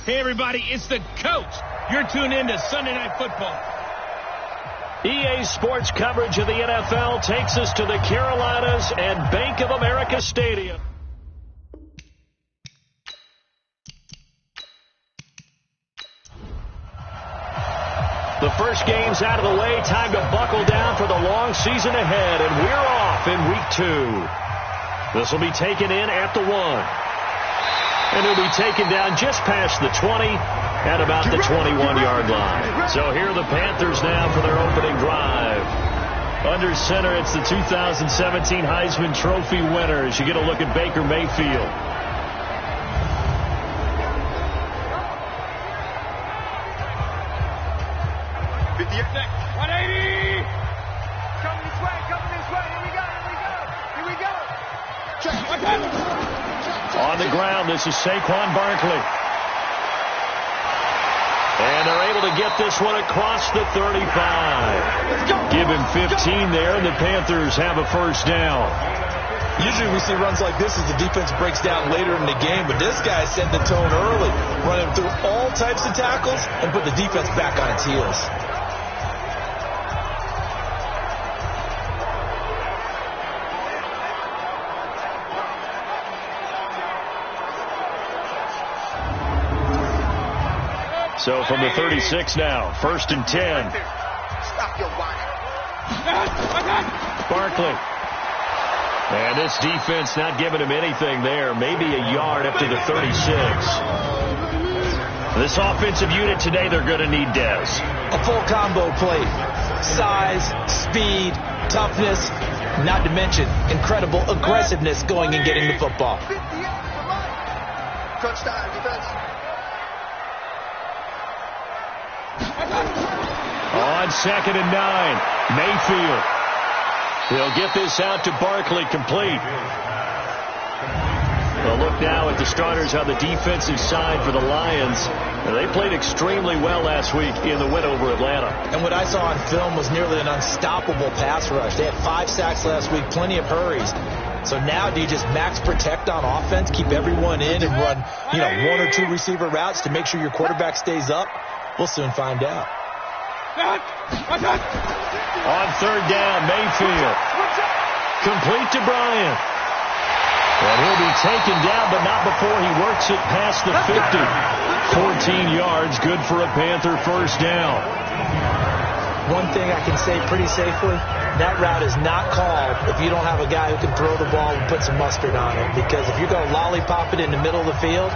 Hey, everybody, it's the coach. You're tuned in to Sunday Night Football. EA Sports coverage of the NFL takes us to the Carolinas and Bank of America Stadium. The first game's out of the way. Time to buckle down for the long season ahead, and we're off in week 2. This will be taken in at the 1. And it'll be taken down just past the 20 at about the 21-yard line. So here are the Panthers now for their opening drive. Under center, it's the 2017 Heisman Trophy winners. You get a look at Baker Mayfield. On the ground, this is Saquon Barkley. And they're able to get this one across the 35. Give him 15 there, and the Panthers have a first down. Usually we see runs like this as the defense breaks down later in the game, but this guy set the tone early, running through all types of tackles and put the defense back on its heels. So from the 36 now, 1st and 10. Barkley. And this defense not giving him anything there. Maybe a yard up to the 36. This offensive unit today, they're going to need Dez. A full combo play. Size, speed, toughness, not to mention incredible aggressiveness going and getting the football. Touchdown defense. On 2nd and 9, Mayfield. He'll get this out to Barkley, complete. Well, look now at the starters on the defensive side for the Lions. They played extremely well last week in the win over Atlanta. And what I saw on film was nearly an unstoppable pass rush. They had 5 sacks last week, plenty of hurries. So now do you just max protect on offense, keep everyone in, and run, 1 or 2 receiver routes to make sure your quarterback stays up? We'll soon find out. On 3rd down, Mayfield. Complete to Bryant. And he'll be taken down, but not before he works it past the 50. 14 yards, good for a Panther first down. One thing I can say pretty safely, that route is not called if you don't have a guy who can throw the ball and put some mustard on it. Because if you're going to lollipop it in the middle of the field,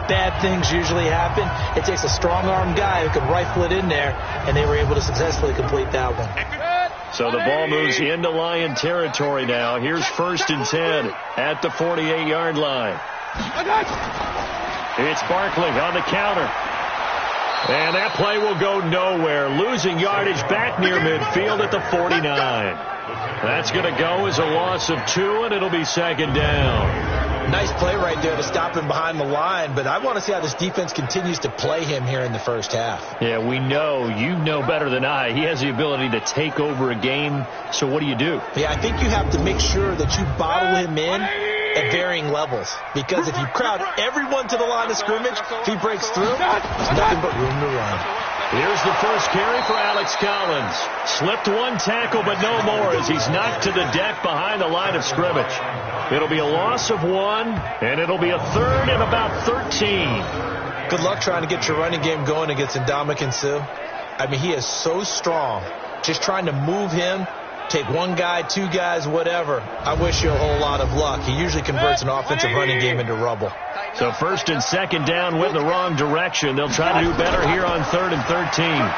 bad things usually happen. It takes a strong-arm guy who can rifle it in there, and they were able to successfully complete that one. So the ball moves into Lion territory now. Here's 1st and 10 at the 48-yard line. It's Barkley on the counter. And that play will go nowhere. Losing yardage back near midfield at the 49. That's going to go as a loss of 2, and it'll be 2nd down. Nice play right there to stop him behind the line, but I want to see how this defense continues to play him here in the first half. Yeah, we know. You know better than I. He has the ability to take over a game, so what do you do? Yeah, I think you have to make sure that you bottle him in at varying levels, because if you crowd everyone to the line of scrimmage, if he breaks through, there's nothing but room to run. Here's the first carry for Alex Collins. Slipped 1 tackle, but no more as he's knocked to the deck behind the line of scrimmage. It'll be a loss of 1, and it'll be a 3rd and about 13. Good luck trying to get your running game going against Ndamukong Suh. I mean, he is so strong. Just trying to move him, take 1 guy, 2 guys, whatever. I wish you a whole lot of luck. He usually converts an offensive running game into rubble. So 1st and 2nd down went in the wrong direction. They'll try to do better here on 3rd and 13.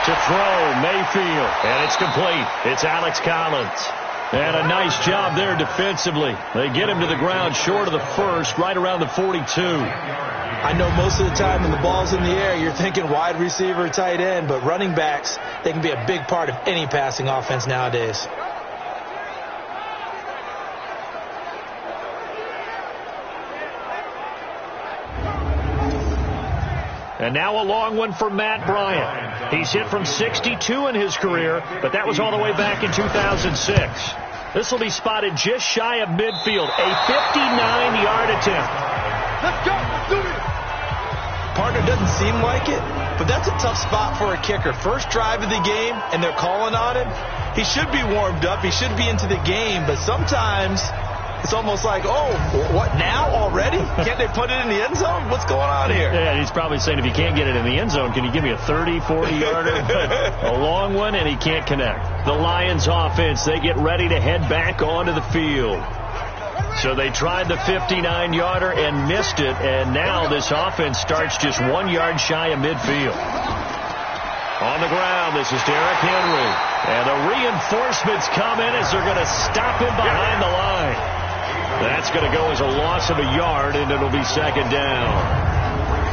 To throw, Mayfield, and it's complete. It's Alex Collins. And a nice job there defensively. They get him to the ground short of the 1st, right around the 42. I know most of the time when the ball's in the air, you're thinking wide receiver, tight end, but running backs, they can be a big part of any passing offense nowadays. And now a long one for Matt Bryant. He's hit from 62 in his career, but that was all the way back in 2006. This will be spotted just shy of midfield, a 59-yard attempt. Let's go. Let's do this. partner doesn't seem like it, but that's a tough spot for a kicker. First drive of the game, and they're calling on him. He should be warmed up. He should be into the game, but sometimes it's almost like, oh, what now already? Can't they put it in the end zone? What's going on here? Yeah, he's probably saying, if you can't get it in the end zone, can you give me a 30, 40-yarder? A long one, and he can't connect. The Lions offense, they get ready to head back onto the field. So they tried the 59-yarder and missed it, and now this offense starts just 1 yard shy of midfield. On the ground, this is Derrick Henry. And the reinforcements come in as they're going to stop him behind the line. That's going to go as a loss of a yard, and it'll be second down.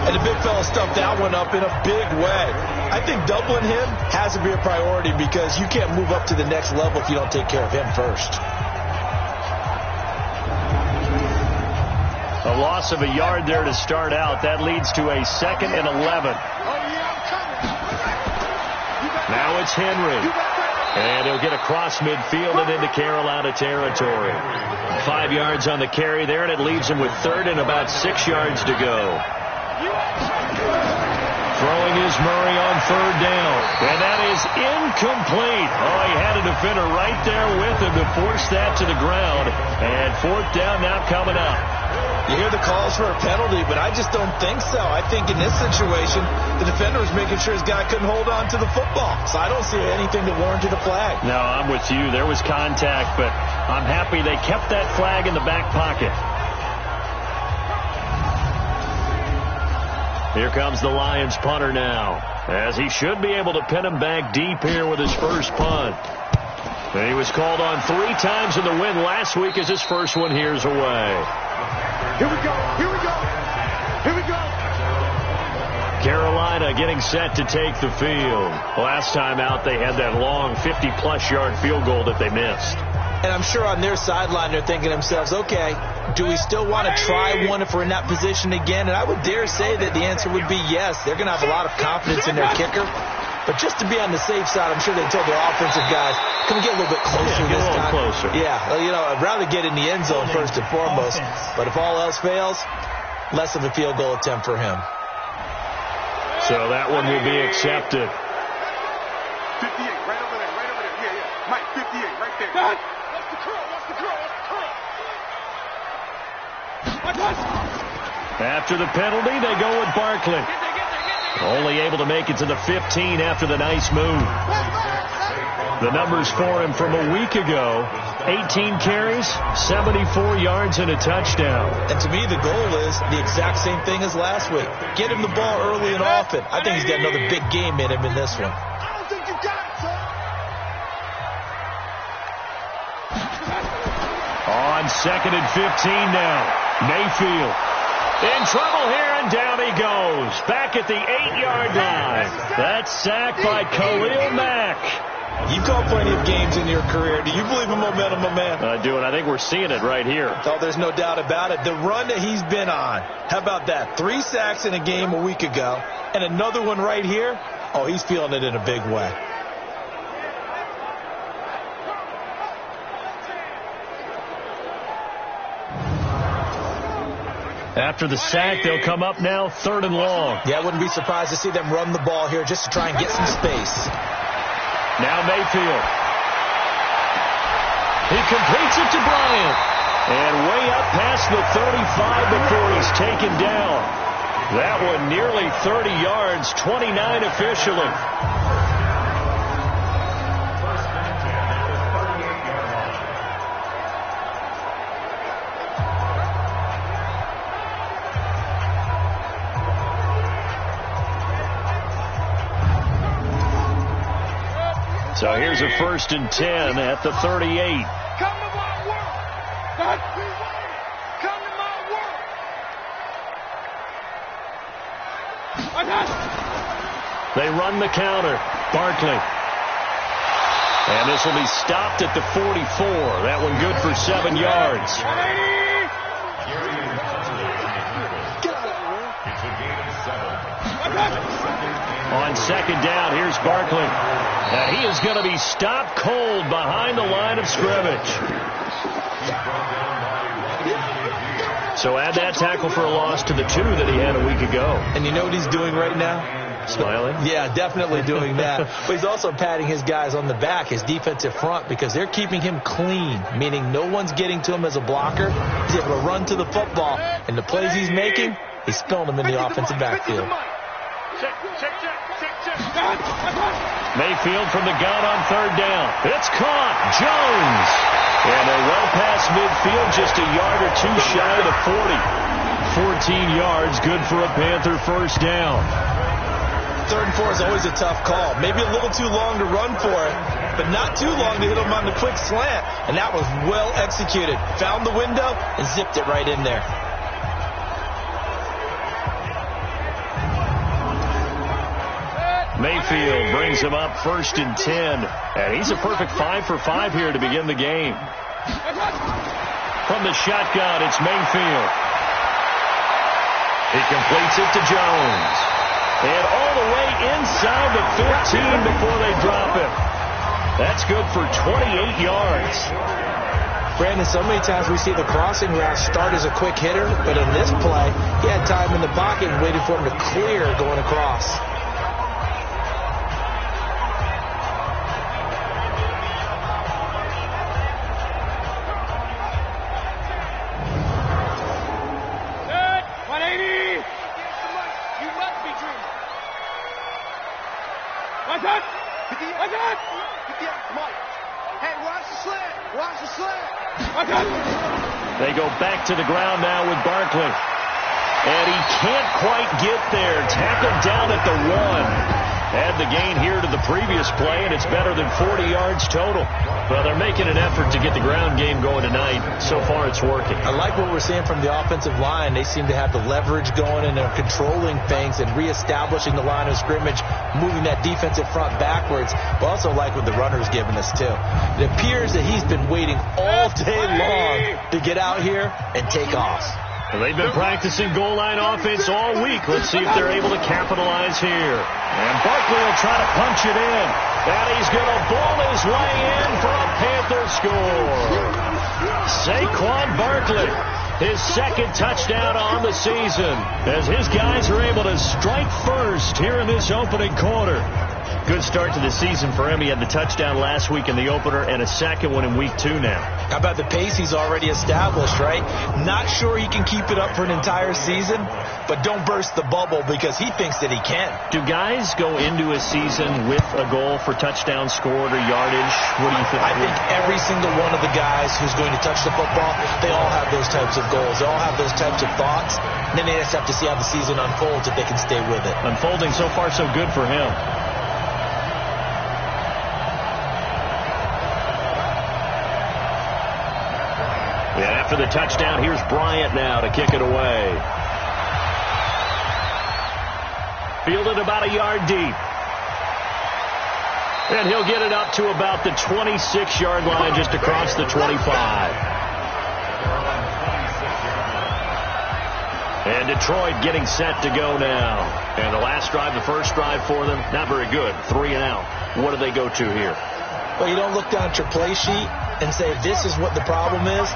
And the big fella stuffed that one up in a big way. I think doubling him has to be a priority because you can't move up to the next level if you don't take care of him first. A loss of a yard there to start out. That leads to a 2nd and 11. Now it's Henry. And he'll get across midfield and into Carolina territory. 5 yards on the carry there, and it leaves him with 3rd and about 6 yards to go. Throwing is Murray on 3rd down. And that is incomplete. Oh, he had a defender right there with him to force that to the ground. And 4th down now coming up. You hear the calls for a penalty, but I just don't think so. I think in this situation, the defender was making sure his guy couldn't hold on to the football. So I don't see anything that warranted a flag. No, I'm with you. There was contact, but I'm happy they kept that flag in the back pocket. Here comes the Lions punter now, as he should be able to pin him back deep here with his first punt. And he was called on 3 times in the win last week as his first one here's away. Here we go. Here we go. Here we go. Carolina getting set to take the field. Last time out, they had that long 50-plus yard field goal that they missed. And I'm sure on their sideline they're thinking to themselves, okay, do we still want to try one if we're in that position again? And I would dare say that the answer would be yes. They're going to have a lot of confidence in their kicker. But just to be on the safe side, I'm sure they told their offensive guys, can we get a little bit closer this time? Closer. Yeah, well, you know, I'd rather get in the end zone first and foremost. But if all else fails, less of a field goal attempt for him. So that one will be accepted. 58, right over there, right over there. Yeah, yeah. Mike, 58, right there. Watch the curl, watch the curl, watch the curl. After the penalty, they go with Barkley. Only able to make it to the 15 after the nice move. The numbers for him from a week ago, 18 carries, 74 yards, and a touchdown. And to me, the goal is the exact same thing as last week. Get him the ball early and often. I think he's got another big game in him in this one. I don't think you got it, son. On 2nd and 15 now, Mayfield. In trouble here, and down he goes. Back at the 8-yard line. That's sacked by Khalil Mack. You've called plenty of games in your career. Do you believe in momentum, my man? I do, and I think we're seeing it right here. Oh, there's no doubt about it. The run that he's been on. How about that? 3 sacks in a game a week ago, and another one right here. Oh, he's feeling it in a big way. After the sack, they'll come up now 3rd and long. Yeah, I wouldn't be surprised to see them run the ball here just to try and get some space. Now Mayfield. He completes it to Bryant. And way up past the 35 before he's taken down. That one nearly 30 yards, 29 officially. So here's a 1st and 10 at the 38. Come to my work. Come to my work. They run the counter. Barkley. And this will be stopped at the 44. That one good for 7 yards. On 2nd down, here's Barkley. And he is going to be stopped cold behind the line of scrimmage. So add that tackle for a loss to the 2 that he had a week ago. And you know what he's doing right now? Smiling? Yeah, definitely doing that. But he's also patting his guys on the back, his defensive front, because they're keeping him clean, meaning no one's getting to him as a blocker. He's able to run to the football, and the plays he's making, he's spilling them in the offensive backfield. Mayfield from the gun on 3rd down. It's caught. Jones. And they're well past midfield, just a yard or 2 shy of the 40. 14 yards, good for a Panther first down. 3rd and 4 is always a tough call. Maybe a little too long to run for it, but not too long to hit him on the quick slant. And that was well executed. Found the window and zipped it right in there. Mayfield brings him up 1st and 10. And he's a perfect 5 for 5 here to begin the game. From the shotgun, it's Mayfield. He completes it to Jones. And all the way inside the 15 before they drop him. That's good for 28 yards. Brandon, so many times we see the crossing route start as a quick hitter, but in this play, he had time in the pocket and waited for him to clear going across. They go back to the ground now with Barkley. And he can't quite get there. Tackled down at the 1. Add the gain here to the previous play, and it's better than 40 yards total. Well, they're making an effort to get the ground game going tonight. So far, it's working. I like what we're seeing from the offensive line. They seem to have the leverage going, and they're controlling things and reestablishing the line of scrimmage, moving that defensive front backwards. But also like what the runner's giving us, too. It appears that he's been waiting all day long to get out here and take off. Well, they've been practicing goal line offense all week. Let's see if they're able to capitalize here. And Barkley will try to punch it in. And he's going to ball his way in for a Panther score. Saquon Barkley, his 2nd touchdown on the season, as his guys are able to strike first here in this opening quarter. Good start to the season for him. He had the touchdown last week in the opener and a 2nd one in week 2 now. How about the pace he's already established, right? Not sure he can keep it up for an entire season, but don't burst the bubble because he thinks that he can. Do guys go into a season with a goal for touchdown scored or yardage? What do you think? I think every single one of the guys who's going to touch the football, they all have those types of goals. They all have those types of thoughts. And then they just have to see how the season unfolds if they can stay with it. Unfolding so far so good for him. And after the touchdown, here's Bryant now to kick it away. Fielded about a yard deep. And he'll get it up to about the 26-yard line, just across the 25. And Detroit getting set to go now. And the last drive, the first drive for them, not very good. 3 and out. What do they go to here? Well, you don't look down at your play sheet and say, this is what the problem is.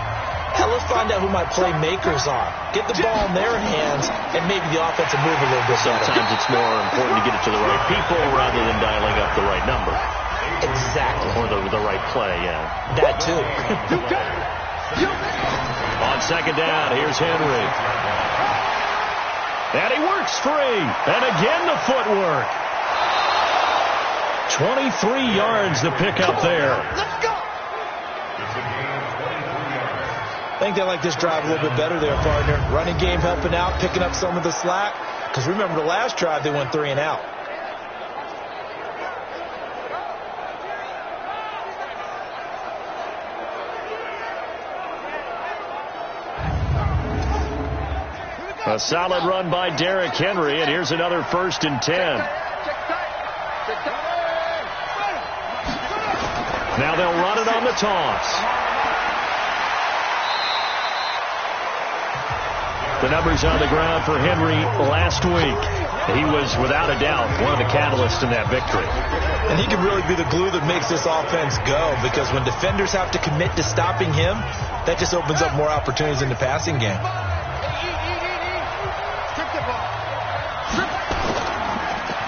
Hell, let's find out who my playmakers are. Get the ball in their hands, and maybe the offense will move a little bit better. Sometimes it's more important to get it to the right people rather than dialing up the right number. Exactly. Or the right play, yeah. That, too. On 2nd down, here's Henry. And he works free. And again, the footwork. 23 yards the pickup there. Let's go. I think they like this drive a little bit better there, partner. Running game helping out, picking up some of the slack. Because remember, the last drive, they went 3 and out. A solid run by Derrick Henry, and here's another 1st and 10. Now they'll run it on the toss. The numbers on the ground for Henry last week. He was, without a doubt, one of the catalysts in that victory. And he can really be the glue that makes this offense go, because when defenders have to commit to stopping him, that just opens up more opportunities in the passing game.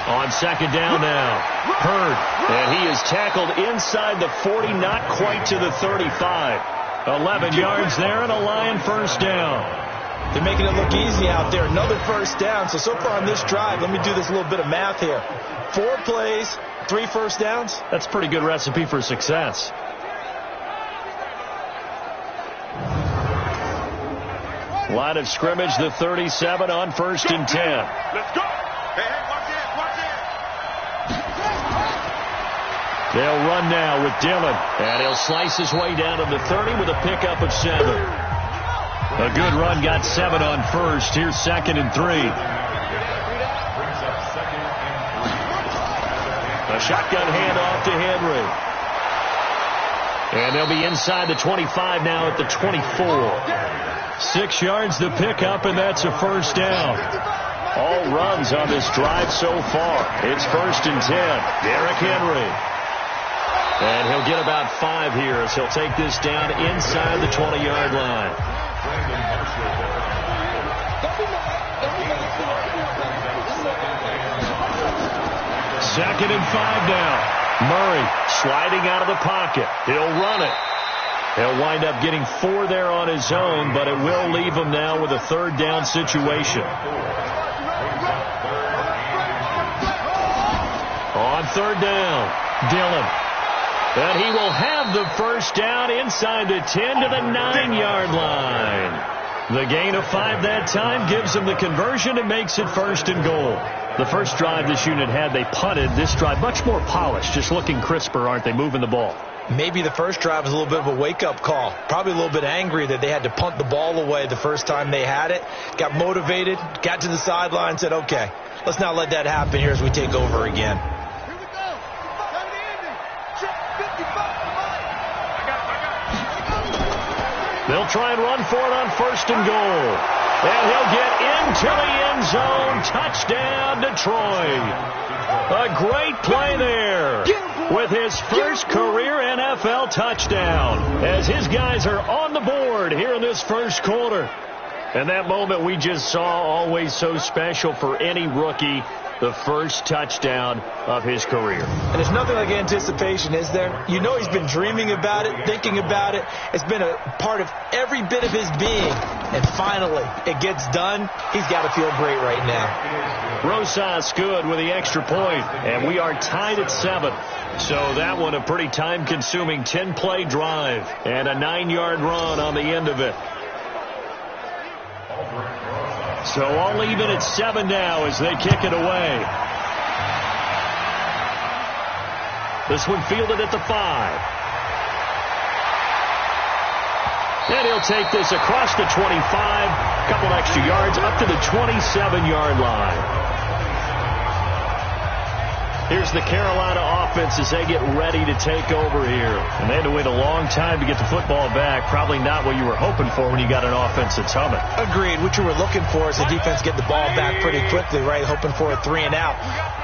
On second down now, Hurd, and he is tackled inside the 40, not quite to the 35. 11 yards there and a Lion first down. They're making it look easy out there. Another first down. So far on this drive, let me do this little bit of math here. 4 plays, 3 first downs. That's a pretty good recipe for success. Line of scrimmage, the 37 on 1st and 10. Let's go. Hey, watch it. They'll run now with Dillon. And he'll slice his way down to the 30 with a pickup of 7. A good run, got 7 on 1st. Here's 2nd and 3. A shotgun handoff to Henry. And they'll be inside the 25 now at the 24. 6 yards to pick up, and that's a first down. All runs on this drive so far. It's 1st and 10. Derrick Henry. And he'll get about 5 here as he'll take this down inside the 20-yard line. Second and 5 now. Murray sliding out of the pocket. He'll run it. He'll wind up getting 4 there on his own, but it will leave him now with a 3rd down situation. On 3rd down, Dillon. And he will have the first down inside the 10 to the 9-yard line. The gain of 5 that time gives him the conversion and makes it 1st and goal. The first drive this unit had, they punted. This drive, much more polished, just looking crisper, aren't they, moving the ball? Maybe the first drive was a little bit of a wake-up call. Probably a little bit angry that they had to punt the ball away the first time they had it. Got motivated, got to the sideline, said, okay, let's not let that happen here as we take over again. They'll try and run for it on 1st and goal. And he'll get into the end zone. Touchdown, Detroit. A great play there with his first career NFL touchdown as his guys are on the board here in this first quarter. And that moment we just saw, always so special for any rookie, the first touchdown of his career. And there's nothing like anticipation, is there? You know he's been dreaming about it, thinking about it. It's been a part of every bit of his being. And finally, it gets done. He's got to feel great right now. Rosas good with the extra point, and we are tied at 7. So that one a pretty time-consuming 10-play drive and a 9-yard run on the end of it. So all even at 7 now as they kick it away. This one fielded at the 5. And he'll take this across the 25, a couple extra yards up to the 27-yard line. Here's the Carolina offense as they get ready to take over here. And they had to wait a long time to get the football back. Probably not what you were hoping for when you got an offense that's humming. Agreed. What you were looking for is the defense get the ball back pretty quickly, right? Hoping for a 3 and out.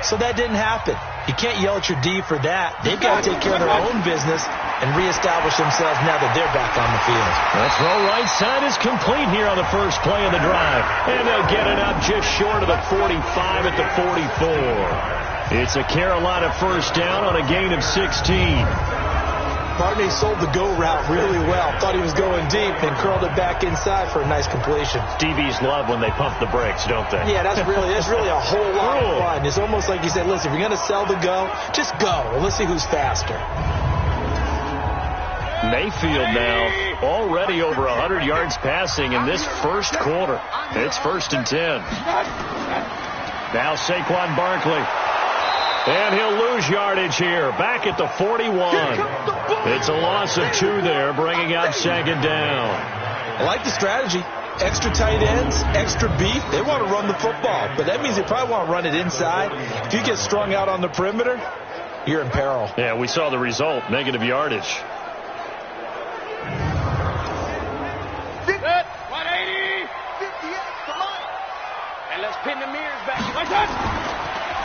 So that didn't happen. You can't yell at your D for that. They've got to take care of their own business and reestablish themselves now that they're back on the field. That throw right side is complete here on the first play of the drive. And they'll get it up just short of the 45 at the 44. It's a Carolina first down on a gain of 16. Barney sold the go route really well. Thought he was going deep and curled it back inside for a nice completion. DBs love when they pump the brakes, don't they? Yeah, that's really a whole lot of fun. It's almost like you said, listen, if you're going to sell the go, just go. And let's see who's faster. Mayfield now already over 100 yards passing in this first quarter. It's 1st and 10. Now Saquon Barkley. And he'll lose yardage here. Back at the 41. It's a loss of 2 there, bringing up 2nd down. I like the strategy. Extra tight ends, extra beef. They want to run the football, but that means they probably want to run it inside. If you get strung out on the perimeter, you're in peril. Yeah, we saw the result, negative yardage. 180. 58. Come on. And let's pin the mirrors back. Like that.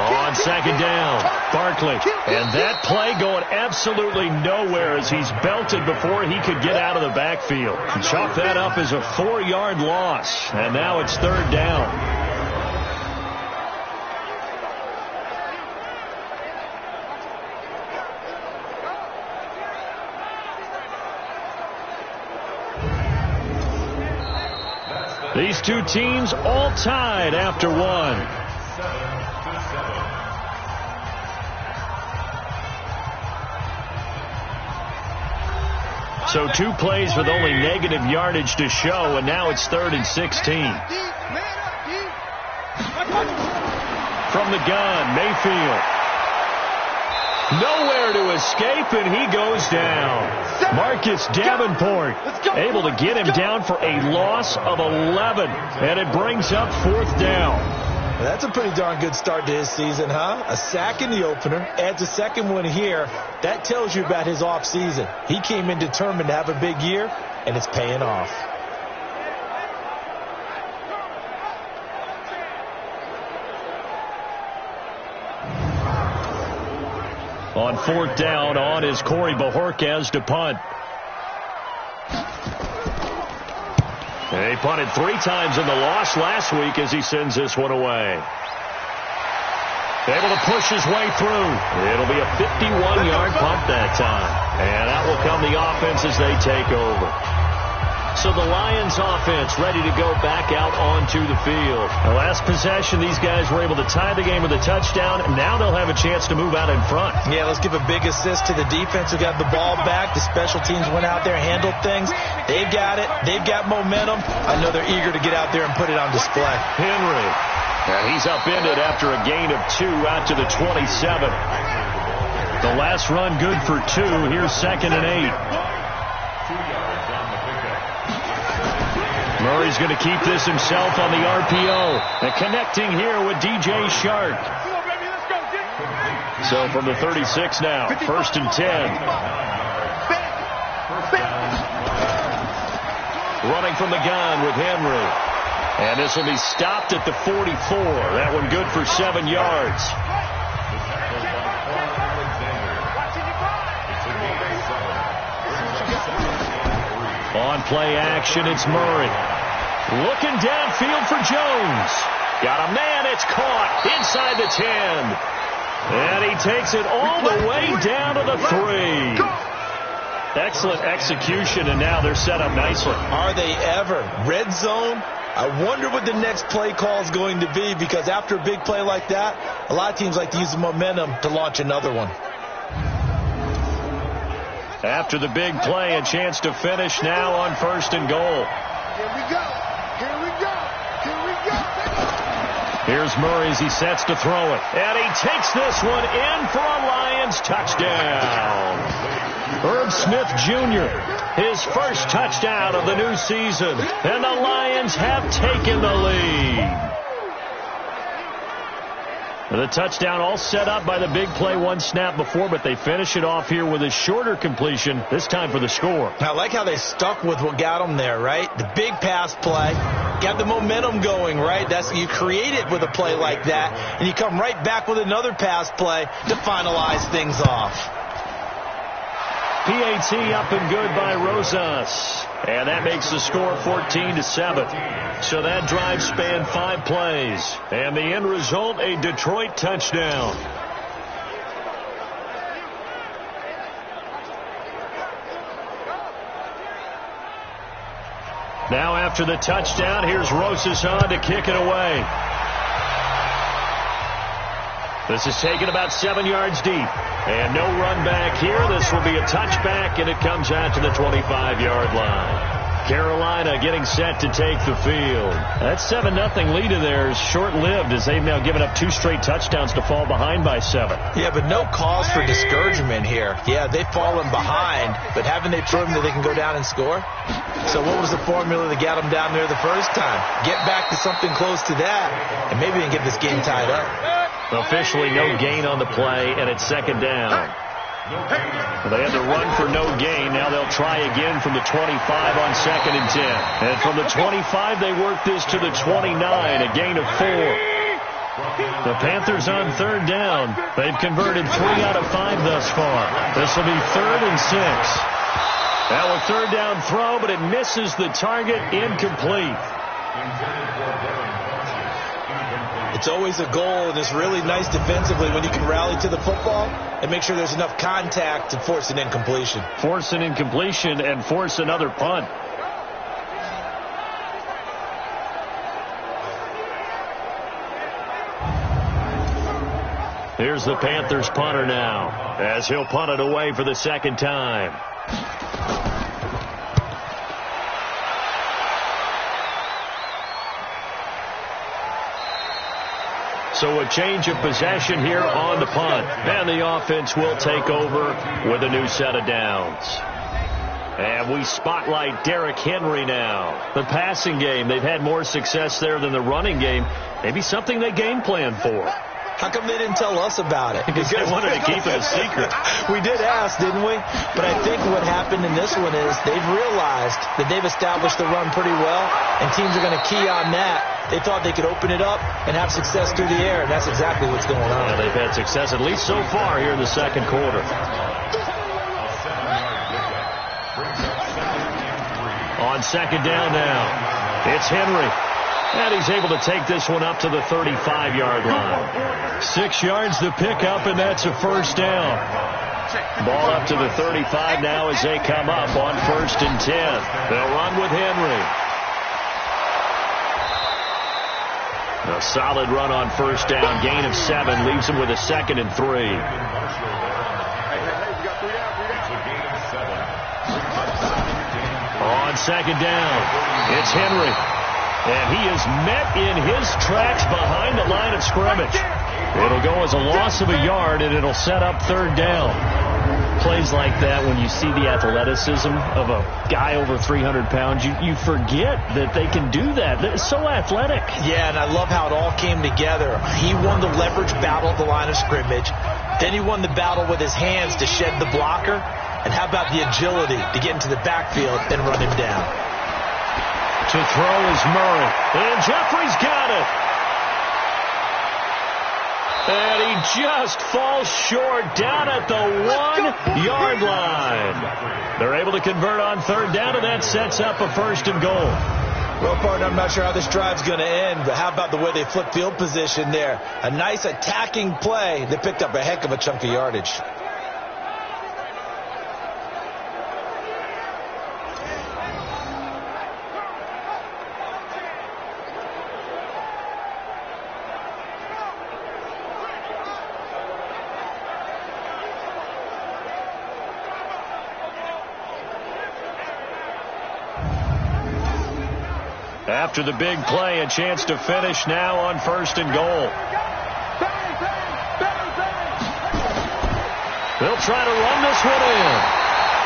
On 2nd down, Barkley. And that play going absolutely nowhere as he's belted before he could get out of the backfield. Chalk that up as a 4-yard loss. And now it's 3rd down. These two teams all tied after one. So 2 plays with only negative yardage to show, and now it's 3rd and 16. From the gun, Mayfield. Nowhere to escape, and he goes down. Marcus Davenport able to get him down for a loss of 11, and it brings up 4th down. Well, that's a pretty darn good start to his season, huh? A sack in the opener, adds a second one here. That tells you about his offseason. He came in determined to have a big year, and it's paying off. On 4th down, on is Corey Bojorquez to punt. And he punted 3 times in the loss last week as he sends this one away. Able to push his way through. It'll be a 51-yard punt that time. And that will come the offense as they take over. So the Lions offense ready to go back out onto the field. The last possession, these guys were able to tie the game with a touchdown. Now they'll have a chance to move out in front. Yeah, let's give a big assist to the defense who got the ball back. The special teams went out there, handled things. They've got it. They've got momentum. I know they're eager to get out there and put it on display. Henry. And he's upended after a gain of 2 out to the 27. The last run good for 2. Here's 2nd and 8. Murray's going to keep this himself on the RPO. And connecting here with DJ Shark. So from the 36 now, 1st and 10. Running from the gun with Henry. And this will be stopped at the 44. That one good for 7 yards. On play action, it's Murray. Looking downfield for Jones. Got a man, it's caught inside the 10. And he takes it all the way down to the 3. Excellent execution, and now they're set up nicely. Are they ever? Red zone? I wonder what the next play call is going to be, because after a big play like that, a lot of teams like to use the momentum to launch another one. After the big play, a chance to finish now on 1st and goal. Here we go. Here we go. Here we go. Here's Murray as he sets to throw it. And he takes this one in for a Lions touchdown. Herb Smith Jr., his first touchdown of the new season. And the Lions have taken the lead. The touchdown all set up by the big play 1 snap before, but they finish it off here with a shorter completion, this time for the score. I like how they stuck with what got them there, right? The big pass play, got the momentum going, right? You create it with a play like that, and you come right back with another pass play to finalize things off. PAT up and good by Rosas. And that makes the score 14-7. So that drive spanned 5 plays. And the end result, a Detroit touchdown. Now after the touchdown, here's Rosas on to kick it away. This is taken about 7 yards deep. And no run back here. This will be a touchback, and it comes out to the 25-yard line. Carolina getting set to take the field. That 7-0 lead of theirs short-lived as they've now given up 2 straight touchdowns to fall behind by 7. Yeah, but no cause for discouragement here. Yeah, they've fallen behind, but haven't they proven that they can go down and score? So what was the formula that got them down there the first time? Get back to something close to that, and maybe they can get this game tied up. Officially no gain on the play, and it's 2nd down. They had to run for no gain. Now they'll try again from the 25 on 2nd and 10. And from the 25, they work this to the 29, a gain of 4. The Panthers on 3rd down. They've converted 3 out of 5 thus far. This will be 3rd and 6. Now a 3rd down throw, but it misses the target, incomplete. It's always a goal, and it's really nice defensively when you can rally to the football and make sure there's enough contact to force an incompletion. Force an incompletion and force another punt. Here's the Panthers punter now, as he'll punt it away for the second time. So a change of possession here on the punt. And the offense will take over with a new set of downs. And we spotlight Derrick Henry now. The passing game, they've had more success there than the running game. Maybe something they game plan for. How come they didn't tell us about it? Because they wanted to keep it a secret. We did ask, didn't we? But I think what happened in this one is they've realized that they've established the run pretty well, and teams are going to key on that. They thought they could open it up and have success through the air, and that's exactly what's going on. Yeah, they've had success, at least so far, here in the second quarter. On second down now, it's Henry. And he's able to take this one up to the 35-yard line. 6 yards to pick up, and that's a first down. Ball up to the 35 now as they come up on 1st and 10. They'll run with Henry. A solid run on first down. Gain of 7 leaves him with a 2nd and 3. On second down, it's Henry. And he is met in his tracks behind the line of scrimmage. It'll go as a loss of a yard, and it'll set up 3rd down. Plays like that, when you see the athleticism of a guy over 300 pounds, you forget that they can do that. They're so athletic. Yeah, and I love how it all came together. He won the leverage battle at the line of scrimmage. Then he won the battle with his hands to shed the blocker. And how about the agility to get into the backfield and run him down? To throw is Murray. And Jeffrey's got it. And he just falls short down at the 1-yard line. They're able to convert on 3rd down, and that sets up a 1st and goal. Well, partner, I'm not sure how this drive's going to end, but how about the way they flip field position there? A nice attacking play that picked up a heck of a chunk of yardage. After the big play, a chance to finish now on 1st and goal. They'll try to run this one in.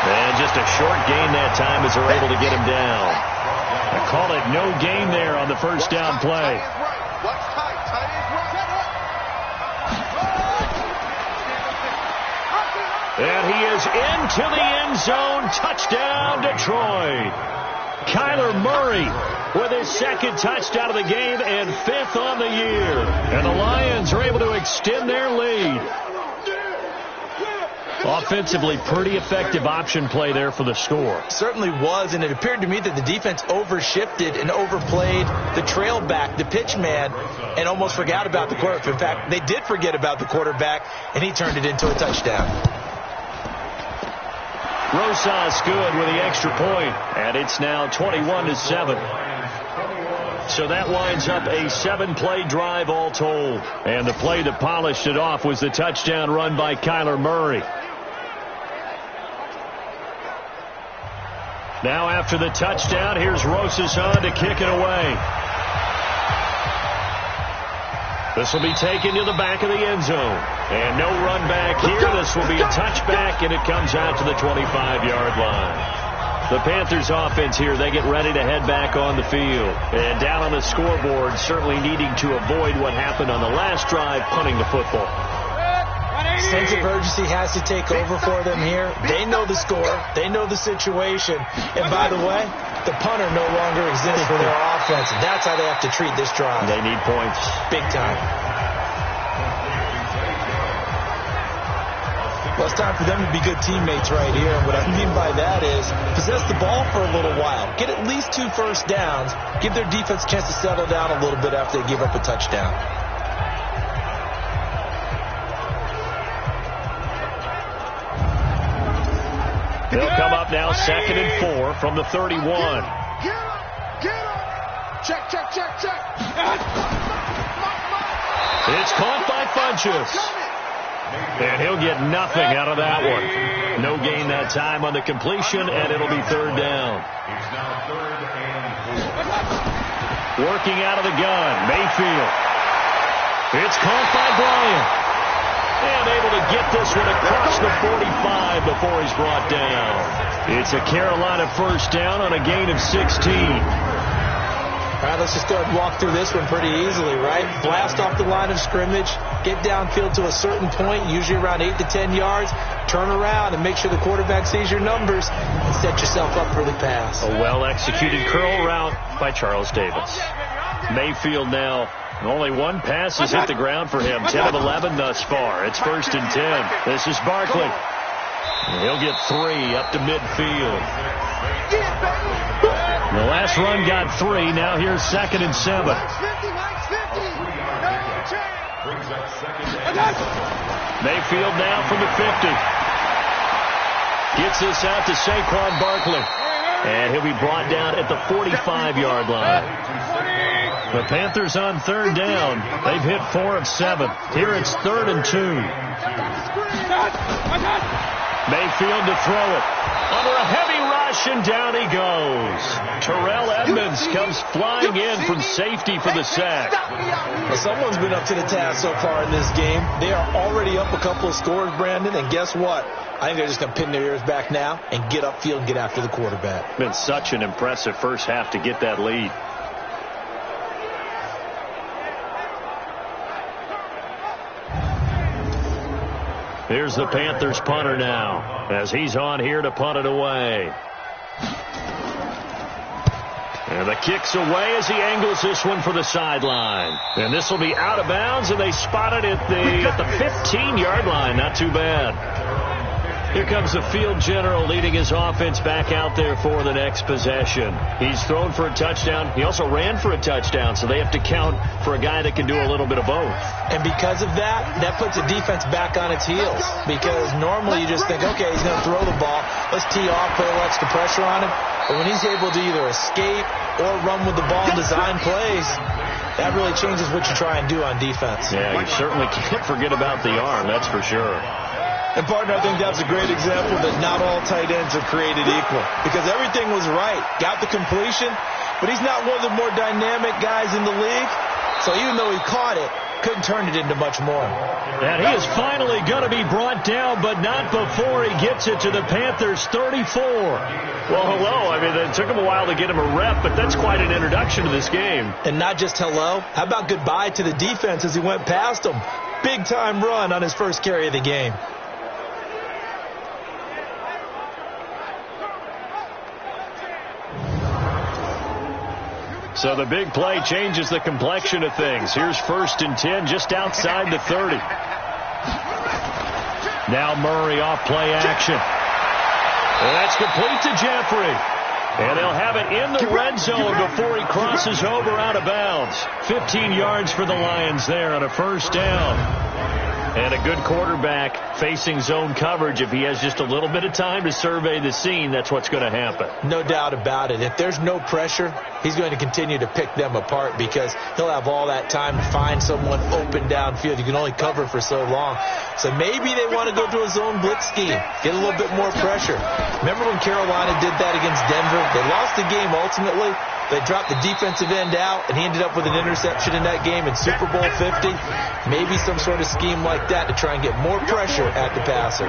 And just a short gain that time as they're able to get him down. I call it no gain there on the 1st down play. And he is into the end zone. Touchdown, Detroit. Kyler Murray with his 2nd touchdown of the game and 5th on the year. And the Lions are able to extend their lead. Offensively, pretty effective option play there for the score. Certainly was, and it appeared to me that the defense overshifted and overplayed the trail back, the pitch man, and almost forgot about the quarterback. In fact, they did forget about the quarterback, and he turned it into a touchdown. Rosas good with the extra point, and it's now 21-7. So that winds up a 7-play drive all told. And the play that polished it off was the touchdown run by Kyler Murray. Now after the touchdown, here's Rosas on to kick it away. This will be taken to the back of the end zone. And no run back here. This will be a touchback, and it comes out to the 25-yard line. The Panthers offense here, they get ready to head back on the field. And down on the scoreboard, certainly needing to avoid what happened on the last drive, punting the football. Sense of urgency has to take over for them here. They know the score. They know the situation. And by the way, the punter no longer exists for their offense. And that's how they have to treat this drive. They need points. Big time. Well, it's time for them to be good teammates right here. And what I mean by that is possess the ball for a little while. Get at least 2 first downs. Give their defense a chance to settle down a little bit after they give up a touchdown. They'll come up now 2nd and 4 from the 31. Get up. Check. It's caught by Funchess. And he'll get nothing out of that one. No gain that time on the completion, and it'll be third down. Working out of the gun, Mayfield. It's caught by Bryant. And able to get this one across the 45 before he's brought down. It's a Carolina first down on a gain of 16. All right, let's just go ahead and walk through this one pretty easily, right? Blast off the line of scrimmage, get downfield to a certain point, usually around 8 to 10 yards, turn around and make sure the quarterback sees your numbers and set yourself up for the pass. A well-executed curl route by Charles Davis. Mayfield now, only one pass has hit the ground for him, 10 of 11 thus far. It's 1st and 10. This is Barkley. He'll get 3 up to midfield. The last run got 3. Now here's 2nd and 7. Mayfield now from the 50. Gets this out to Saquon Barkley. And he'll be brought down at the 45-yard line. The Panthers on third down. They've hit 4 of 7. Here it's 3rd and 2. Mayfield to throw it. Under a heavy rush, and down he goes. Terrell Edmonds comes flying in from safety for the sack. Well, someone's been up to the task so far in this game. They are already up a couple of scores, Brandon, and guess what? I think they're just going to pin their ears back now and get upfield and get after the quarterback. Been such an impressive first half to get that lead. Here's the Panthers punter now, as he's on here to punt it away. And the kick's away as he angles this one for the sideline. And this will be out of bounds, and they spot it at the 15-yard line. Not too bad. Here comes the field general leading his offense back out there for the next possession. He's thrown for a touchdown. He also ran for a touchdown, so they have to count for a guy that can do a little bit of both. And because of that, that puts the defense back on its heels. Because normally you just think, okay, he's going to throw the ball. Let's tee off, put a little extra pressure on him. But when he's able to either escape or run with the ball and design plays, that really changes what you try and do on defense. Yeah, you certainly can't forget about the arm, that's for sure. And, partner, I think that's a great example that not all tight ends are created equal. Because everything was right. Got the completion, but he's not one of the more dynamic guys in the league. So even though he caught it, couldn't turn it into much more. And he is finally going to be brought down, but not before he gets it to the Panthers' 34. Well, hello. I mean, it took him a while to get him a rep, but that's quite an introduction to this game. And not just hello. How about goodbye to the defense as he went past him? Big-time run on his first carry of the game. So the big play changes the complexion of things. Here's 1st and 10 just outside the 30. Now Murray off play action. And that's complete to Jeffrey. And they'll have it in the red zone before he crosses over out of bounds. 15 yards for the Lions there on a first down. And a good quarterback facing zone coverage. If he has just a little bit of time to survey the scene, that's what's going to happen. No doubt about it. If there's no pressure, he's going to continue to pick them apart because he'll have all that time to find someone open downfield. You can only cover for so long. So maybe they want to go to a zone blitz scheme, get a little bit more pressure. Remember when Carolina did that against Denver? They lost the game ultimately. They dropped the defensive end out, and he ended up with an interception in that game in Super Bowl 50. Maybe some sort of scheme like that to try and get more pressure at the passer.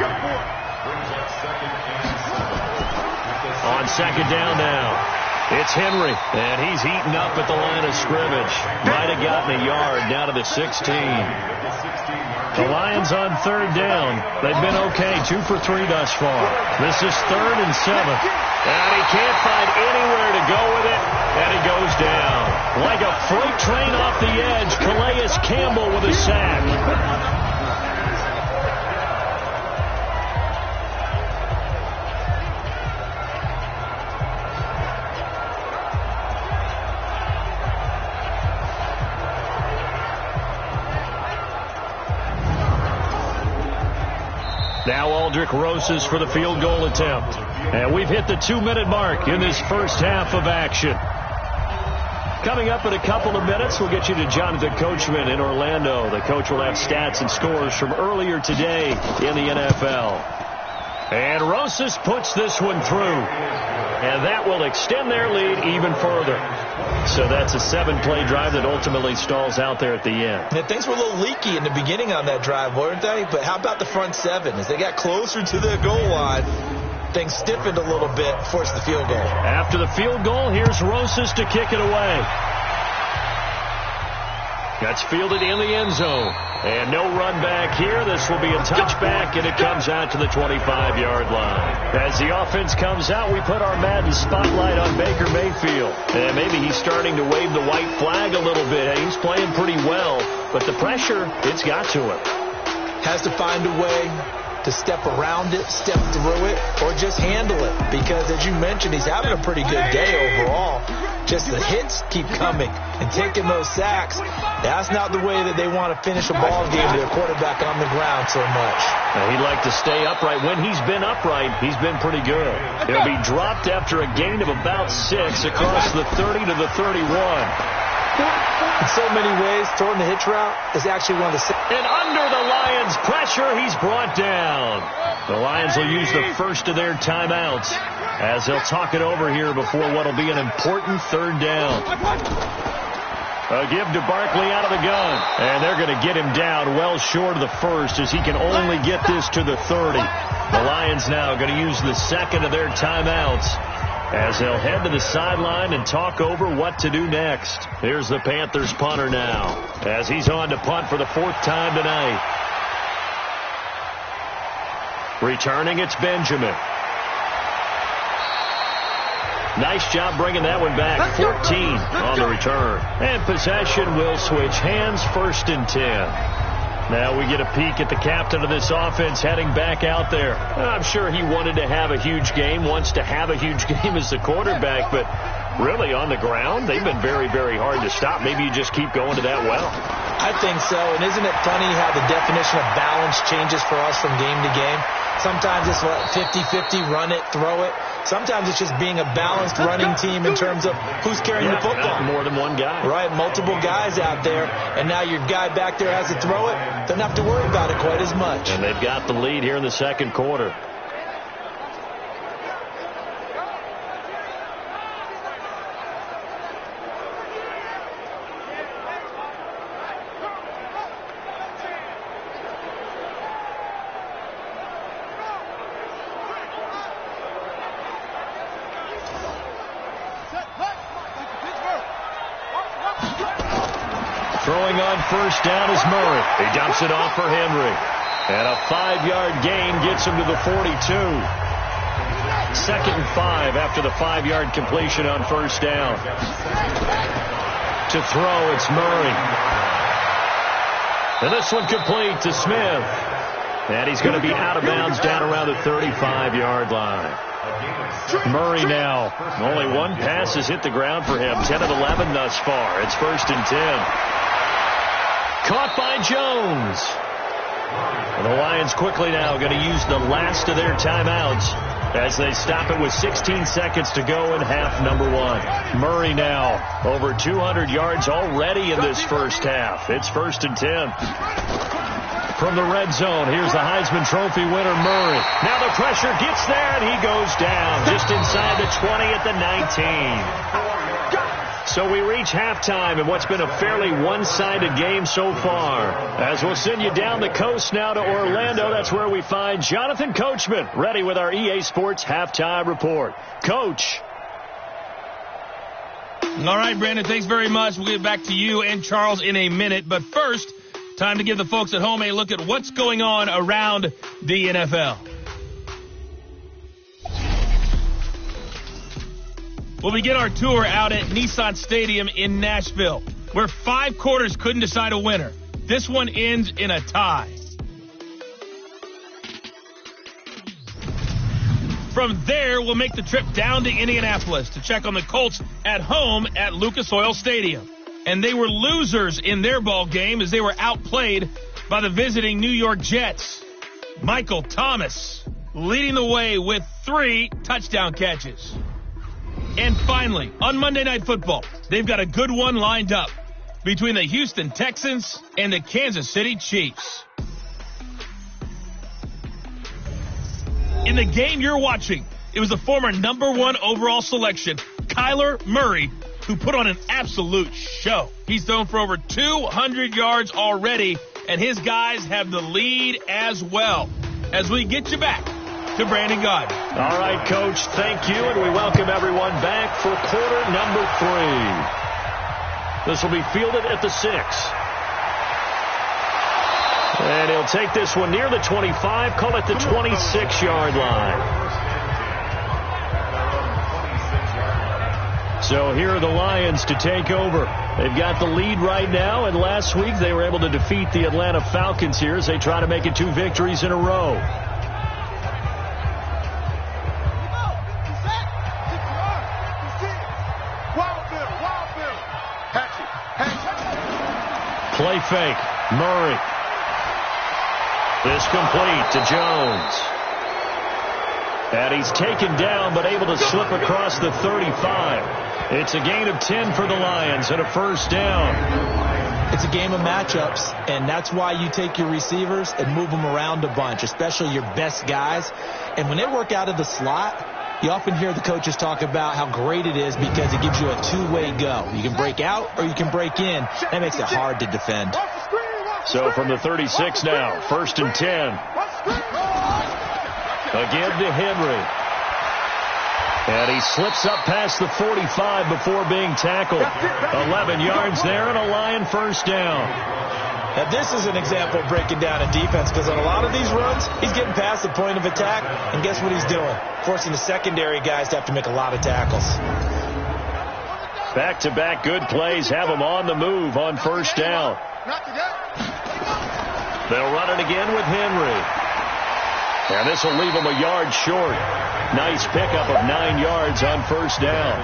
On second down now, it's Henry, and he's eaten up at the line of scrimmage. Might have gotten a yard down to the 16. The Lions on third down. They've been okay, 2 for 3 thus far. This is 3rd and 7. And he can't find anywhere to go with it, and he goes down. Like a freight train off the edge, Calais Campbell with a sack. Now Aldrick Rosas for the field goal attempt. And we've hit the 2-minute mark in this first half of action. Coming up in a couple of minutes, we'll get you to Jonathan Coachman in Orlando. The coach will have stats and scores from earlier today in the NFL. And Rosas puts this one through. And that will extend their lead even further. So that's a 7-play drive that ultimately stalls out there at the end. And things were a little leaky in the beginning on that drive, weren't they? But how about the front 7? As they got closer to their goal line, things stiffened a little bit, forced the field goal. After the field goal, here's Rosas to kick it away. That's fielded in the end zone. And no run back here. This will be a touchback, and it comes out to the 25-yard line. As the offense comes out, we put our Madden spotlight on Baker Mayfield. And maybe he's starting to wave the white flag a little bit. He's playing pretty well, but the pressure, it's got to him. Has to find a way to step around it, step through it, or just handle it. Because, as you mentioned, he's having a pretty good day overall. Just the hits keep coming and taking those sacks. That's not the way that they want to finish a ball game with their quarterback on the ground so much. Now, he'd like to stay upright. When he's been upright, he's been pretty good. He'll be dropped after a gain of about 6 across the 30 to the 31. In so many ways, throwing the hitch route is actually one of the... And under the Lions' pressure, he's brought down. The Lions will use the first of their timeouts as they'll talk it over here before what will be an important 3rd down. A give to Barkley out of the gun. And they're going to get him down well short of the first as he can only get this to the 30. The Lions now going to use the second of their timeouts as they'll head to the sideline and talk over what to do next. Here's the Panthers punter now as he's on to punt for the 4th time tonight. Returning, it's Benjamin. Nice job bringing that one back. 14 on the return. And possession will switch hands, 1st and 10. Now we get a peek at the captain of this offense heading back out there. I'm sure he wanted to have a huge game, wants to have a huge game as the quarterback, but really on the ground, they've been very, very hard to stop. Maybe you just keep going to that well. I think so, and isn't it funny how the definition of balance changes for us from game to game? Sometimes it's 50-50, run it, throw it. Sometimes it's just being a balanced running team in terms of who's carrying the football. More than one guy. Right, multiple guys out there, and now your guy back there has to throw it. Doesn't have to worry about it quite as much. And they've got the lead here in the 2nd quarter. Throwing on 1st down is Murray. He dumps it off for Henry. And a 5-yard gain gets him to the 42. 2nd and 5 after the 5-yard completion on 1st down. To throw, it's Murray. And this one complete to Smith. And he's going to be out of bounds down around the 35-yard line. Murray now. Only one pass has hit the ground for him. 10 of 11 thus far. It's 1st and 10. Caught by Jones. And the Lions quickly now going to use the last of their timeouts as they stop it with 16 seconds to go in half number 1. Murray now over 200 yards already in this first half. It's 1st and 10. From the red zone, here's the Heisman Trophy winner, Murray. Now the pressure gets there, and he goes down just inside the 20 at the 19. So we reach halftime in what's been a fairly one-sided game so far. As we'll send you down the coast now to Orlando, that's where we find Jonathan Coachman, ready with our EA Sports Halftime Report. Coach. All right, Brandon, thanks very much. We'll get back to you and Charles in a minute. But first, time to give the folks at home a look at what's going on around the NFL. We'll begin our tour out at Nissan Stadium in Nashville, where 5 quarters couldn't decide a winner. This one ends in a tie. From there, we'll make the trip down to Indianapolis to check on the Colts at home at Lucas Oil Stadium. And they were losers in their ball game as they were outplayed by the visiting New York Jets. Michael Thomas leading the way with 3 touchdown catches. And finally, on Monday Night Football, they've got a good one lined up between the Houston Texans and the Kansas City Chiefs. In the game you're watching, it was the former #1 overall selection, Kyler Murray, who put on an absolute show. He's thrown for over 200 yards already, and his guys have the lead as well. As we get you back to Brandon Gaudin. All right, Coach, thank you, and we welcome everyone back for quarter number 3. This will be fielded at the 6. And he'll take this one near the 25, call it the 26-yard line. So here are the Lions to take over. They've got the lead right now, and last week they were able to defeat the Atlanta Falcons here as they try to make it 2 victories in a row. Play fake. Murray. This complete to Jones. And he's taken down but able to slip across the 35. It's a gain of 10 for the Lions and a first down. It's a game of matchups, and that's why you take your receivers and move them around a bunch, especially your best guys. And when they work out of the slot, you often hear the coaches talk about how great it is because it gives you a two-way go. You can break out or you can break in. That makes it hard to defend. So from the 36 now, 1st and 10. Again to Henry. And he slips up past the 45 before being tackled. 11 yards there and a Lion first down. Now this is an example of breaking down a defense because on a lot of these runs, he's getting past the point of attack, and guess what he's doing? Forcing the secondary guys to have to make a lot of tackles. Back-to-back good plays have them on the move on first down. They'll run it again with Henry. And this will leave them a yard short. Nice pickup of 9 yards on first down.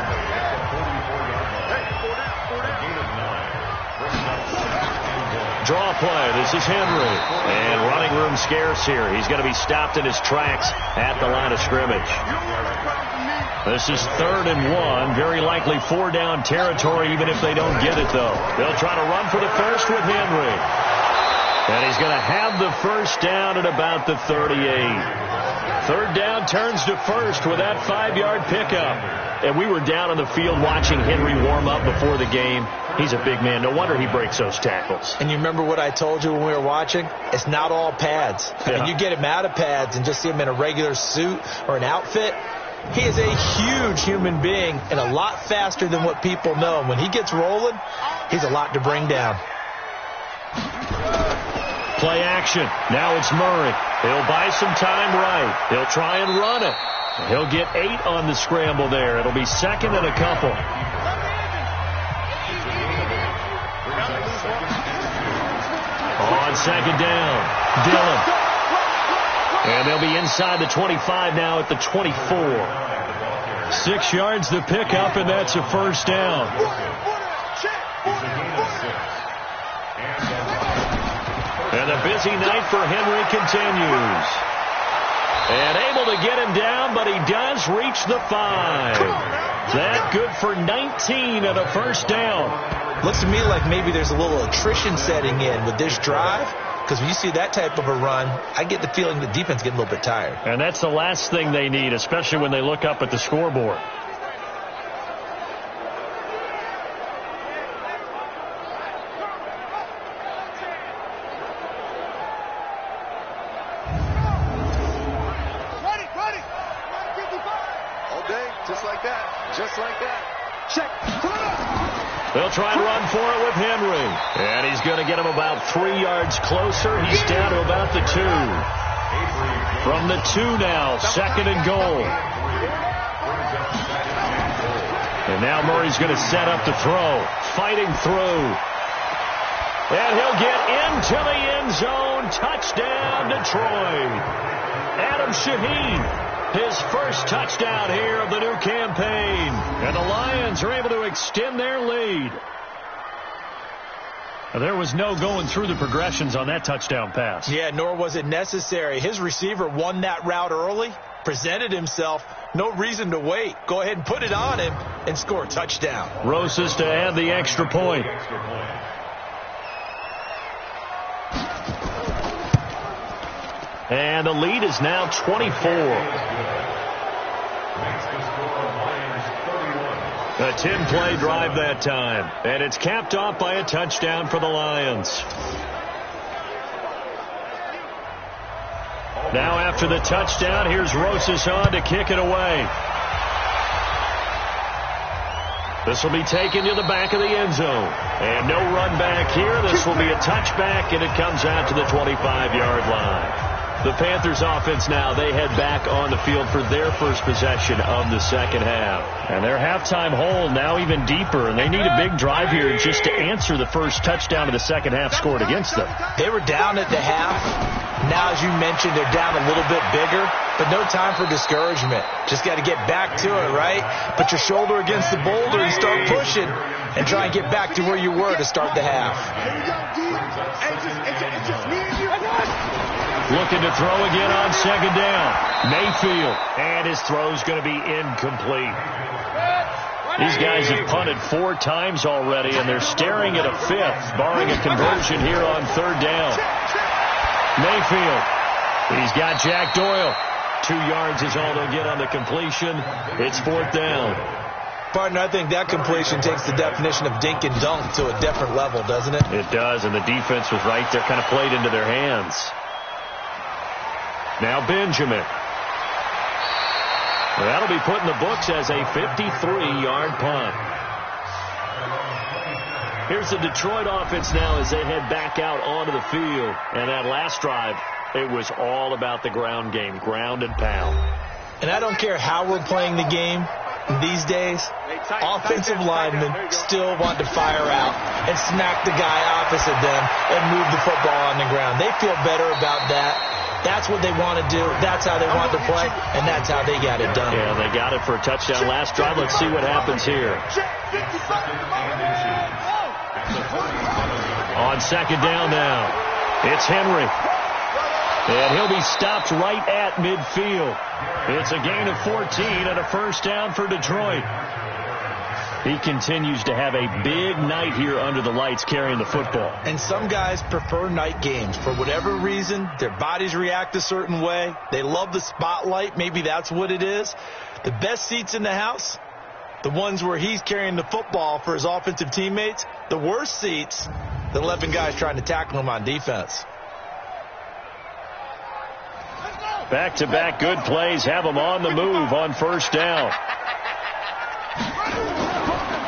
Draw play. This is Henry. And running room scarce here. He's going to be stopped in his tracks at the line of scrimmage. This is 3rd and 1. Very likely 4-down territory even if they don't get it, though. They'll try to run for the first with Henry. And he's going to have the first down at about the 38. 3rd down turns to first with that 5-yard pickup. And we were down on the field watching Henry warm up before the game. He's a big man. No wonder he breaks those tackles. And you remember what I told you when we were watching? It's not all pads. Yeah. And you get him out of pads and just see him in a regular suit or an outfit. He is a huge human being and a lot faster than what people know. And when he gets rolling, he's a lot to bring down. Play action. Now it's Murray. He'll buy some time right. He'll try and run it. He'll get 8 on the scramble there. It'll be 2nd and a couple. On 2nd down, Dillon. And they'll be inside the 25 now at the 24. 6 yards the pickup, and that's a first down. And the busy night for Henry continues. And able to get him down, but he does reach the 5. That good for 19 and a first down. Looks to me like maybe there's a little attrition setting in with this drive. Because when you see that type of a run, I get the feeling the defense getting a little bit tired. And that's the last thing they need, especially when they look up at the scoreboard. They'll try and run for it with Henry. And he's going to get him about 3 yards closer. He's down to about the 2. From the 2 now, 2nd and goal. And now Murray's going to set up to throw. Fighting through. And he'll get into the end zone. Touchdown, Detroit. Adam Shaheen. His first touchdown here of the new campaign. And the Lions are able to extend their lead. There was no going through the progressions on that touchdown pass. Yeah, nor was it necessary. His receiver won that route early, presented himself. No reason to wait. Go ahead and put it on him. and score a touchdown. Rosas to add the extra point. And the lead is now 24. A 10-play drive that time. And it's capped off by a touchdown for the Lions. Now after the touchdown, here's Rosas on to kick it away. This will be taken to the back of the end zone. And no run back here. This will be a touchback, and it comes out to the 25-yard line. The Panthers offense now, they head back on the field for their first possession of the second half. And their halftime hole now even deeper, and they need a big drive here just to answer the first touchdown of the second half scored against them. They were down at the half. Now, as you mentioned, they're down a little bit bigger, but no time for discouragement. Just got to get back to it, right? Put your shoulder against the boulder and start pushing and try and get back to where you were to start the half. Looking to throw again on second down. Mayfield. And his throw's going to be incomplete. These guys have punted 4 times already, and they're staring at a 5th, barring a conversion here on third down. Mayfield. He's got Jack Doyle. 2 yards is all they'll get on the completion. It's 4th down. Partner, I think that completion takes the definition of dink and dunk to a different level, doesn't it? It does, and the defense was right there, kind of played into their hands. Now Benjamin. Well, that'll be put in the books as a 53-yard punt. Here's the Detroit offense now as they head back out onto the field. And that last drive, it was all about the ground game, ground and pound. And I don't care how we're playing the game these days, offensive linemen still want to fire out and smack the guy opposite them and move the football on the ground. They feel better about that. That's what they want to do. That's how they want to play, and that's how they got it done. Yeah, they got it for a touchdown last drive. Let's see what happens here. On second down now, it's Henry. And he'll be stopped right at midfield. It's a gain of 14 and a first down for Detroit. He continues to have a big night here under the lights carrying the football. And some guys prefer night games. For whatever reason, their bodies react a certain way. They love the spotlight. Maybe that's what it is. The best seats in the house, the ones where he's carrying the football for his offensive teammates. The worst seats, the 11 guys trying to tackle him on defense. Back-to-back good plays have him on the move on first down.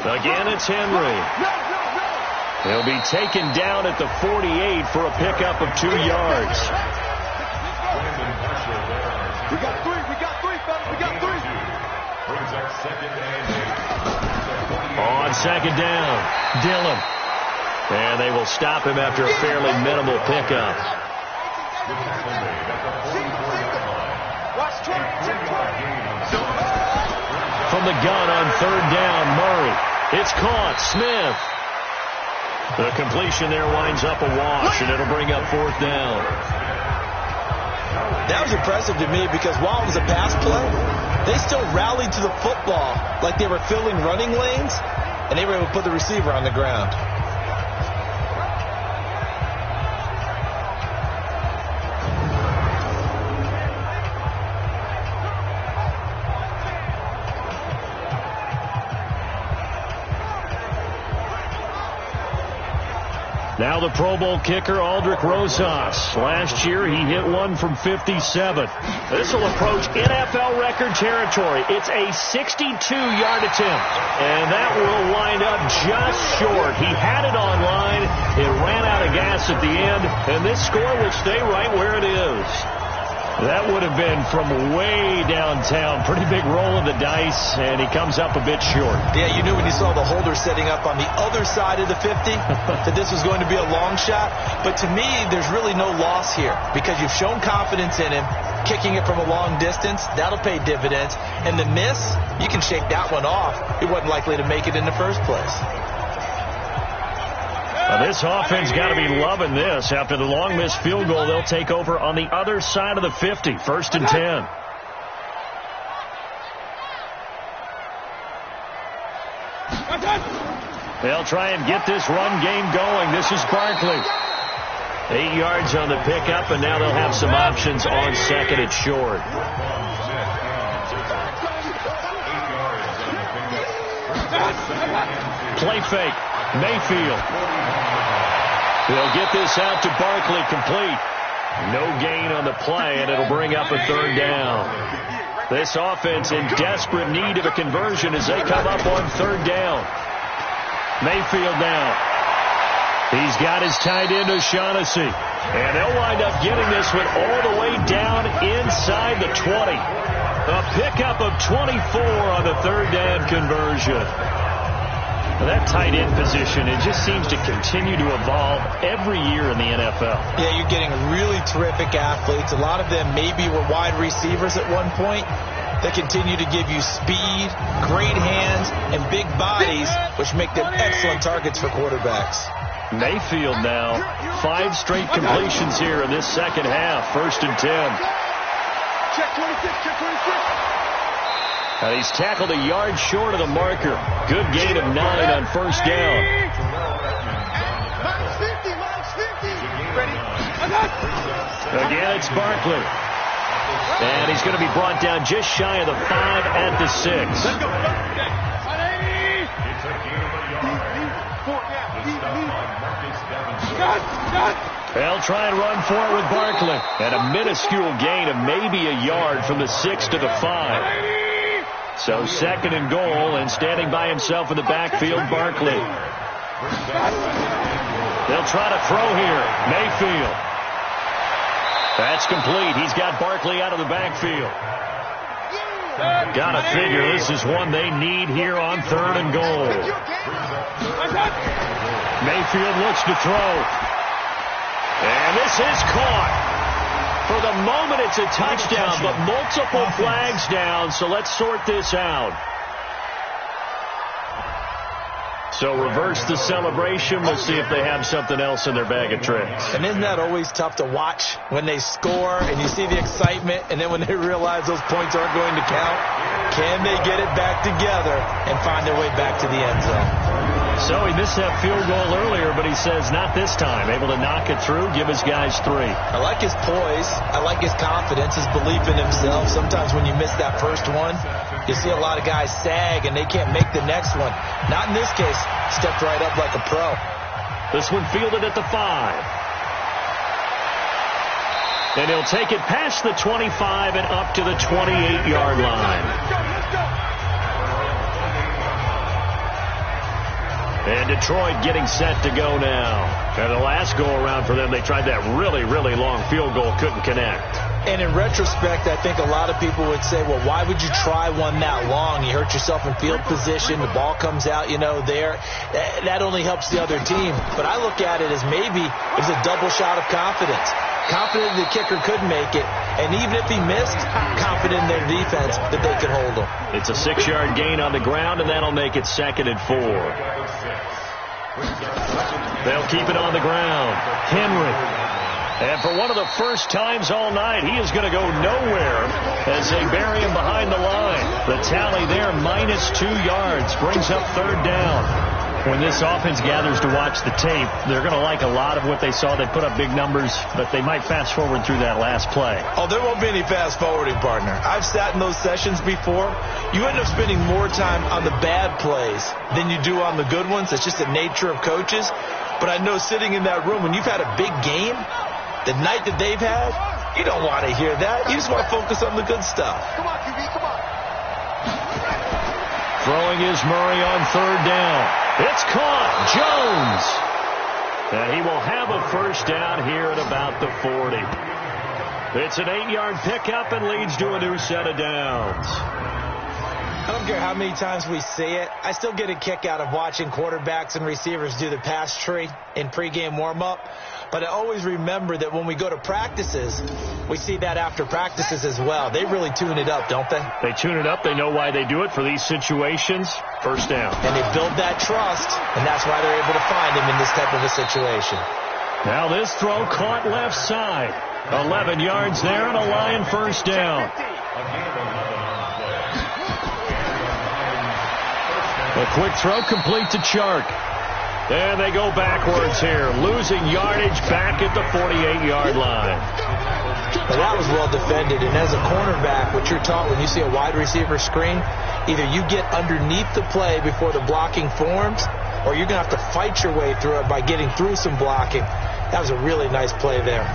Again, it's Henry. He'll be taken down at the 48 for a pickup of 2 yards. We got three, fellas. We got 3. On second down, Dillon. And they will stop him after a fairly minimal pickup. From the gun on third down, Murray. It's caught. Smith. The completion there winds up a wash, and it'll bring up 4th down. That was impressive to me because while it was a pass play, they still rallied to the football like they were filling running lanes, and they were able to put the receiver on the ground. Now the Pro Bowl kicker, Aldrich Rosas. Last year, he hit one from 57. This will approach NFL record territory. It's a 62-yard attempt, and that will wind up just short. He had it on line. It ran out of gas at the end, and this score will stay right where it is. That would have been from way downtown. Pretty big roll of the dice, and he comes up a bit short. Yeah, you knew when you saw the holder setting up on the other side of the 50 that this was going to be a long shot. But to me, there's really no loss here because you've shown confidence in him. Kicking it from a long distance, that'll pay dividends. And the miss, you can shake that one off. He wasn't likely to make it in the first place. Now this offense got to be loving this. After the long missed field goal, they'll take over on the other side of the 50. 1st and 10. They'll try and get this run game going. This is Barkley. 8 yards on the pickup, and now they'll have some options on second and short. Play fake. Mayfield. They'll get this out to Barkley, complete. No gain on the play, and it'll bring up a third down. This offense in desperate need of a conversion as they come up on third down. Mayfield now. He's got his tight end O'Shaughnessy. And they'll wind up getting this one all the way down inside the 20. A pickup of 24 on the third down conversion. Well, that tight end position, it just seems to continue to evolve every year in the NFL. Yeah, you're getting really terrific athletes. A lot of them maybe were wide receivers at one point. They continue to give you speed, great hands, and big bodies, which make them excellent targets for quarterbacks. Mayfield now, 5 straight completions here in this second half. 1st and 10. Check 26, check 26. And he's tackled a yard short of the marker. Good gain of 9 on first down. Minus 50, minus 50. Ready? Again, it's Barkley. And he's going to be brought down just shy of the 5 at the 6. Let's go. They'll try and run for it with Barkley. And a minuscule gain of maybe a yard from the 6 to the 5. So 2nd and goal, and standing by himself in the backfield, Barkley. They'll try to throw here. Mayfield. That's complete. He's got Barkley out of the backfield. Gotta figure this is one they need here on 3rd and goal. Mayfield looks to throw. And this is caught. For the moment, it's a touchdown, but multiple flags down, so let's sort this out. So reverse the celebration. We'll see if they have something else in their bag of tricks. And isn't that always tough to watch when they score and you see the excitement, and then when they realize those points aren't going to count? Can they get it back together and find their way back to the end zone? So he missed that field goal earlier, but he says not this time. Able to knock it through, give his guys 3. I like his poise. I like his confidence, his belief in himself. Sometimes when you miss that first one, you see a lot of guys sag and they can't make the next one. Not in this case. Stepped right up like a pro. This one fielded at the 5. And he'll take it past the 25 and up to the 28-yard line. And Detroit getting set to go now. And the last go-around for them, they tried that really, really long field goal, couldn't connect. And in retrospect, I think a lot of people would say, well, why would you try one that long? You hurt yourself in field position. The ball comes out, there. That only helps the other team. But I look at it as maybe it was a double shot of confidence. Confident the kicker could make it. And even if he missed, confident in their defense that they could hold him. It's a 6-yard gain on the ground, and that'll make it 2nd and 4. They'll keep it on the ground. Henry. And for one of the first times all night, he is going to go nowhere as they bury him behind the line. The tally there, minus 2 yards, brings up 3rd down. When this offense gathers to watch the tape, they're going to like a lot of what they saw. They put up big numbers, but they might fast forward through that last play. Oh, there won't be any fast forwarding, partner. I've sat in those sessions before. You end up spending more time on the bad plays than you do on the good ones. It's just the nature of coaches. But I know sitting in that room, when you've had a big game, the night that they've had, you don't want to hear that. You just want to focus on the good stuff. Come on, QB, come on. Throwing is Murray on 3rd down. It's caught. Jones. And he will have a first down here at about the 40. It's an 8-yard pickup and leads to a new set of downs. I don't care how many times we see it. I still get a kick out of watching quarterbacks and receivers do the pass tree in pregame warm-up. But I always remember that when we go to practices, we see that after practices as well. They really tune it up, don't they? They tune it up. They know why they do it for these situations. First down. And they build that trust, and that's why they're able to find him in this type of a situation. Now this throw caught left side. 11 yards there and a Lion first down. A quick throw complete to Chark. And they go backwards here, losing yardage back at the 48-yard line. Well, that was well defended, and as a cornerback, what you're taught when you see a wide receiver screen, either you get underneath the play before the blocking forms, or you're going to have to fight your way through it by getting through some blocking. That was a really nice play there.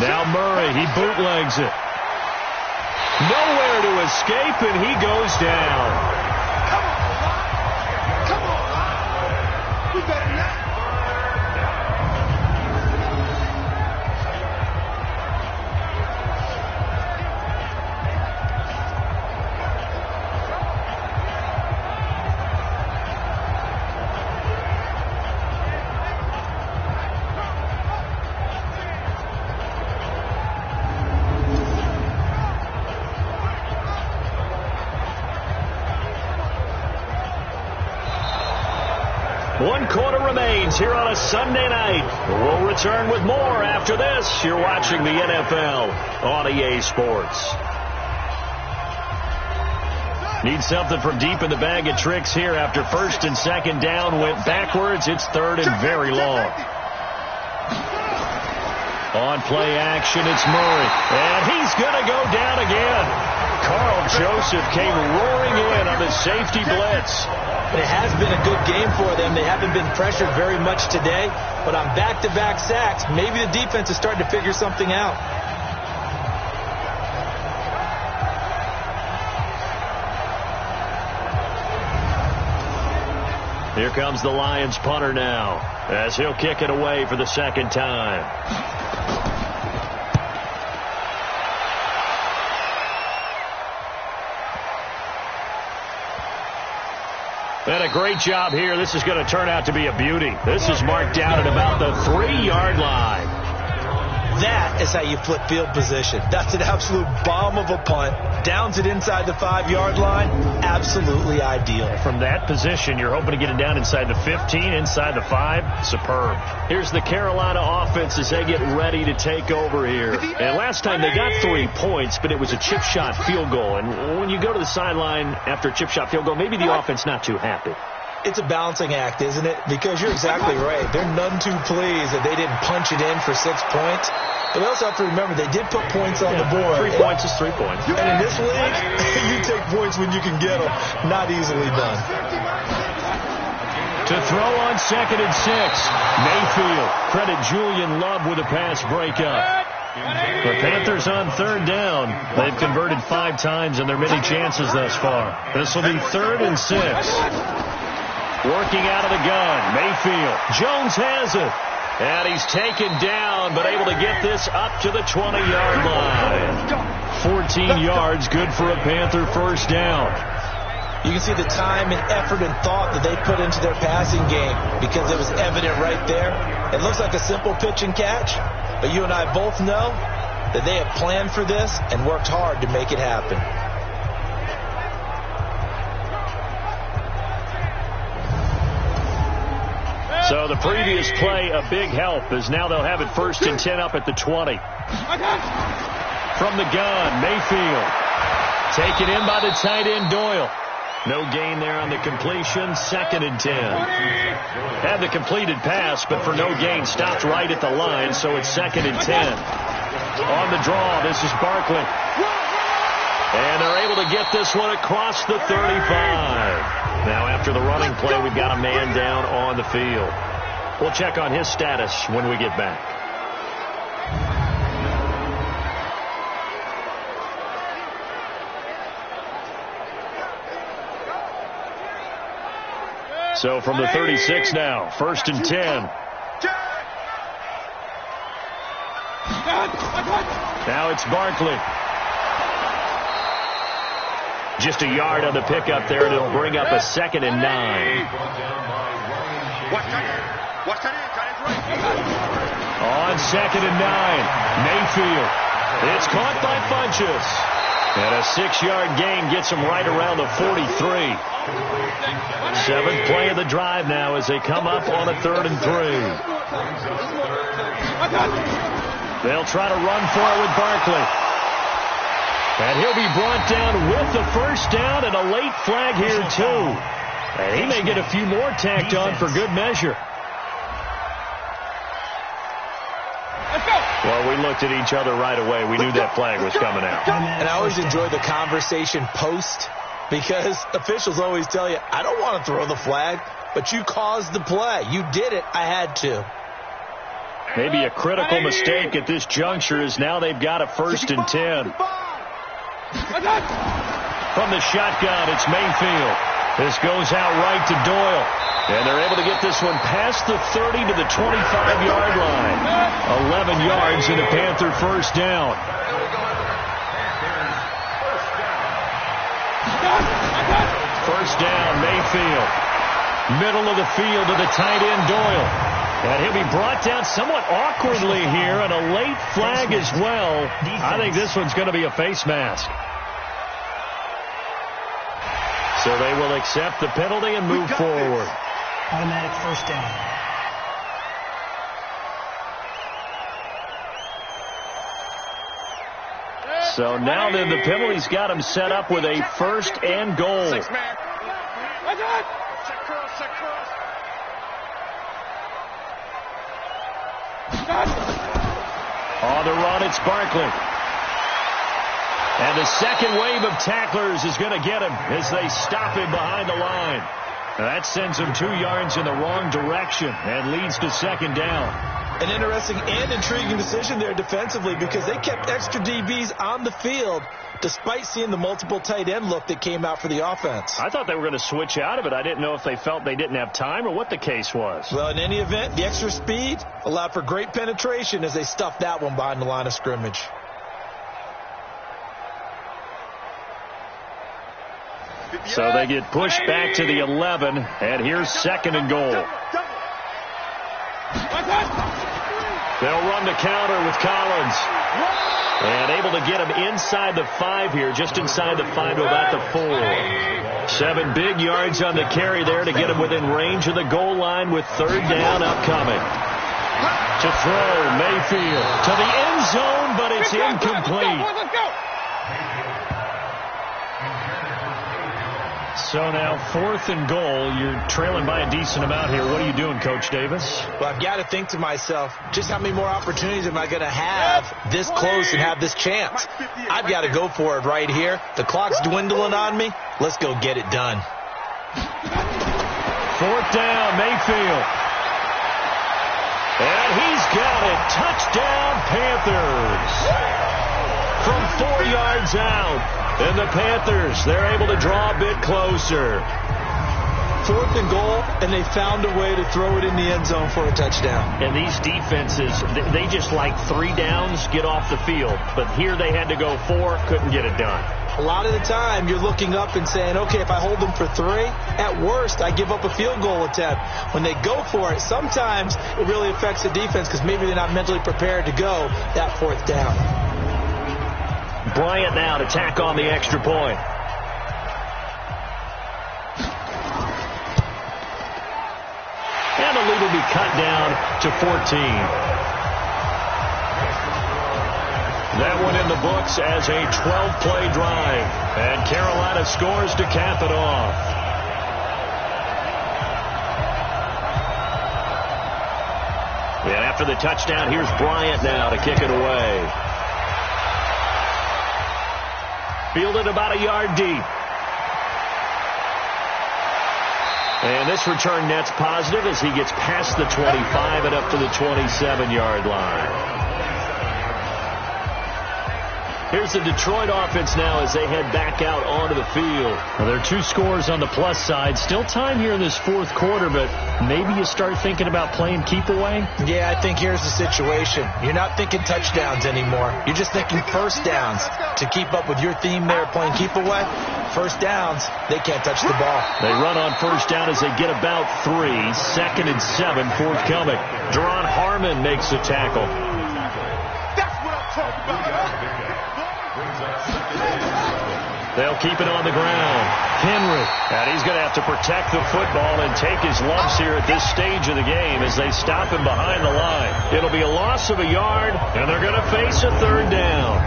Now Murray, he bootlegs it. Nowhere to escape, and he goes down. Come on. We better not. One quarter remains here on a Sunday night. We'll return with more after this. You're watching the NFL on EA Sports. Need something from deep in the bag of tricks here after first and second down went backwards. It's third and very long. On play action, it's Murray. And he's going to go down again. Carl Joseph came roaring in on the safety blitz. It has been a good game for them. They haven't been pressured very much today, but on back-to-back sacks, maybe the defense is starting to figure something out. Here comes the Lions punter now, as he'll kick it away for the second time. And a great job here. This is going to turn out to be a beauty. This is marked down at about the 3-yard line. That is how you flip field position. That's an absolute bomb of a punt. Downs it inside the 5-yard line. Absolutely ideal. From that position, you're hoping to get it down inside the 15, inside the 5. Superb. Here's the Carolina offense as they get ready to take over here. And last time they got 3 points, but it was a chip shot field goal. And when you go to the sideline after a chip shot field goal, maybe the offense not too happy. It's a balancing act, isn't it? Because you're exactly right. They're none too pleased that they didn't punch it in for 6 points. But we also have to remember they did put points on the board. 3 points is 3 points. And in this league, you take points when you can get them. Not easily done. To throw on second and 6. Mayfield. Credit Julian Love with a pass breakup. The Panthers on third down. They've converted 5 times in their many chances thus far. This will be 3rd and 6. Working out of the gun. Mayfield. Jones has it. And he's taken down, but able to get this up to the 20-yard line. 14 yards, good for a Panther first down. You can see the time and effort and thought that they put into their passing game because it was evident right there. It looks like a simple pitch and catch, but you and I both know that they have planned for this and worked hard to make it happen. So the previous play, a big help, as now they'll have it 1st and 10 up at the 20. From the gun, Mayfield. Taken in by the tight end, Doyle. No gain there on the completion, 2nd and 10. Had the completed pass, but for no gain, stopped right at the line, so it's 2nd and 10. On the draw, this is Barkley. And they're able to get this one across the 35. Now, after the running play, we've got a man down on the field. We'll check on his status when we get back. So from the 36 now, 1st and 10. Now it's Barkley. Just a yard on the pickup there, and it'll bring up a 2nd and 9. On 2nd and 9, Mayfield. It's caught by Funchess. And a 6-yard gain gets him right around the 43. 7th play of the drive now as they come up on a 3rd and 3. They'll try to run for it with Barkley. And he'll be brought down with the first down and a late flag here, too. And he may get a few more tacked on for good measure. Well, we looked at each other right away. We knew that flag was coming out. And I always enjoy the conversation post, because officials always tell you, I don't want to throw the flag, but you caused the play. You did it. I had to. Maybe a critical mistake at this juncture is now they've got a 1st and 10. From the shotgun, it's Mayfield. This goes out right to Doyle. And they're able to get this one past the 30 to the 25-yard line. 11 yards and a Panther first down. First down, Mayfield. Middle of the field to the tight end, Doyle. And he'll be brought down somewhat awkwardly here, and a late flag as well. I think this one's going to be a face mask. So they will accept the penalty and move forward. Automatic first down. So now then the penalty's got him set up with a 1st and goal. 6 man. On the run, it's Barkley. And the second wave of tacklers is going to get him as they stop him behind the line. That sends him 2 yards in the wrong direction and leads to 2nd down. An interesting and intriguing decision there defensively, because they kept extra DBs on the field despite seeing the multiple tight end look that came out for the offense. I thought they were going to switch out of it. I didn't know if they felt they didn't have time or what the case was. Well, in any event, the extra speed allowed for great penetration as they stuffed that one behind the line of scrimmage. So they get pushed back to the 11, and here's 2nd and goal. They'll run the counter with Collins. And able to get him inside the 5 here, just inside the 5 to about the 4. 7 big yards on the carry there to get him within range of the goal line with 3rd down upcoming. To throw, Mayfield to the end zone, but it's incomplete. So now 4th and goal. You're trailing by a decent amount here. What are you doing, Coach Davis? Well, I've got to think to myself, just how many more opportunities am I going to have this close and have this chance? I've got to go for it right here. The clock's dwindling on me. Let's go get it done. 4th down, Mayfield. And he's got it. Touchdown, Panthers. From 4 yards out. And the Panthers, they're able to draw a bit closer. 4th and goal, and they found a way to throw it in the end zone for a touchdown. And these defenses, they just like 3 downs, get off the field. But here they had to go 4, couldn't get it done. A lot of the time, you're looking up and saying, okay, if I hold them for 3, at worst, I give up a field goal attempt. When they go for it, sometimes it really affects the defense because maybe they're not mentally prepared to go that 4th down. Bryant now to tack on the extra point. And the lead will be cut down to 14. That one in the books as a 12-play drive. And Carolina scores to cap it off. And after the touchdown, here's Bryant now to kick it away. Fielded about a yard deep. And this return net's positive as he gets past the 25 and up to the 27-yard line. Here's the Detroit offense now as they head back out onto the field. Well, there are 2 scores on the plus side. Still time here in this 4th quarter, but maybe you start thinking about playing keep away? Yeah, I think here's the situation. You're not thinking touchdowns anymore. You're just thinking first downs. To keep up with your theme there, playing keep away, first downs, they can't touch the ball. They run on first down as they get about 3. 2nd and 7 forthcoming. Deron Harmon makes the tackle. They'll keep it on the ground. Henry. And he's going to have to protect the football and take his lumps here at this stage of the game as they stop him behind the line. It'll be a loss of a yard, and they're going to face a third down.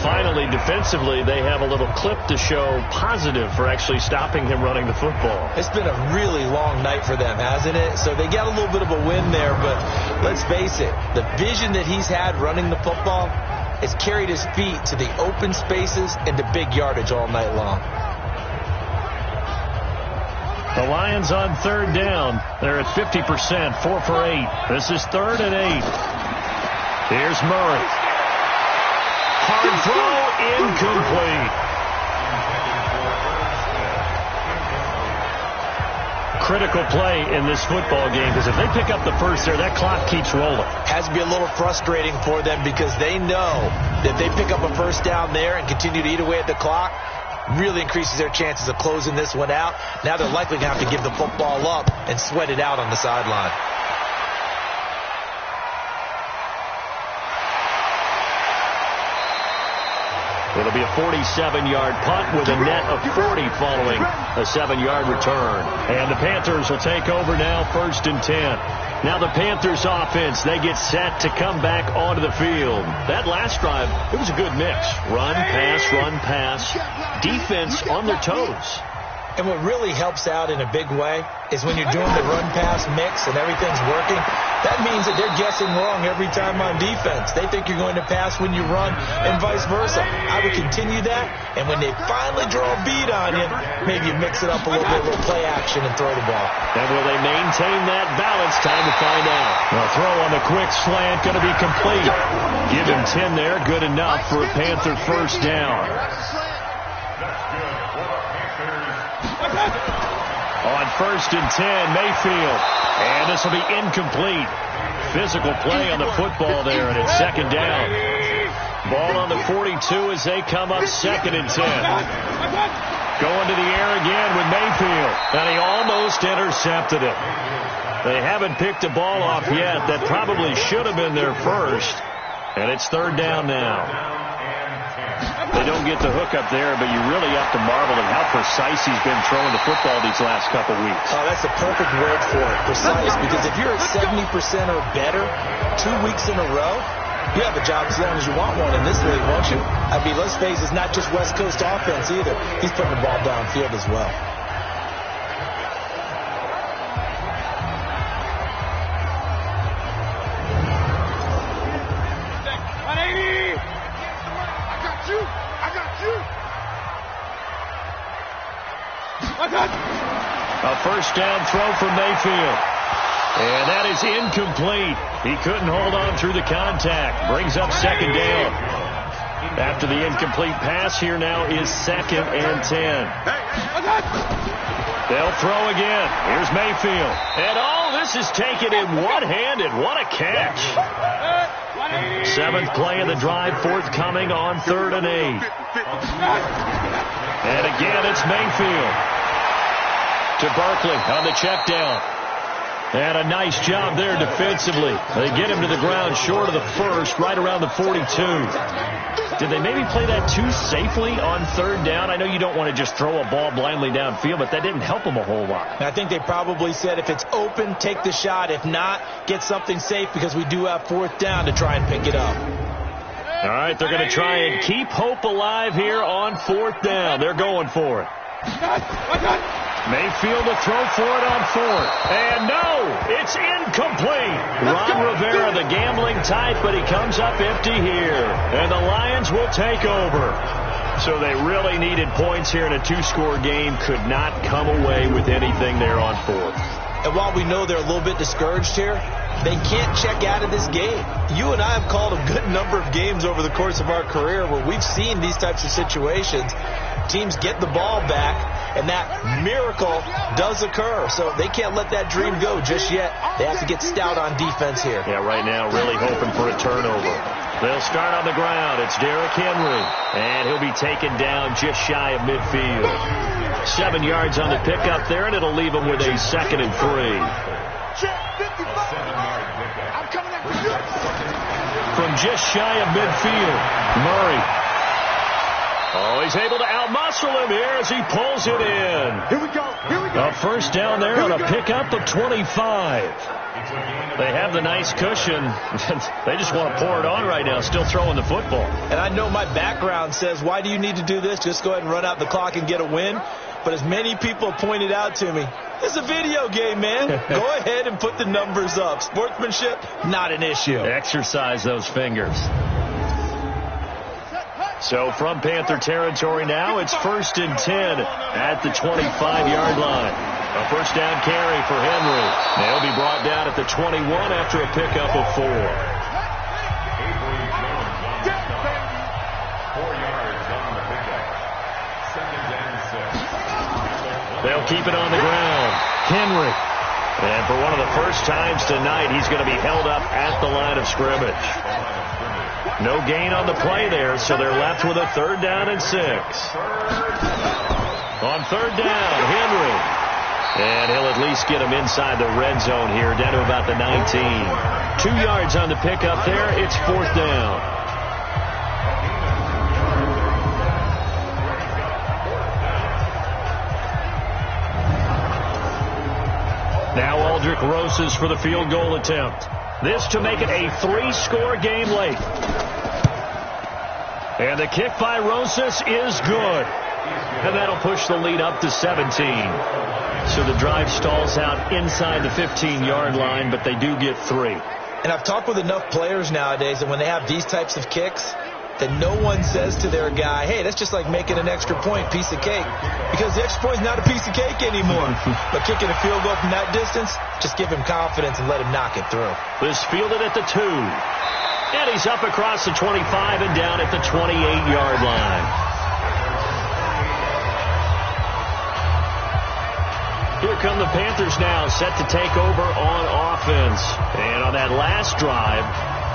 Finally, defensively, they have a little clip to show positive for actually stopping him running the football. It's been a really long night for them, hasn't it? So they got a little bit of a win there, but let's face it, the vision that he's had running the football has carried his feet to the open spaces and to big yardage all night long. The Lions on third down. They're at 50%, 4 for 8. This is 3rd and 8. Here's Murray. Hard throw, incomplete. Critical play in this football game, because if they pick up the first there, that clock keeps rolling. Has to be a little frustrating for them because they know that if they pick up a first down there and continue to eat away at the clock, really increases their chances of closing this one out. Now they're likely going to have to give the football up and sweat it out on the sideline. It'll be a 47-yard punt with a net of 40 following a 7-yard return. And the Panthers will take over now, 1st and 10. Now the Panthers offense, they get set to come back onto the field. That last drive, it was a good mix. Run, pass, defense on their toes. And what really helps out in a big way is when you're doing the run-pass mix and everything's working, that means that they're guessing wrong every time on defense. They think you're going to pass when you run and vice versa. I would continue that, and when they finally draw a bead on you, maybe you mix it up a little bit, a little play action, and throw the ball. And will they maintain that balance? Time to find out. The throw on the quick slant going to be complete. Give him 10 there, good enough for a Panther first down. On 1st and 10, Mayfield. And this will be incomplete. Physical play on the football there, and it's 2nd down. Ball on the 42 as they come up 2nd and 10. Going to the air again with Mayfield. And he almost intercepted it. They haven't picked a ball off yet. That probably should have been their first. And it's 3rd down now. They don't get the hook up there, but you really have to marvel at how precise he's been throwing the football these last couple weeks. Oh, that's the perfect word for it, precise, because if you're at 70% or better 2 weeks in a row, you have a job as long as you want one in this league, won't you? I mean, let's face it, it's not just West Coast offense either. He's putting the ball downfield as well. A first down throw for Mayfield. And that is incomplete. He couldn't hold on through the contact. Brings up 2nd down. After the incomplete pass, here now is 2nd and 10. They'll throw again. Here's Mayfield. And all this is taken in one-handed. What a catch. 7th play of the drive, forthcoming on 3rd and 8. And again, it's Mayfield to Barkley on the check down. And a nice job there defensively. They get him to the ground short of the first, right around the 42. Did they maybe play that too safely on 3rd down? I know you don't want to just throw a ball blindly downfield, but that didn't help them a whole lot. I think they probably said if it's open, take the shot. If not, get something safe because we do have 4th down to try and pick it up. All right, they're going to try and keep hope alive here on 4th down. They're going for it. Mayfield to throw for it on 4th. And no, it's incomplete. Ron Rivera, the gambling type, but he comes up empty here. And the Lions will take over. So they really needed points here in a 2-score game. Could not come away with anything there on 4th. And while we know they're a little bit discouraged here, they can't check out of this game. You and I have called a good number of games over the course of our career where we've seen these types of situations. Teams get the ball back, and that miracle does occur. So they can't let that dream go just yet. They have to get stout on defense here. Yeah, right now really hoping for a turnover. They'll start on the ground. It's Derrick Henry, and he'll be taken down just shy of midfield. 7 yards on the pickup there, and it'll leave him with a 2nd and 3. From just shy of midfield, Murray. Oh, he's able to outmuscle him here as he pulls it in. Here we go. Here we go. A first down there on a pickup of 25. They have the nice cushion. They just want to pour it on right now, still throwing the football. And I know my background says, why do you need to do this? Just go ahead and run out the clock and get a win. But as many people pointed out to me, it's a video game, man. Go ahead and put the numbers up. Sportsmanship, not an issue. Exercise those fingers. So from Panther territory now, it's 1st and 10 at the 25-yard line. A first down carry for Henry. They'll be brought down at the 21 after a pickup of 4. 4 yards on the pickup. 2nd and 6. They'll keep it on the ground. Henry. And for one of the first times tonight, he's going to be held up at the line of scrimmage. No gain on the play there, so they're left with a 3rd down and 6. On 3rd down, Henry. And he'll at least get him inside the red zone here, down to about the 19. 2 yards on the pickup there. It's 4th down. Now Aldrich Rosas for the field goal attempt. This to make it a 3-score game late. And the kick by Rosas is good. And that'll push the lead up to 17. So the drive stalls out inside the 15-yard line, but they do get 3. And I've talked with enough players nowadays that when they have these types of kicks, that no one says to their guy, hey, that's just like making an extra point, piece of cake. Because the extra point is not a piece of cake anymore. But kicking a field goal from that distance, just give him confidence and let him knock it through. This fielded at the 2. And he's up across the 25 and down at the 28-yard line. Here come the Panthers now, set to take over on offense. And on that last drive,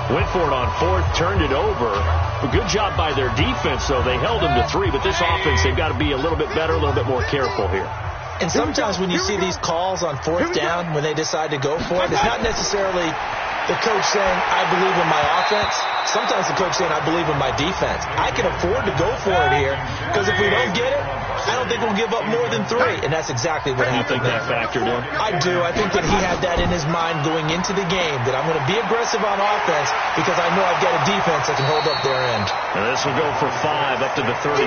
went for it on 4th, turned it over. A good job by their defense, though. They held them to 3, but this offense, they've got to be a little bit better, a little bit more careful here. And sometimes when you see these calls on 4th down, when they decide to go for it, it's not necessarily the coach saying, I believe in my offense. Sometimes the coach saying, I believe in my defense. I can afford to go for it here, because if we don't get it, I don't think we'll give up more than 3. And that's exactly what happened. You think that factored in? I do. I think that he had that in his mind going into the game, that I'm going to be aggressive on offense because I know I've got a defense that can hold up their end. And this will go for 5 up to the 33.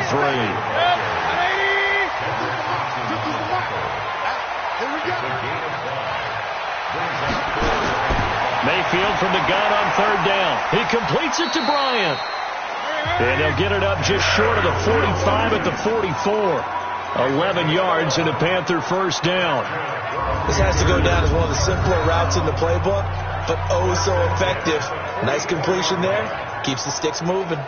Mayfield from the gun on 3rd down. He completes it to Bryant. And they'll get it up just short of the 45 at the 44. 11 yards and a Panther first down. This has to go down as one of the simpler routes in the playbook, but oh so effective. Nice completion there. Keeps the sticks moving.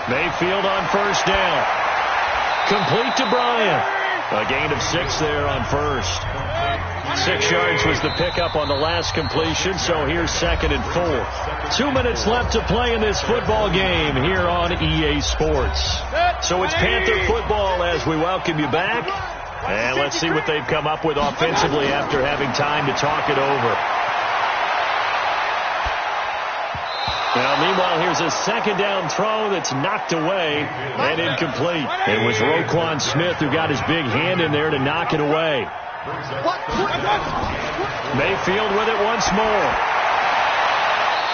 Mayfield on first down. Complete to Bryant. A gain of 6 there on first. 6 yards was the pickup on the last completion, so here's 2nd and 4. 2 minutes left to play in this football game here on EA Sports. So it's Panther football as we welcome you back. And let's see what they've come up with offensively after having time to talk it over. Now, meanwhile, here's a 2nd down throw that's knocked away and incomplete. It was Roquan Smith who got his big hand in there to knock it away. Mayfield with it once more.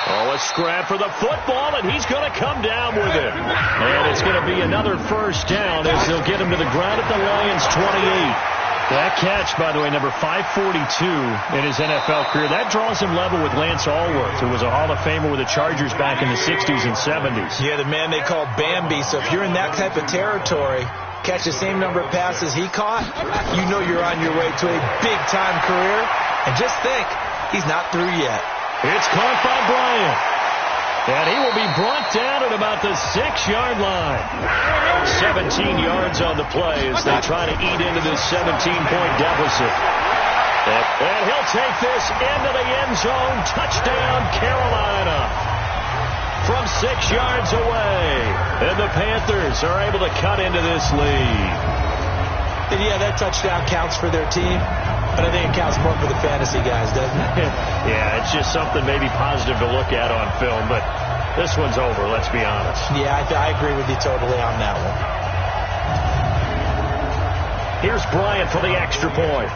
Oh, a scrap for the football, and he's going to come down with it. And it's going to be another first down as they'll get him to the ground at the Lions' 28. That catch, by the way, number 542 in his NFL career, that draws him level with Lance Allworth, who was a Hall of Famer with the Chargers back in the 60s and 70s. Yeah, the man they called Bambi. So if you're in that type of territory, catch the same number of passes he caught, you know you're on your way to a big-time career. And just think, he's not through yet. It's caught by Bryant. And he will be brought down at about the 6-yard line. 17 yards on the play as they try to eat into this 17-point deficit. And he'll take this into the end zone. Touchdown, Carolina. From 6 yards away. And the Panthers are able to cut into this lead. And yeah, that touchdown counts for their team, but I think it counts more for the fantasy guys, doesn't it? Yeah, it's just something maybe positive to look at on film, but this one's over, let's be honest. Yeah, I agree with you totally on that one. Here's Bryant for the extra point.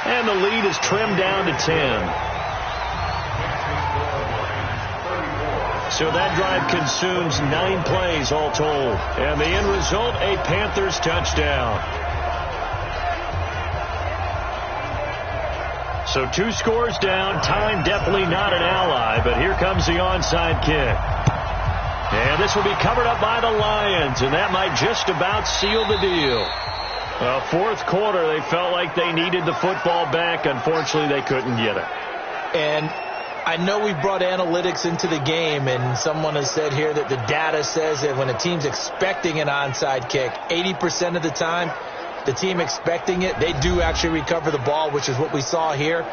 And the lead is trimmed down to 10. So that drive consumes 9 plays all told. And the end result, a Panthers touchdown. So 2 scores down. Time definitely not an ally, but here comes the onside kick. And this will be covered up by the Lions, and that might just about seal the deal. Fourth quarter, they felt like they needed the football back. Unfortunately, they couldn't get it. And I know we brought analytics into the game, and someone has said here that the data says that when a team's expecting an onside kick, 80% of the time, the team expecting it, they do actually recover the ball, which is what we saw here.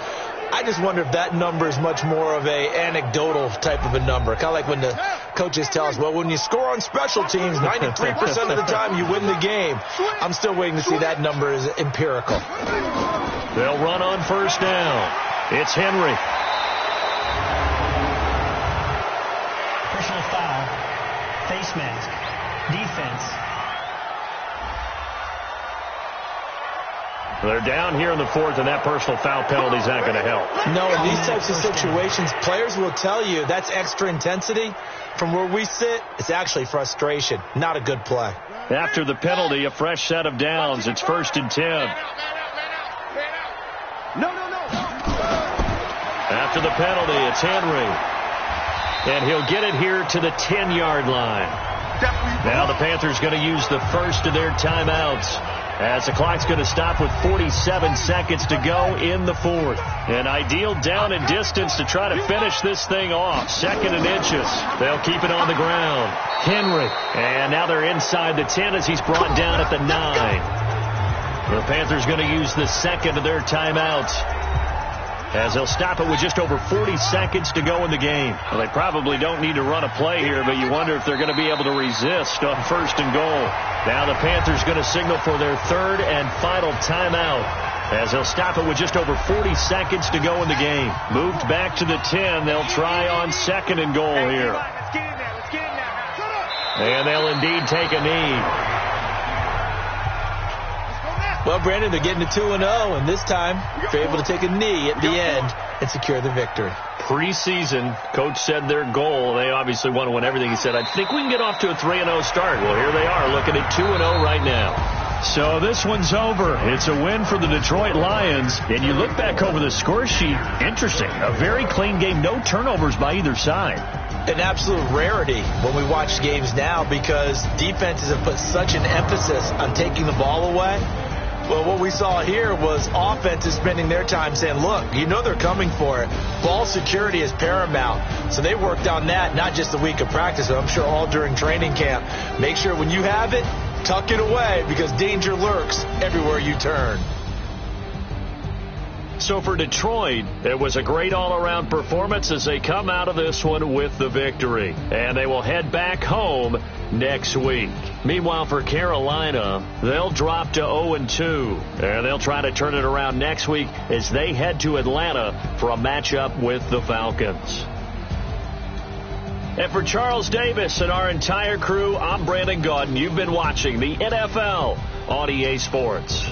I just wonder if that number is much more of a anecdotal type of a number. Kind of like when the coaches tell us, well, when you score on special teams, 93% of the time you win the game. I'm still waiting to see that number is empirical. They'll run on first down. It's Henry. Personal foul, face mask, defense. They're down here in the fourth, and that personal foul penalty is not going to help. No, in these types of situations, players will tell you that's extra intensity. From where we sit, it's actually frustration. Not a good play. After the penalty, a fresh set of downs. It's 1st and 10. No. After the penalty, it's Henry. And he'll get it here to the 10-yard line. Now the Panthers going to use the first of their timeouts, as the clock's going to stop with 47 seconds to go in the fourth. An ideal down and distance to try to finish this thing off. 2nd and inches. They'll keep it on the ground. Henry. And now they're inside the 10 as he's brought down at the 9. The Panthers going to use the second of their timeouts, as they'll stop it with just over 40 seconds to go in the game. Well, they probably don't need to run a play here, but you wonder if they're going to be able to resist on 1st and goal. Now the Panthers going to signal for their 3rd and final timeout, as they'll stop it with just over 40 seconds to go in the game. Moved back to the 10. They'll try on 2nd and goal here. And they'll indeed take a knee. Well, Brandon, they're getting to 2-0, and this time they're able to take a knee at the end and secure the victory. Preseason, coach said their goal, they obviously want to win everything. He said, I think we can get off to a 3-0 start. Well, here they are looking at 2-0 right now. So this one's over. It's a win for the Detroit Lions. And you look back over the score sheet, interesting. A very clean game, no turnovers by either side. An absolute rarity when we watch games now, because defenses have put such an emphasis on taking the ball away. Well, what we saw here was offenses spending their time saying, look, you know they're coming for it. Ball security is paramount. So they worked on that, not just a week of practice, but I'm sure all during training camp. Make sure when you have it, tuck it away, because danger lurks everywhere you turn. So for Detroit, it was a great all-around performance as they come out of this one with the victory. And they will head back home next week. Meanwhile, for Carolina, they'll drop to 0-2. And they'll try to turn it around next week as they head to Atlanta for a matchup with the Falcons. And for Charles Davis and our entire crew, I'm Brandon Gaudin. You've been watching the NFL on EA Sports.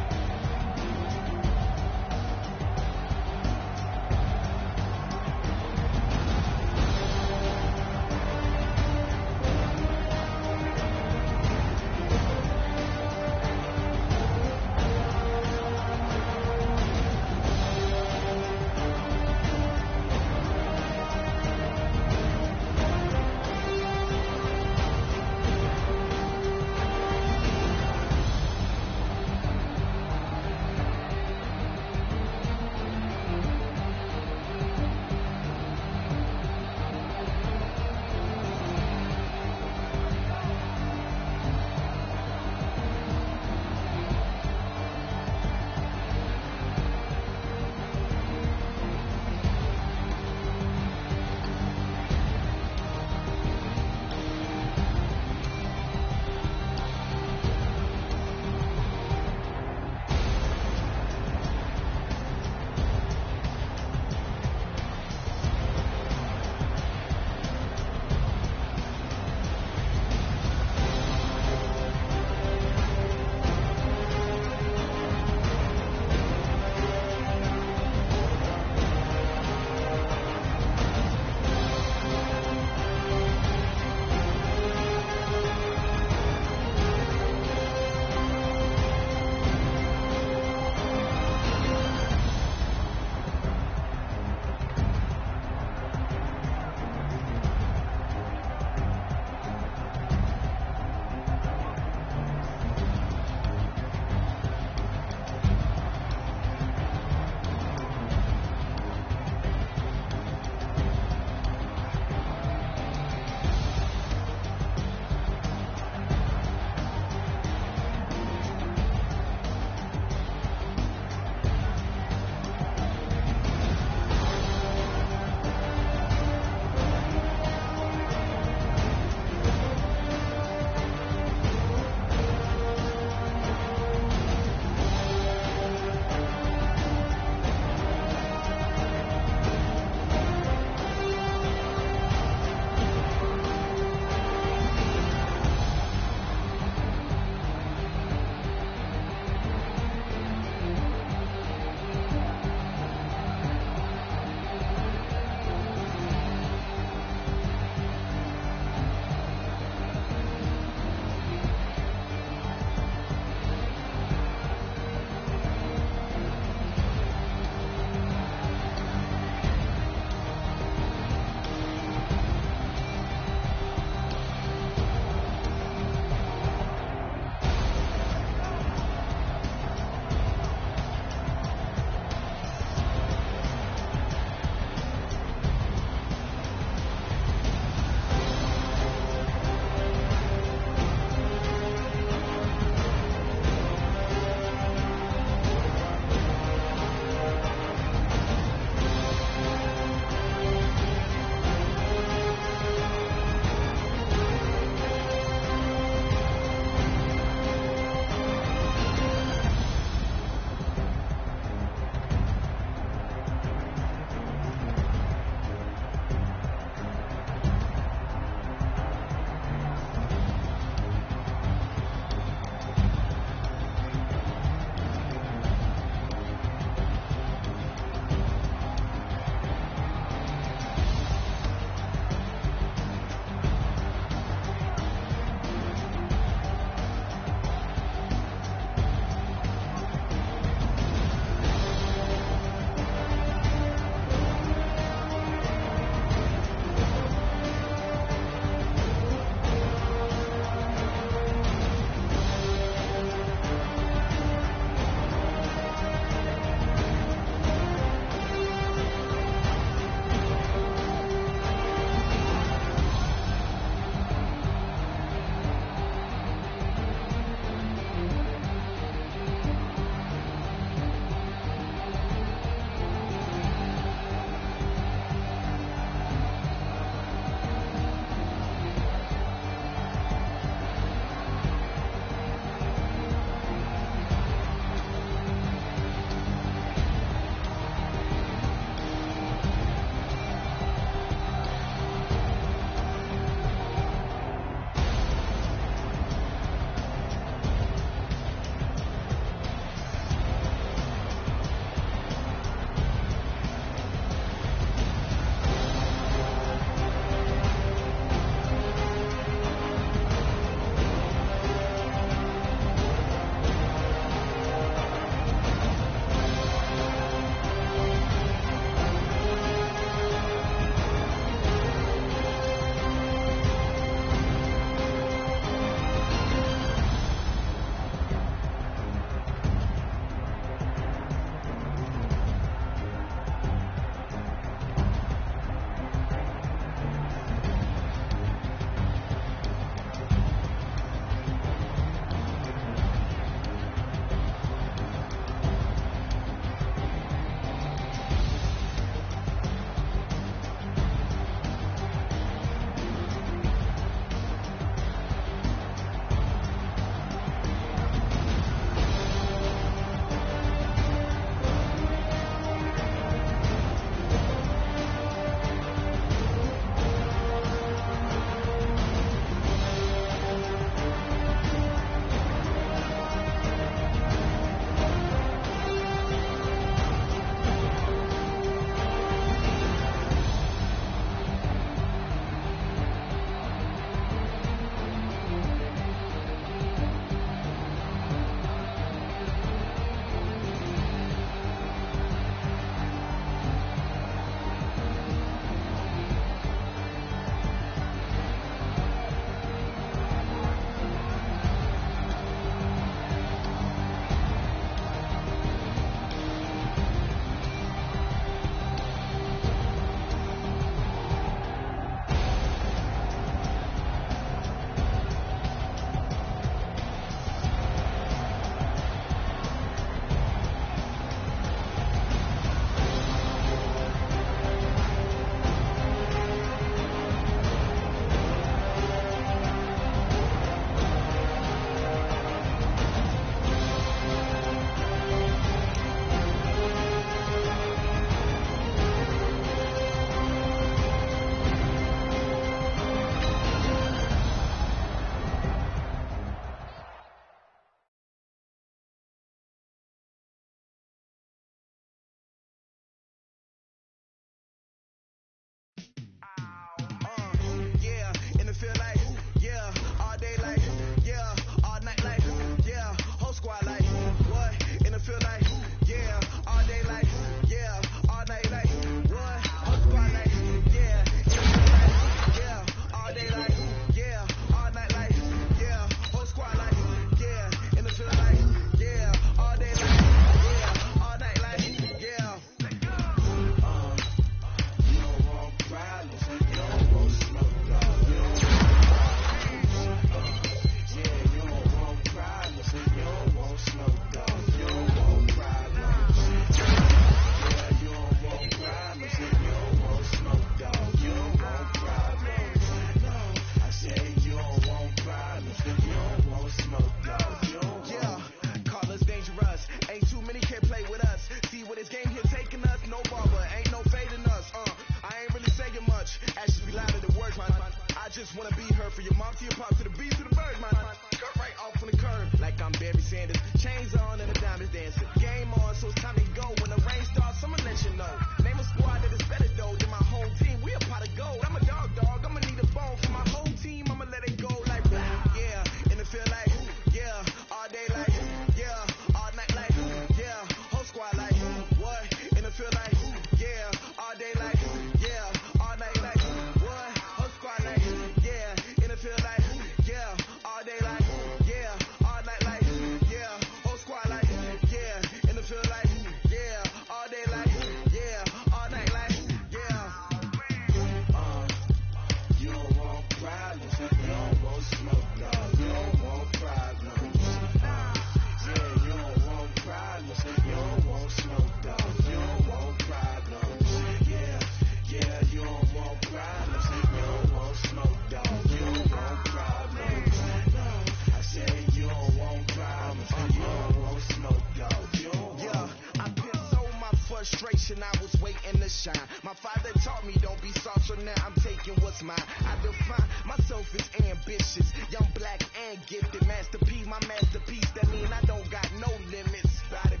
I was waiting to shine. My father taught me don't be soft, so now I'm taking what's mine. I define myself as ambitious, young, black, and gifted. Masterpiece, my masterpiece, that mean I don't got no limits. Bout it,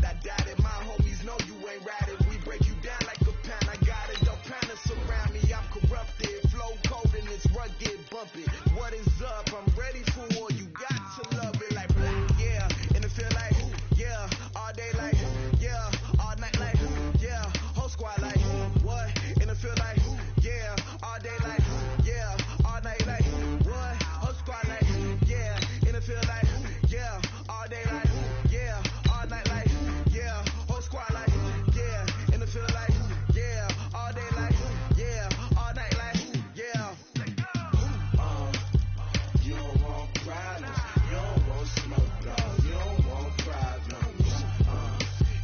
I doubt it. My homies know you ain't ride it. We break you down like a pound. I got it, don't pound it surround me. I'm corrupted, flow cold and it's rugged, bump it. What is up? I'm ready for war. You got to love it like black, yeah. And it feel like, yeah, all day like, yeah, all night like, yeah, whole squad like, what? And it feel like, yeah, all day like, yeah, all night like, what? Whole squad like, yeah, and it feel like, yeah, all day like, yeah, all night like, yeah, whole squad like, yeah, and it feel like, yeah, all day like, yeah, all night like, yeah. You don't want problems, you don't want smoke, dog, you don't want problems.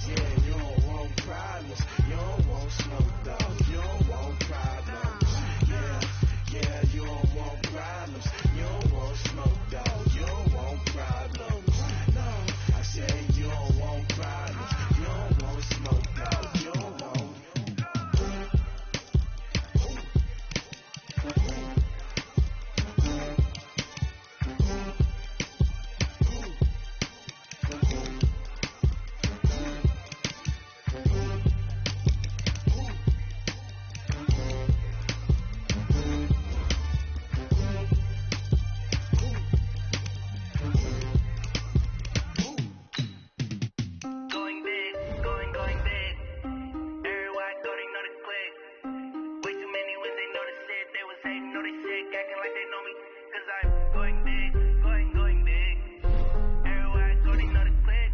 Yeah, you don't want problems, you don't want smoke, dog, you don't want problems. Yeah, you don't want problems, you don't want smoke, dog, you don't want problems. No, I said you don't want problems, you don't want smoke, dog, you don't want. Going big, going big. Everywhere I go, they know the click. Way too many when they know the shit. They was hating, know they sick, acting like they know me. Cause I'm going big, going big. Everywhere I go, they know the click.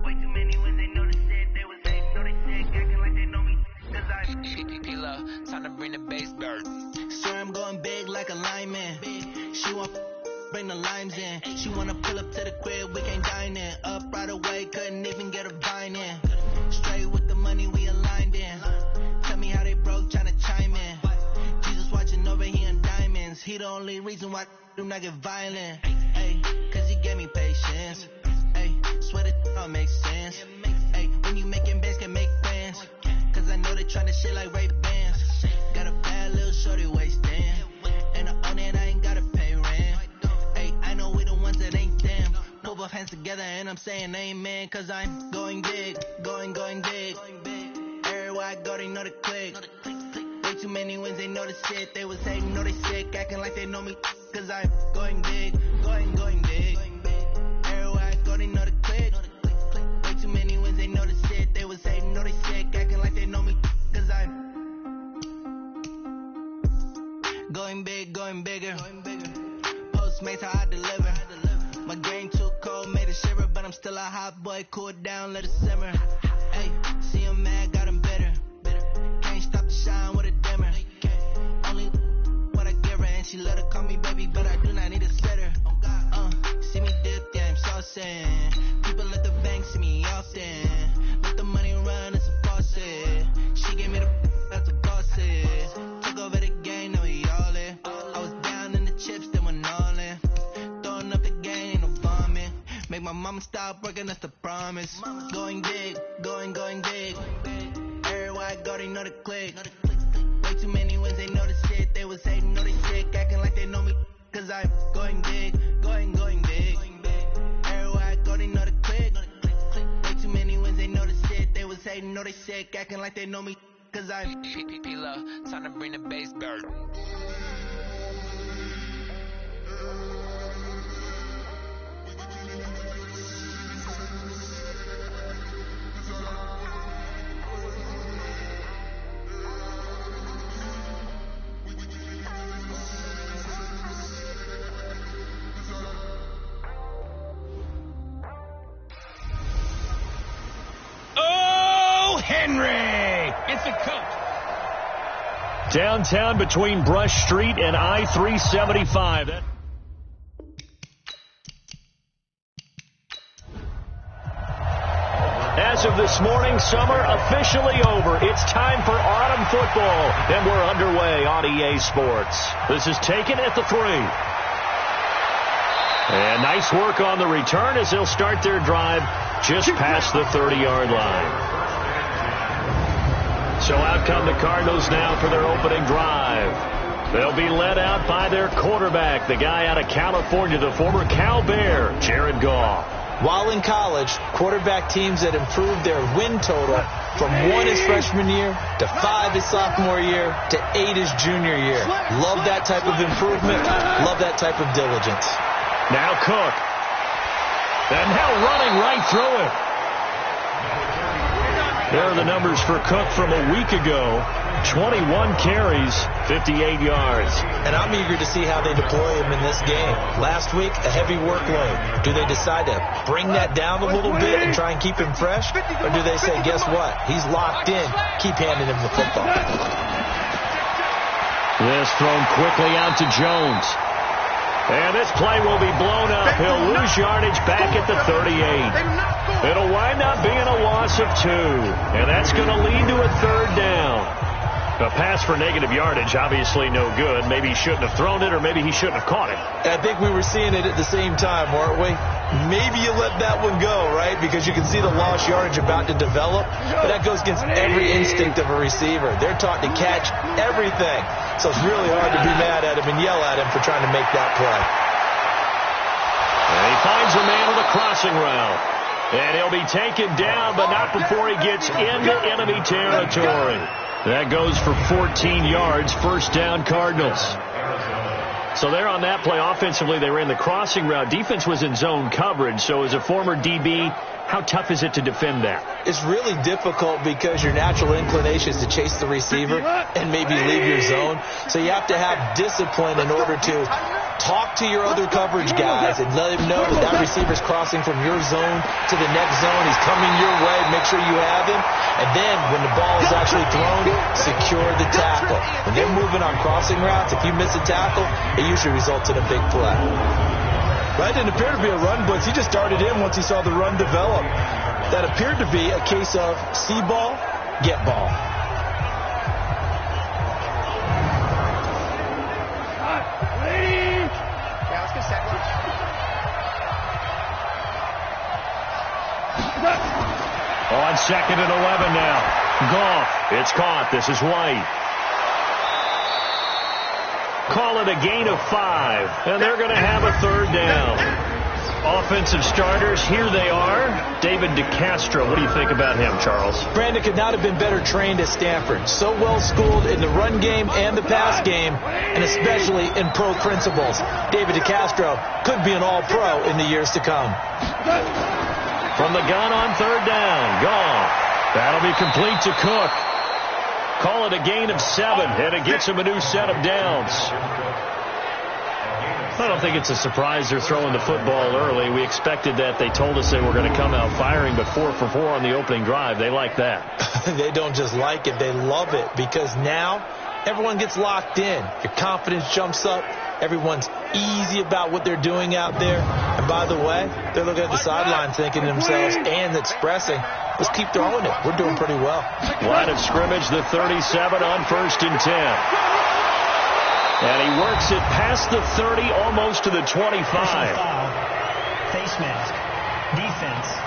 Way too many when they know the shit. They was hating, know they sick, acting like they know me. Cause I'm P-P-P-Love, time to bring the bass bird. Swear I'm going big like a lineman. She want bring the limes in. She wanna pull up to the crib, we can't dine in. Up right away, couldn't even get a vine in. Straight with the money we aligned in. Tell me how they broke, tryna chime in. Jesus watching over here in diamonds. He the only reason why I do not get violent. Ay, cause he gave me patience. Ay, swear that all makes sense. Ay, when you making bands, can make plans. Cause I know they tryna shit like Ray Bans. Got a bad little shorty wasting. And I own it, I ain't gotta pay rent. Ay, I know we the ones that ain't them. Pull both hands together and I'm saying amen. Cause I'm going big, going big. Everywhere I go, they know the click. Way too many wins, they know the shit. They was hating, know they sick, acting like they know me. Cause I'm going big, going big. Everywhere I go, they know the click. Way too many wins, they know the shit. They was hating, know they sick, acting like they know me. Cause I'm going big, going bigger. Postmates, how I deliver. My game too cold, made it shiver, but I'm still a hot boy. Cool it down, let it simmer. Hey, see him mad, got him bitter. Can't stop the shine with a dimmer. Only what I give her, and she let her call me baby, but I do not need a sitter. See me dip, yeah, I'm saucing. People at the bank see me often. Let the money run, it's a faucet. She gave me the that's a bosses. Took over the game, now we all in. I was down in the chips, then went all in. Throwing up the game, ain't no bombing. Make my mama stop working, that's the promise. Going big, going big. Everywhere I go, they know the click. Way too many wins, they know the shit. They was hating, know they sick, acting like they know me. Cause I'm going big, going big. Everywhere I go, they know the click. Way too many wins, they know the shit. They was hating, know they sick, acting like they know me. Cause I'm P-P-P-Love, time to bring the bass bird. Oh, Henry! It's a coach. Downtown between Brush Street and I-375. As of this morning, summer officially over. It's time for autumn football, and we're underway on EA Sports. This is taken at the 3. And nice work on the return as they'll start their drive just past the 30-yard line. So out come the Cardinals now for their opening drive. They'll be led out by their quarterback, the guy out of California, the former Cal Bear, Jared Goff. While in college, quarterback teams that improved their win total from 1 his freshman year to 5 his sophomore year to 8 his junior year. Love that type of improvement. Love that type of diligence. Now Cook. And now running right through it. There are the numbers for Cook from a week ago. 21 carries, 58 yards. And I'm eager to see how they deploy him in this game. Last week, a heavy workload. Do they decide to bring that down a little bit and try and keep him fresh? Or do they say, guess what? He's locked in. Keep handing him the football. This thrown quickly out to Jones. And this play will be blown up. He'll lose yardage back at the 38. It'll wind up being a loss of 2. And that's going to lead to a 3rd down. A pass for negative yardage, obviously no good. Maybe he shouldn't have thrown it, or maybe he shouldn't have caught it. I think we were seeing it at the same time, weren't we? Maybe you let that one go, right? Because you can see the lost yardage about to develop. But that goes against every instinct of a receiver. They're taught to catch everything. So it's really hard to be mad at him and yell at him for trying to make that play. And he finds a man on the crossing route. And he'll be taken down, but not before he gets into enemy territory. That goes for 14 yards, 1st down Cardinals. So there on that play, offensively, they ran the crossing route. Defense was in zone coverage, so as a former DB, how tough is it to defend that? It's really difficult because your natural inclination is to chase the receiver and maybe leave your zone. So you have to have discipline in order to talk to your other coverage guys and let him know that that receiver's crossing from your zone to the next zone. He's coming your way. Make sure you have him. And then when the ball is actually thrown, secure the tackle. When they're moving on crossing routes, if you miss a tackle, it usually results in a big play. That didn't appear to be a run blitz. He just darted in once he saw the run develop. That appeared to be a case of see ball, get ball. On 2nd and 11 now. Goff. It's caught. This is White. Call it a gain of 5, and they're going to have a 3rd down. Offensive starters, here they are. David DeCastro, what do you think about him, Charles? Brandon could not have been better trained at Stanford. So well schooled in the run game and the pass game, and especially in pro principles. David DeCastro could be an all-pro in the years to come. From the gun on 3rd down, Goff. That'll be complete to Cook. Call it a gain of 7, and it gets him a new set of downs. I don't think it's a surprise they're throwing the football early. We expected that. They told us they were going to come out firing, but 4 for 4 on the opening drive. They like that. They don't just like it. They love it because now everyone gets locked in. Your confidence jumps up. Everyone's easy about what they're doing out there. And by the way, they're looking at the sideline thinking to themselves and expressing, let's keep throwing it. We're doing pretty well. Line of scrimmage, the 37 on 1st and 10. And he works it past the 30, almost to the 25. Face mask. Defense.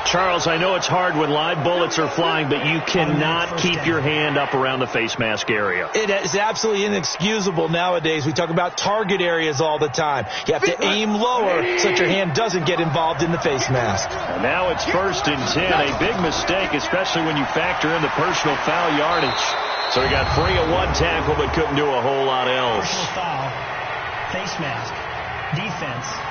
Charles, I know it's hard when live bullets are flying, but you cannot keep your hand up around the face mask area. It is absolutely inexcusable nowadays. We talk about target areas all the time. You have to aim lower so that your hand doesn't get involved in the face mask. And now it's 1st and 10. A big mistake, especially when you factor in the personal foul yardage. So he got free of 1 tackle, but couldn't do a whole lot else. Personal foul. Face mask. Defense.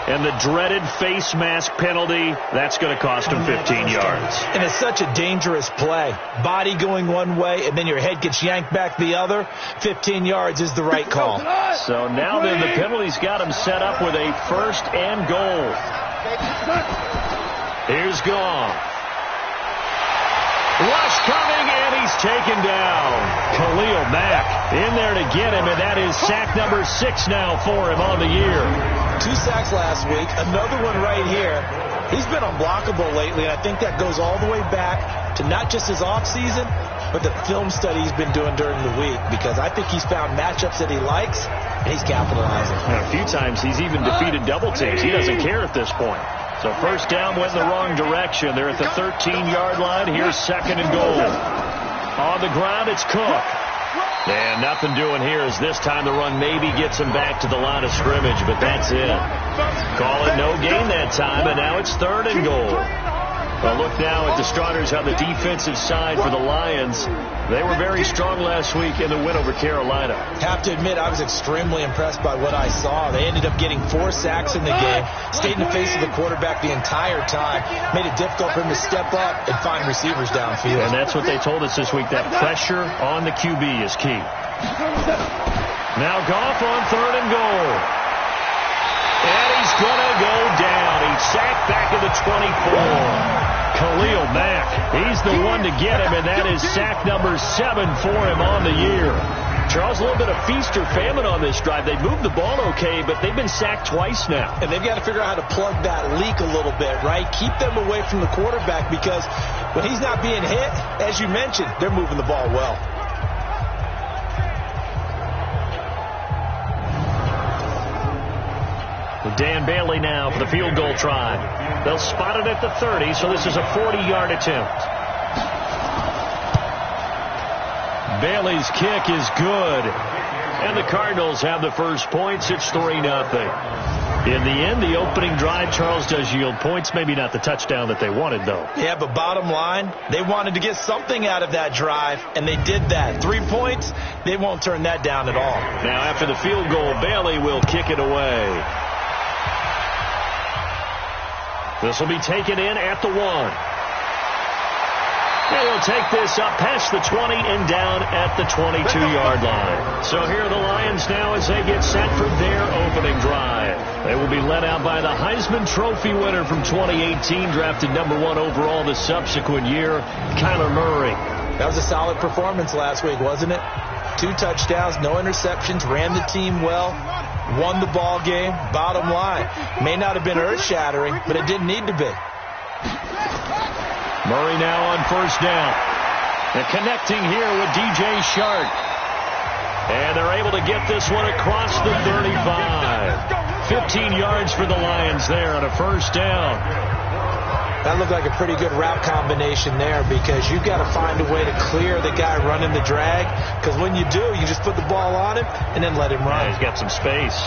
And the dreaded face mask penalty, that's going to cost him 15 yards. And it's such a dangerous play. Body going one way, and then your head gets yanked back the other. 15 yards is the right call. So now then the penalty's got him set up with a 1st and goal. Here's Goff. Rush coming, and he's taken down. Khalil Mack in there to get him, and that is sack number 6 now for him on the year. 2 sacks last week, another one right here. He's been unblockable lately, and I think that goes all the way back to not just his offseason, but the film study he's been doing during the week, because I think he's found matchups that he likes, and he's capitalizing. And a few times he's even defeated double teams. He doesn't care at this point. So first down went in the wrong direction. They're at the 13-yard line. Here's second and goal. On the ground, it's Cook. And nothing doing here as this time the run maybe gets him back to the line of scrimmage, but that's it. Call it no gain that time, and now it's third and goal. Well, look now at the starters on the defensive side for the Lions. They were very strong last week in the win over Carolina. Have to admit, I was extremely impressed by what I saw. They ended up getting 4 sacks in the game, stayed in the face of the quarterback the entire time, made it difficult for him to step up and find receivers downfield. And that's what they told us this week, that pressure on the QB is key. Now Goff on third and goal. And he's going to go down. He's sacked back at the 24. Khalil Mack, he's the one to get him, and that is sack number 7 for him on the year. Charles, a little bit of feast or famine on this drive. They moved the ball okay, but they've been sacked twice now. And they've got to figure out how to plug that leak a little bit, right? Keep them away from the quarterback, because when he's not being hit, as you mentioned, they're moving the ball well. Dan Bailey now for the field goal try. They'll spot it at the 30, so this is a 40-yard attempt. Bailey's kick is good. And the Cardinals have the first points. It's 3-0. In the end, the opening drive, Charles, does yield points. Maybe not the touchdown that they wanted, though. Yeah, but bottom line, they wanted to get something out of that drive, and they did that. 3 points, they won't turn that down at all. Now, after the field goal, Bailey will kick it away. This will be taken in at the 1. And he'll take this up past the 20 and down at the 22-yard line. So here are the Lions now as they get set for their opening drive. They will be led out by the Heisman Trophy winner from 2018, drafted number 1 overall the subsequent year, Kyler Murray. That was a solid performance last week, wasn't it? 2 touchdowns, no interceptions, ran the team well, won the ball game. Bottom line, may not have been earth-shattering, but it didn't need to be. Murray now on first down. They're connecting here with DJ Shark. And they're able to get this one across the 35. 15 yards for the Lions there on a first down. That looked like a pretty good route combination there, because you've got to find a way to clear the guy running the drag, because when you do, you just put the ball on him and then let him run. Yeah, he's got some space.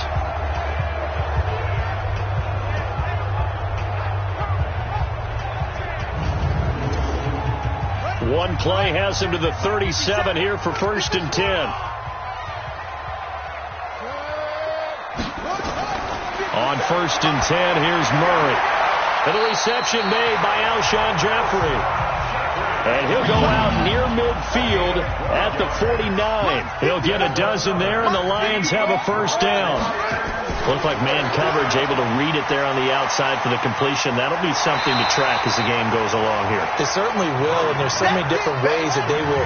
One play has him to the 37 here for first and 10. On first and 10, here's Murray. And the reception made by Alshon Jeffrey. And he'll go out near midfield at the 49. He'll get a dozen there, and the Lions have a first down. Looked like man coverage, able to read it there on the outside for the completion. That'll be something to track as the game goes along here. It certainly will, and there's so many different ways that they will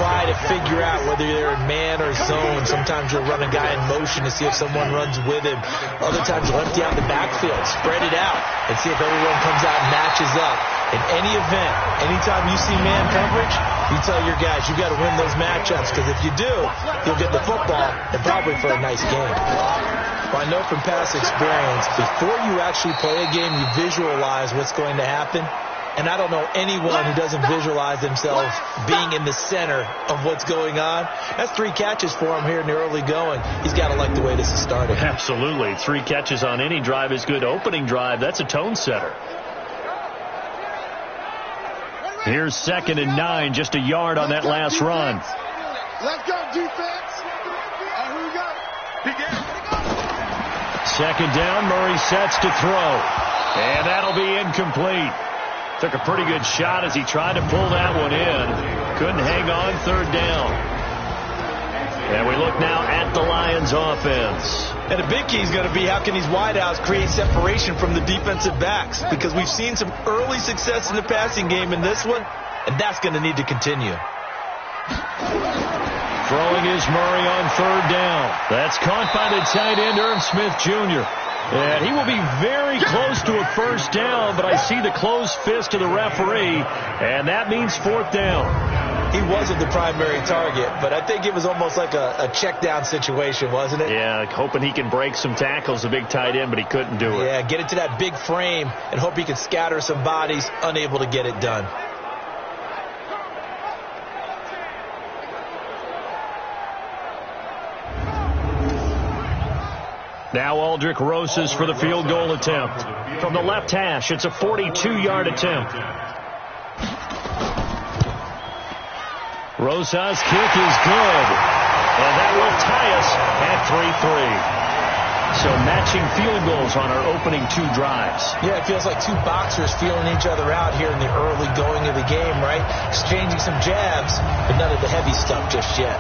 try to figure out whether they're in man or zone. Sometimes you'll run a guy in motion to see if someone runs with him. Other times you'll empty out the backfield, spread it out, and see if everyone comes out and matches up. In any event, anytime you see man coverage, you tell your guys you got to win those matchups, because if you do, you'll get the football and probably for a nice game. Well, I know from past experience, before you actually play a game, you visualize what's going to happen. And I don't know anyone who doesn't visualize themselves being in the center of what's going on. That's 3 catches for him here in the early going. He's got to like the way this is starting. Absolutely. 3 catches on any drive is good. Opening drive, that's a tone setter. Here's second and 9, just a yard on that last run. Let's go, defense. Here we go. Second down, Murray sets to throw. And that'll be incomplete. Took a pretty good shot as he tried to pull that one in. Couldn't hang on, third down. And we look now at the Lions offense. And the big key is going to be, how can these wideouts create separation from the defensive backs? Because we've seen some early success in the passing game in this one, and that's going to need to continue. Throwing is Murray on third down. That's caught by the tight end, Irv Smith Jr. And he will be very close to a first down, but I see the closed fist of the referee, and that means fourth down. He wasn't the primary target, but I think it was almost like a check down situation, wasn't it? Yeah, hoping he can break some tackles, the big tight end, but he couldn't do it. Yeah, get it to that big frame and hope he can scatter some bodies, unable to get it done. Now Aldrich Rosas for the field goal attempt. From the left hash, it's a 42-yard attempt. Rosas' kick is good. And that will tie us at 3-3. So matching field goals on our opening two drives. Yeah, it feels like two boxers feeling each other out here in the early going of the game, right? Exchanging some jabs, but none of the heavy stuff just yet.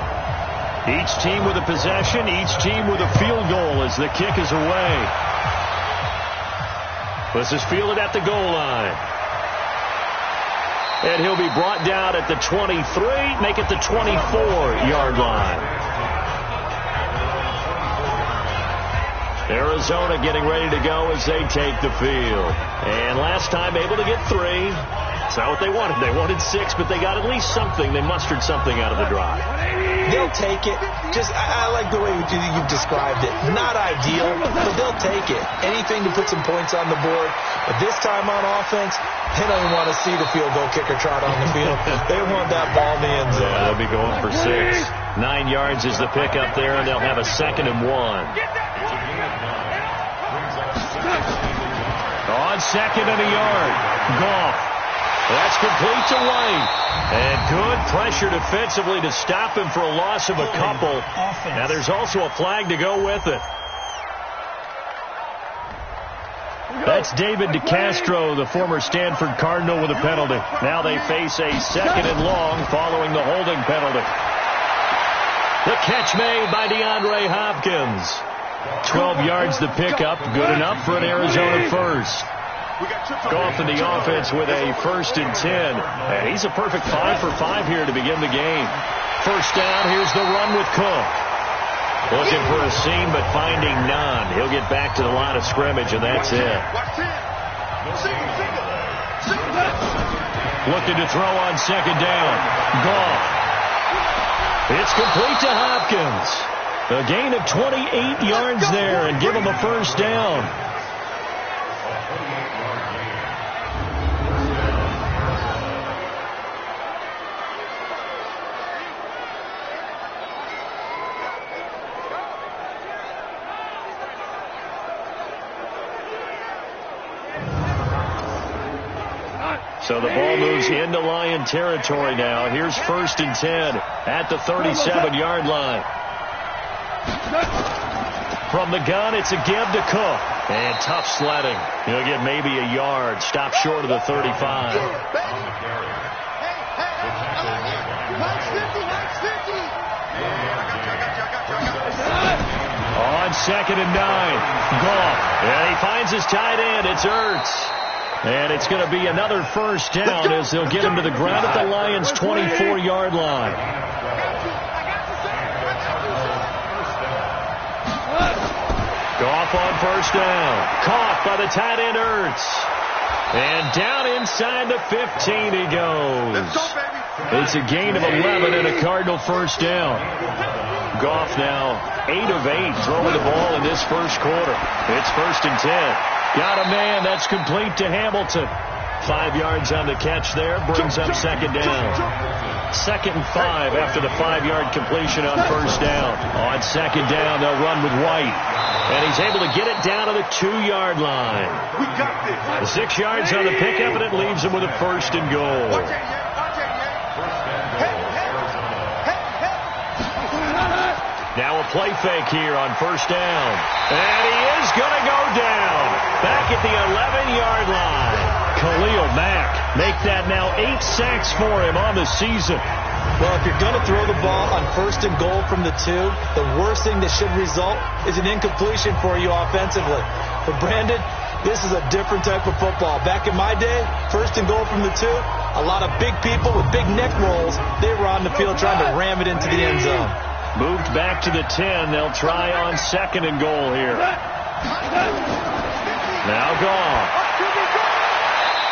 Each team with a possession, each team with a field goal as the kick is away. This is fielded at the goal line. And he'll be brought down at the 23, make it the 24-yard line. Arizona getting ready to go as they take the field. And last time able to get 3. It's not what they wanted. They wanted 6, but they got at least something. They mustered something out of the drive. They'll take it. I like the way you've described it. Not ideal, but they'll take it. Anything to put some points on the board. But this time on offense, they don't even want to see the field goal kicker trot on the field. They want that ball in the end zone. Yeah, they'll be going for 6. 9 yards is the pickup there, and they'll have a 2nd and 1. On 2nd and a yard. Goff. That's complete to White. And good pressure defensively to stop him for a loss of a couple. Now there's also a flag to go with it. That's David DeCastro, the former Stanford Cardinal, with a penalty. Now they face a 2nd and long following the holding penalty. The catch made by DeAndre Hopkins. 12 yards to pick up. Good enough for an Arizona first. Goff in the offense with a 1st and 10. And he's a perfect 5 for 5 here to begin the game. First down, here's the run with Cook. Looking for a seam, but finding none. He'll get back to the line of scrimmage, and that's it. Looking to throw on 2nd down. Goff. It's complete to Hopkins. A gain of 28 yards there and give him a first down. So the ball moves into Lion territory now. Here's 1st and 10 at the 37-yard line. From the gun, it's a give to Cook. And tough sledding. He'll get maybe a yard. Stop short of the 35. On 2nd and 9. Goff. And he finds his tight end. It's Ertz. And it's going to be another first down as they'll get him to the ground at the Lions' 24-yard line. Goff on first down. Caught by the tight end Ertz. And down inside the 15 he goes. It's a gain of 11 and a Cardinal first down. Goff now 8 of 8 throwing the ball in this first quarter. It's 1st and 10. Got a man. That's complete to Hamilton. 5 yards on the catch there. Brings up 2nd down. 2nd and 5 after the 5-yard completion on first down. On 2nd down, they'll run with White. And he's able to get it down to the 2-yard line. 6 yards on the pickup, and it leaves him with a 1st and goal. Now a play fake here on first down. And he is going to go down. Back at the 11-yard line. Khalil Mack make that now 8 sacks for him on the season. Well, if you're going to throw the ball on 1st and goal from the 2, the worst thing that should result is an incompletion for you offensively. But Brandon, this is a different type of football. Back in my day, 1st and goal from the 2, a lot of big people with big neck rolls, they were on the field trying to ram it into the end zone. Moved back to the 10. They'll try on 2nd and goal here. Now Goff.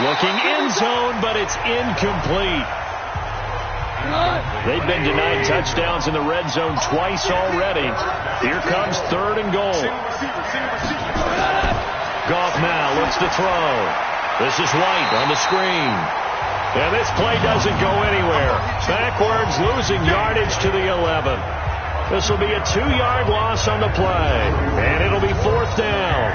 Looking end zone, but it's incomplete. They've been denied touchdowns in the red zone twice already. Here comes 3rd and goal. Goff now looks to throw. This is White on the screen. And this play doesn't go anywhere. Backwards, losing yardage to the 11. This will be a 2-yard loss on the play. And it'll be 4th down.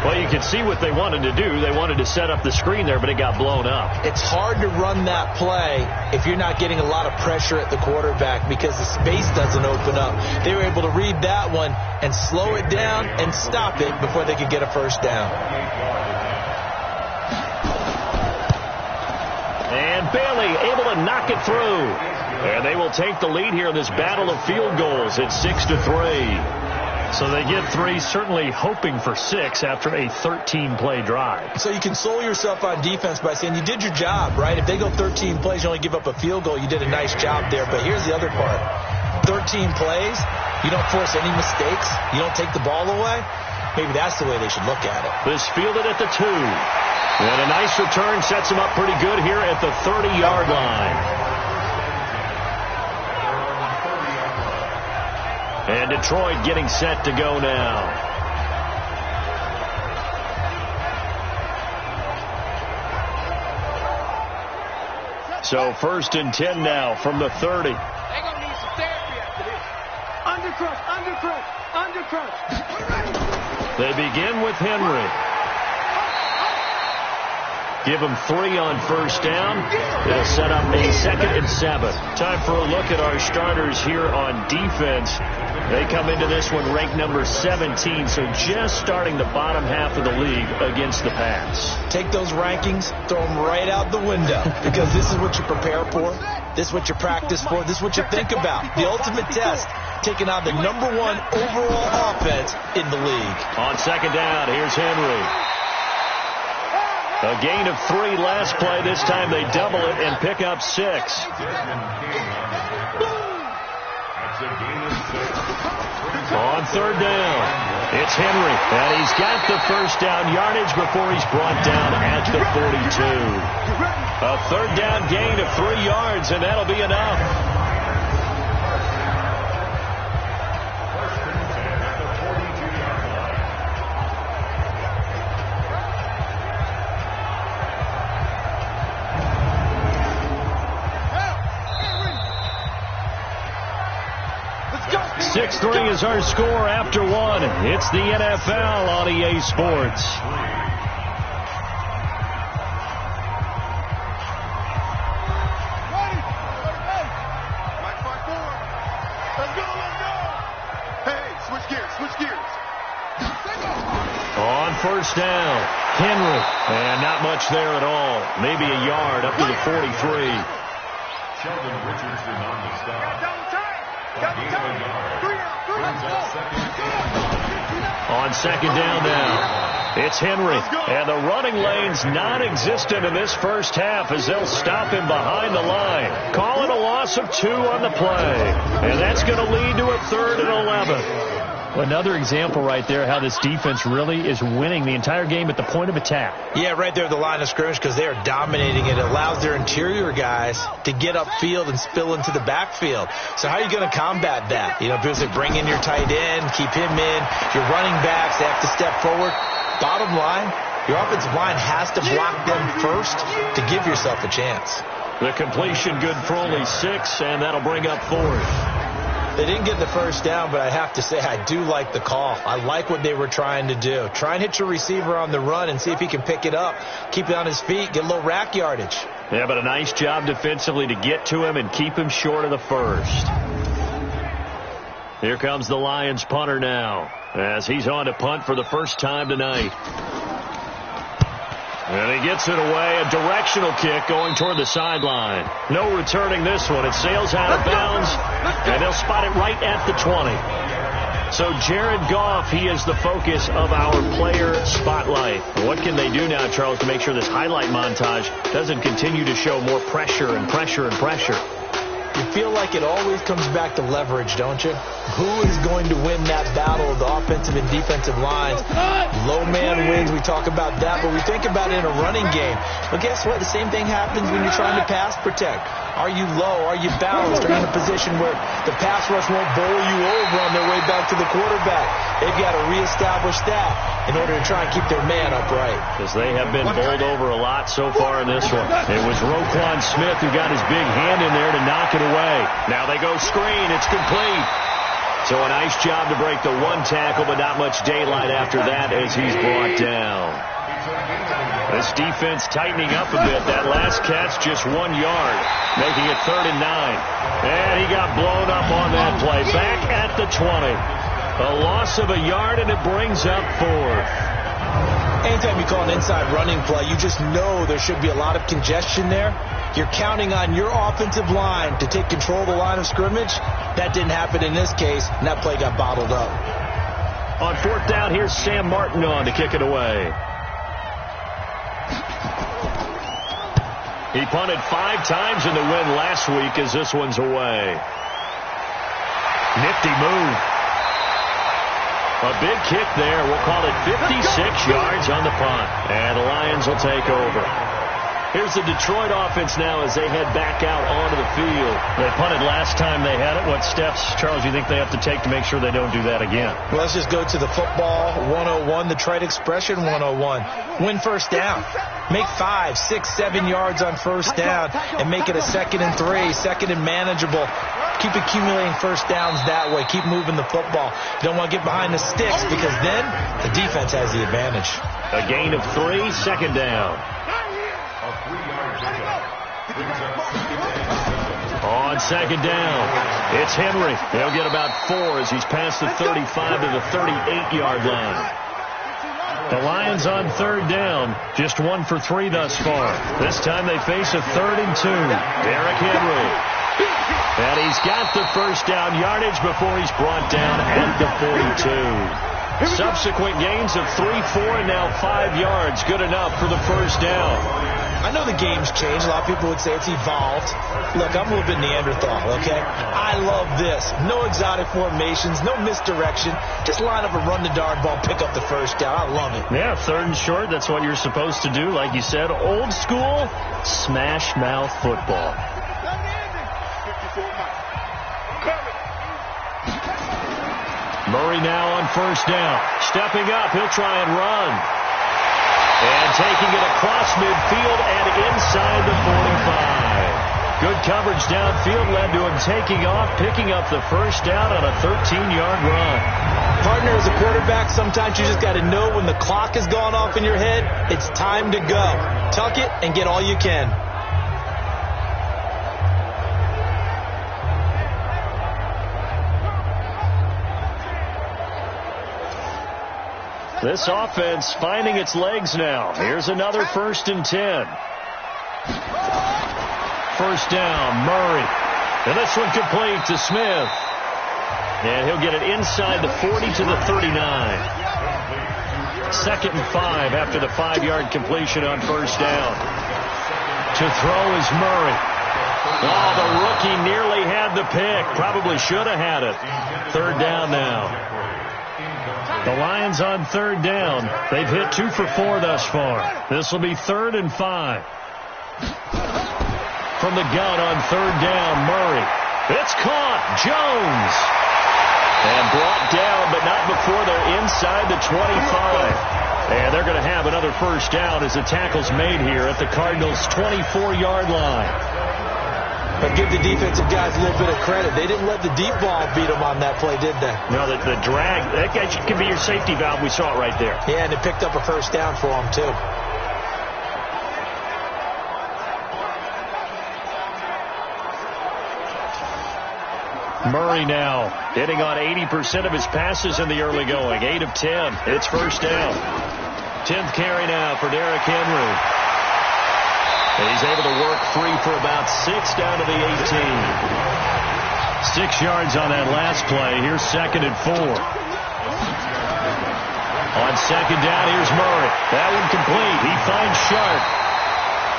Well, you can see what they wanted to do. They wanted to set up the screen there, but it got blown up. It's hard to run that play if you're not getting a lot of pressure at the quarterback because the space doesn't open up. They were able to read that one and slow it down and stop it before they could get a first down. And Bailey able to knock it through. And they will take the lead here in this battle of field goals. It's 6-3. So they get 3, certainly hoping for 6 after a 13-play drive. So you console yourself on defense by saying you did your job, right? If they go 13 plays, you only give up a field goal, you did a nice job there. But here's the other part. 13 plays, you don't force any mistakes, you don't take the ball away. Maybe that's the way they should look at it. This fielded at the 2. And a nice return sets them up pretty good here at the 30-yard line. And Detroit getting set to go now. So 1st and 10 now from the 30. They're going to need some therapy after this. Undercrush. They begin with Henry. Give them 3 on 1st down. It'll set up a 2nd and 7. Time for a look at our starters here on defense. They come into this one ranked number 17, so just starting the bottom half of the league against the pass. Take those rankings, throw them right out the window, because this is what you prepare for, this is what you practice for, this is what you think about. The ultimate test, taking on the #1 overall offense in the league. On 2nd down, here's Henry. A gain of 3 last play. This time they double it and pick up 6. On 3rd down, it's Henry, and he's got the first down yardage before he's brought down at the 42. A 3rd down gain of 3 yards, and that'll be enough. Let's go. 6-3 is our score after 1. It's the NFL on EA Sports. On 1st down, Henry, and not much there at all. Maybe a yard up to the 43. Sheldon Richardson on the stop. On 2nd down now, it's Henry, and the running lane's non-existent in this first half as they'll stop him behind the line. Call it a loss of 2 on the play, and that's going to lead to a 3rd and 11. Another example right there how this defense really is winning the entire game at the point of attack. Yeah, right there at the line of scrimmage because they are dominating it. It allows their interior guys to get upfield and spill into the backfield. So how are you going to combat that? You know, because they bring in your tight end, keep him in. Your running backs, they have to step forward. Bottom line, your offensive line has to block them first to give yourself a chance. The completion good for only 6, and that'll bring up 4th. They didn't get the first down, but I have to say I do like the call. I like what they were trying to do. Try and hit your receiver on the run and see if he can pick it up, keep it on his feet, get a little rack yardage. Yeah, but a nice job defensively to get to him and keep him short of the first. Here comes the Lions punter now as he's on to punt for the first time tonight. And he gets it away, a directional kick going toward the sideline. No returning this one. It sails out of bounds, and they'll spot it right at the 20. So Jared Goff, he is the focus of our player spotlight. What can they do now, Charles, to make sure this highlight montage doesn't continue to show more pressure and pressure and pressure? You feel like it always comes back to leverage, don't you? Who is going to win that battle of the offensive and defensive lines? Low man wins. We talk about that, but we think about it in a running game. But guess what? The same thing happens when you're trying to pass protect. Are you low? Are you balanced? Are you in a position where the pass rush won't bowl you over on their way back to the quarterback? They've got to reestablish that in order to try and keep their man upright. Because they have been bowled over a lot so far in this one. It was Roquan Smith who got his big hand in there to knock it away. Now they go screen. It's complete. So a nice job to break the one tackle, but not much daylight after that as he's brought down. This defense tightening up a bit. That last catch just 1 yard, making it 3rd and 9. And he got blown up on that play. Back at the 20. A loss of a yard, and it brings up 4th. Anytime you call an inside running play, you just know there should be a lot of congestion there. You're counting on your offensive line to take control of the line of scrimmage. That didn't happen in this case, and that play got bottled up. On 4th down, here's Sam Martin on to kick it away. He punted 5 times in the win last week as this one's away. Nifty move. A big kick there. We'll call it 56 yards on the punt. And the Lions will take over. Here's the Detroit offense now as they head back out onto the field. They punted last time they had it. What steps, Charles, do you think they have to take to make sure they don't do that again? Well, let's just go to the football 101, the trade expression 101. Win first down. Make 5, 6, 7 yards on first down and make it a 2nd and 3, 2nd and manageable. Keep accumulating first downs that way. Keep moving the football. You don't want to get behind the sticks because then the defense has the advantage. A gain of 3, 2nd down. On 2nd down, it's Henry. He'll get about 4 as he's past the 35 to the 38-yard line. The Lions on 3rd down, just 1 for 3 thus far. This time they face a 3rd and 2. Derrick Henry. And he's got the first down yardage before he's brought down at the 42. Subsequent gains of 3, 4, and now 5 yards. Good enough for the first down. I know the game's changed. A lot of people would say it's evolved. Look, I'm a little bit Neanderthal, okay? I love this. No exotic formations, no misdirection. Just line up and run the darn ball, pick up the first down. I love it. Yeah, 3rd and short. That's what you're supposed to do. Like you said, old school smash mouth football. Murray now on first down. Stepping up, he'll try and run. And taking it across midfield and inside the 45. Good coverage downfield led to him taking off, picking up the first down on a 13-yard run. Partner, as a quarterback, sometimes you just got to know when the clock has gone off in your head, it's time to go. Tuck it and get all you can. This offense finding its legs now. Here's another 1st and 10. First down, Murray. And this one complete to Smith. And he'll get it inside the 40 to the 39. 2nd and 5 after the 5-yard completion on first down. To throw is Murray. Oh, the rookie nearly had the pick. Probably should have had it. 3rd down now. The Lions on 3rd down. They've hit 2 for 4 thus far. This will be 3rd and 5. From the gun on 3rd down, Murray. It's caught. Jones. And brought down, but not before they're inside the 25. And they're going to have another first down as the tackle's made here at the Cardinals' 24-yard line. But give the defensive guys a little bit of credit. They didn't let the deep ball beat them on that play, did they? No, the drag, that could be your safety valve. We saw it right there. Yeah, and it picked up a first down for them, too. Murray now hitting on 80% of his passes in the early going. 8 of 10. It's first down. 10th carry now for Derrick Henry. And he's able to work free for about 6 down to the 18. 6 yards on that last play. Here's 2nd and 4. On 2nd down, here's Murray. That one complete. He finds Sharp.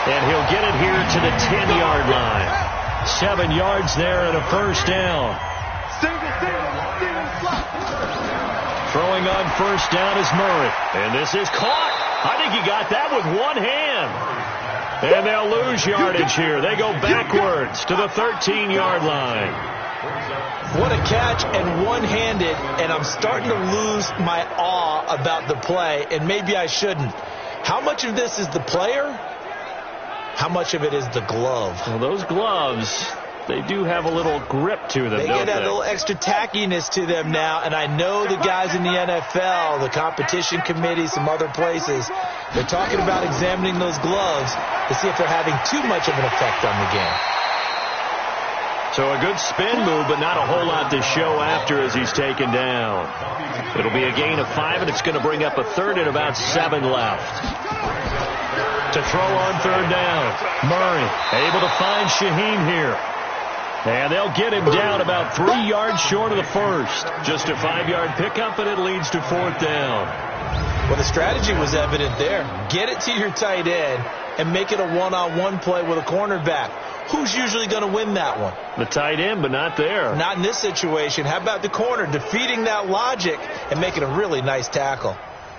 And he'll get it here to the 10-yard line. 7 yards there and a first down. Throwing on first down is Murray. And this is caught. I think he got that with one hand. And they'll lose yardage here. They go backwards to the 13-yard line. What a catch, and one-handed, and I'm starting to lose my awe about the play, and maybe I shouldn't. How much of this is the player? How much of it is the glove? Well, those gloves, they do have a little grip to them, They get that little extra tackiness to them now, and I know the guys in the NFL, the competition committee, some other places, they're talking about examining those gloves to see if they're having too much of an effect on the game. So a good spin move, but not a whole lot to show after as he's taken down. It'll be a gain of 5, and it's going to bring up a third and about 7 left. To throw on third down, Murray able to find Shaheen here. And they'll get him down about 3 yards short of the first. Just a 5-yard pickup, and it leads to fourth down. Well, the strategy was evident there. Get it to your tight end and make it a one-on-one play with a cornerback. Who's usually going to win that one? The tight end, but not there. Not in this situation. How about the corner defeating that logic and making a really nice tackle?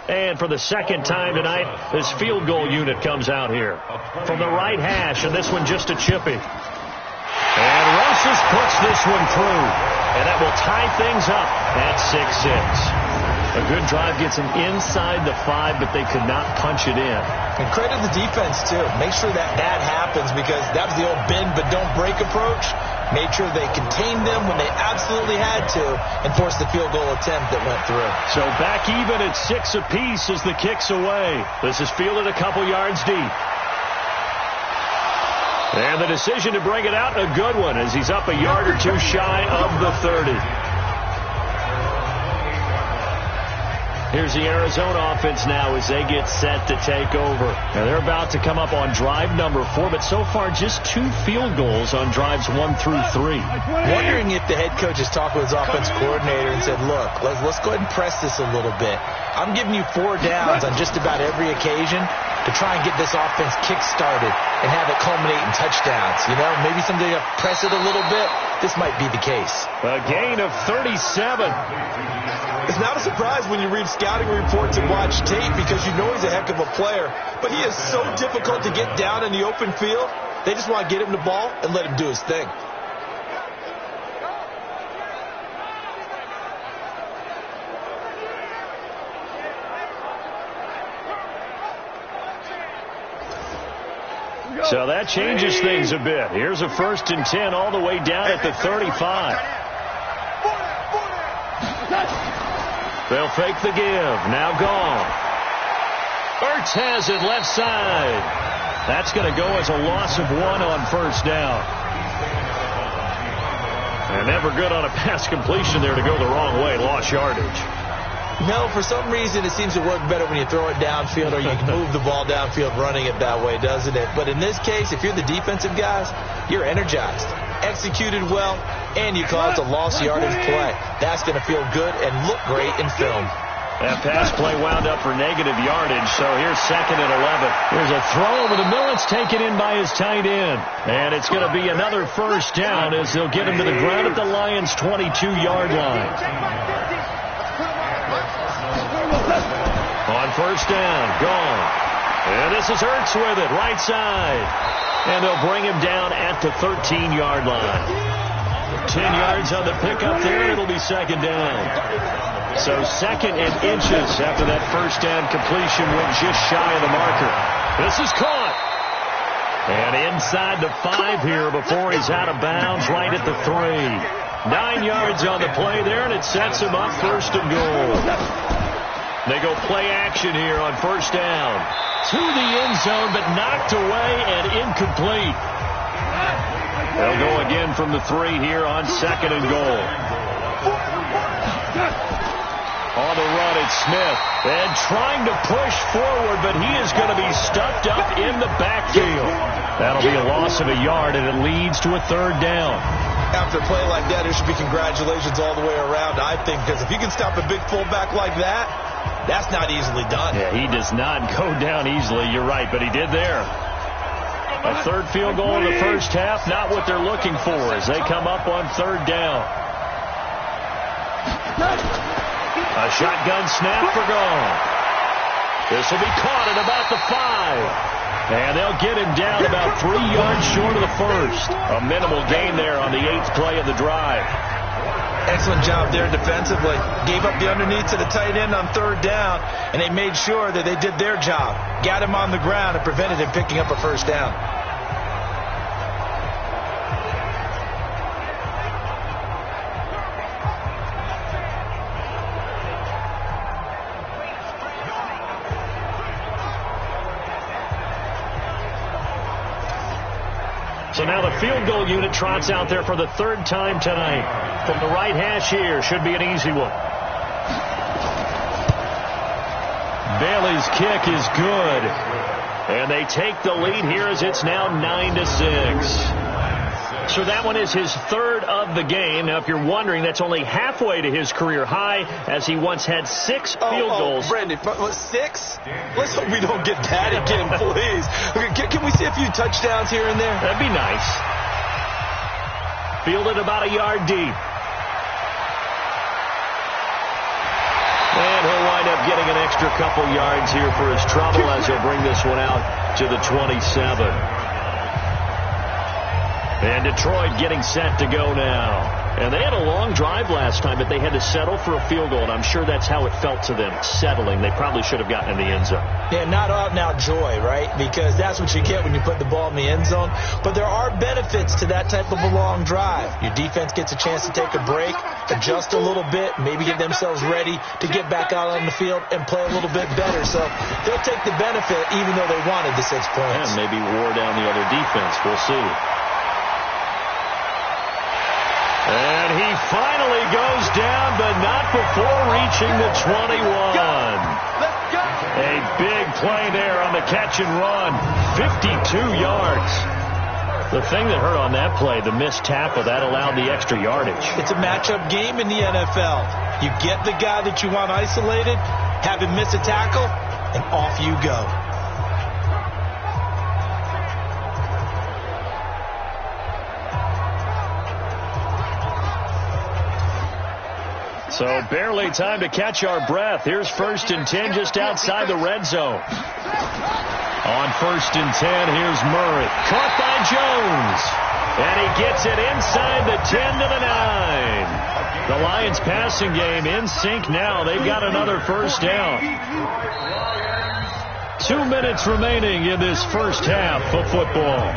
And for the second time tonight, this field goal unit comes out here. From the right hash, and this one just a chippy. And Rosas puts this one through. And that will tie things up at 6-6. A good drive gets them inside the 5, but they could not punch it in. And credit the defense, too. Make sure that happens, because that was the old bend but don't break approach. Made sure they contained them when they absolutely had to and forced the field goal attempt that went through. So back even at 6 apiece as the kick's away. This is fielded a couple yards deep. And the decision to bring it out, a good one, as he's up a yard or two shy of the 30. Here's the Arizona offense now as they get set to take over. Now they're about to come up on drive number 4, but so far just 2 field goals on drives 1 through 3. Wondering if the head coach has talked with his offense coordinator and said, look, let's go ahead and press this a little bit. I'm giving you 4 downs on just about every occasion to try and get this offense kick-started and have it culminate in touchdowns. You know, maybe someday you press it a little bit. This might be the case. A gain of 37. It's not a surprise when you read scouting reports and watch tape, because you know he's a heck of a player. But he is so difficult to get down in the open field. They just want to get him the ball and let him do his thing. So that changes things a bit. Here's a 1st and 10 all the way down at the 35. They'll fake the give. Now gone. Ertz has it left side. That's going to go as a loss of 1 on first down. And never good on a pass completion there to go the wrong way. Lost yardage. No, for some reason it seems to work better when you throw it downfield, or you can move the ball downfield running it that way, doesn't it? But in this case, if you're the defensive guys, you're energized, executed well, and you caused a lost yardage play. That's going to feel good and look great in film. That pass play wound up for negative yardage, so here's 2nd and 11. There's a throw over the middle. It's taken in by his tight end. And it's going to be another first down as they'll get him to the ground at the Lions' 22-yard line. On first down, gone. And this is Ertz with it, right side. And they'll bring him down at the 13-yard line. 10 yards on the pickup there, it'll be 2nd down. So 2nd and inches after that first down completion went just shy of the marker. This is caught. And inside the 5 here before he's out of bounds, right at the 3. 9 yards on the play there, and it sets him up 1st and goal. They go play action here on first down. To the end zone, but knocked away and incomplete. They'll go again from the 3 here on 2nd and goal. On the run, it's Smith. And trying to push forward, but he is going to be stuffed up in the backfield. That'll be a loss of a yard, and it leads to a 3rd down. After a play like that, there should be congratulations all the way around, I think, because if you can stop a big fullback like that, that's not easily done. Yeah, he does not go down easily. You're right, but he did there. A third field goal in the first half, not what they're looking for as they come up on third down. A shotgun snap for Gone. This will be caught at about the 5. And they'll get him down about 3 yards short of the first. A minimal gain there on the 8th play of the drive. Excellent job there defensively. Gave up the underneath to the tight end on third down, and they made sure that they did their job. Got him on the ground and prevented him picking up a first down. So now the field goal unit trots out there for the third time tonight. From the right hash here, should be an easy one. Bailey's kick is good. And they take the lead here as it's now 9-6. So that one is his third of the game. Now, if you're wondering, that's only halfway to his career high, as he once had 6 field goals. Brandon, 6? Let's hope we don't get that again, please. Okay, can we see a few touchdowns here and there? That'd be nice. Fielded about a yard deep. And he'll wind up getting an extra couple yards here for his trouble as he'll bring this one out to the 27. And Detroit getting set to go now. And they had a long drive last time, but they had to settle for a field goal, and I'm sure that's how it felt to them, settling. They probably should have gotten in the end zone. Yeah, not out and out joy, right? Because that's what you get when you put the ball in the end zone. But there are benefits to that type of a long drive. Your defense gets a chance to take a break, adjust a little bit, maybe get themselves ready to get back out on the field and play a little bit better. So they'll take the benefit even though they wanted the 6 points. And maybe wore down the other defense. We'll see. And he finally goes down, but not before reaching the 21. A big play there on the catch and run. 52 yards. The thing that hurt on that play, the missed tackle, that allowed the extra yardage. It's a matchup game in the NFL. You get the guy that you want isolated, have him miss a tackle, and off you go. So barely time to catch our breath. Here's 1st and 10 just outside the red zone. On 1st and 10, here's Murray. Caught by Jones. And he gets it inside the 10 to the 9. The Lions passing game in sync now. They've got another first down. 2 minutes remaining in this first half of football.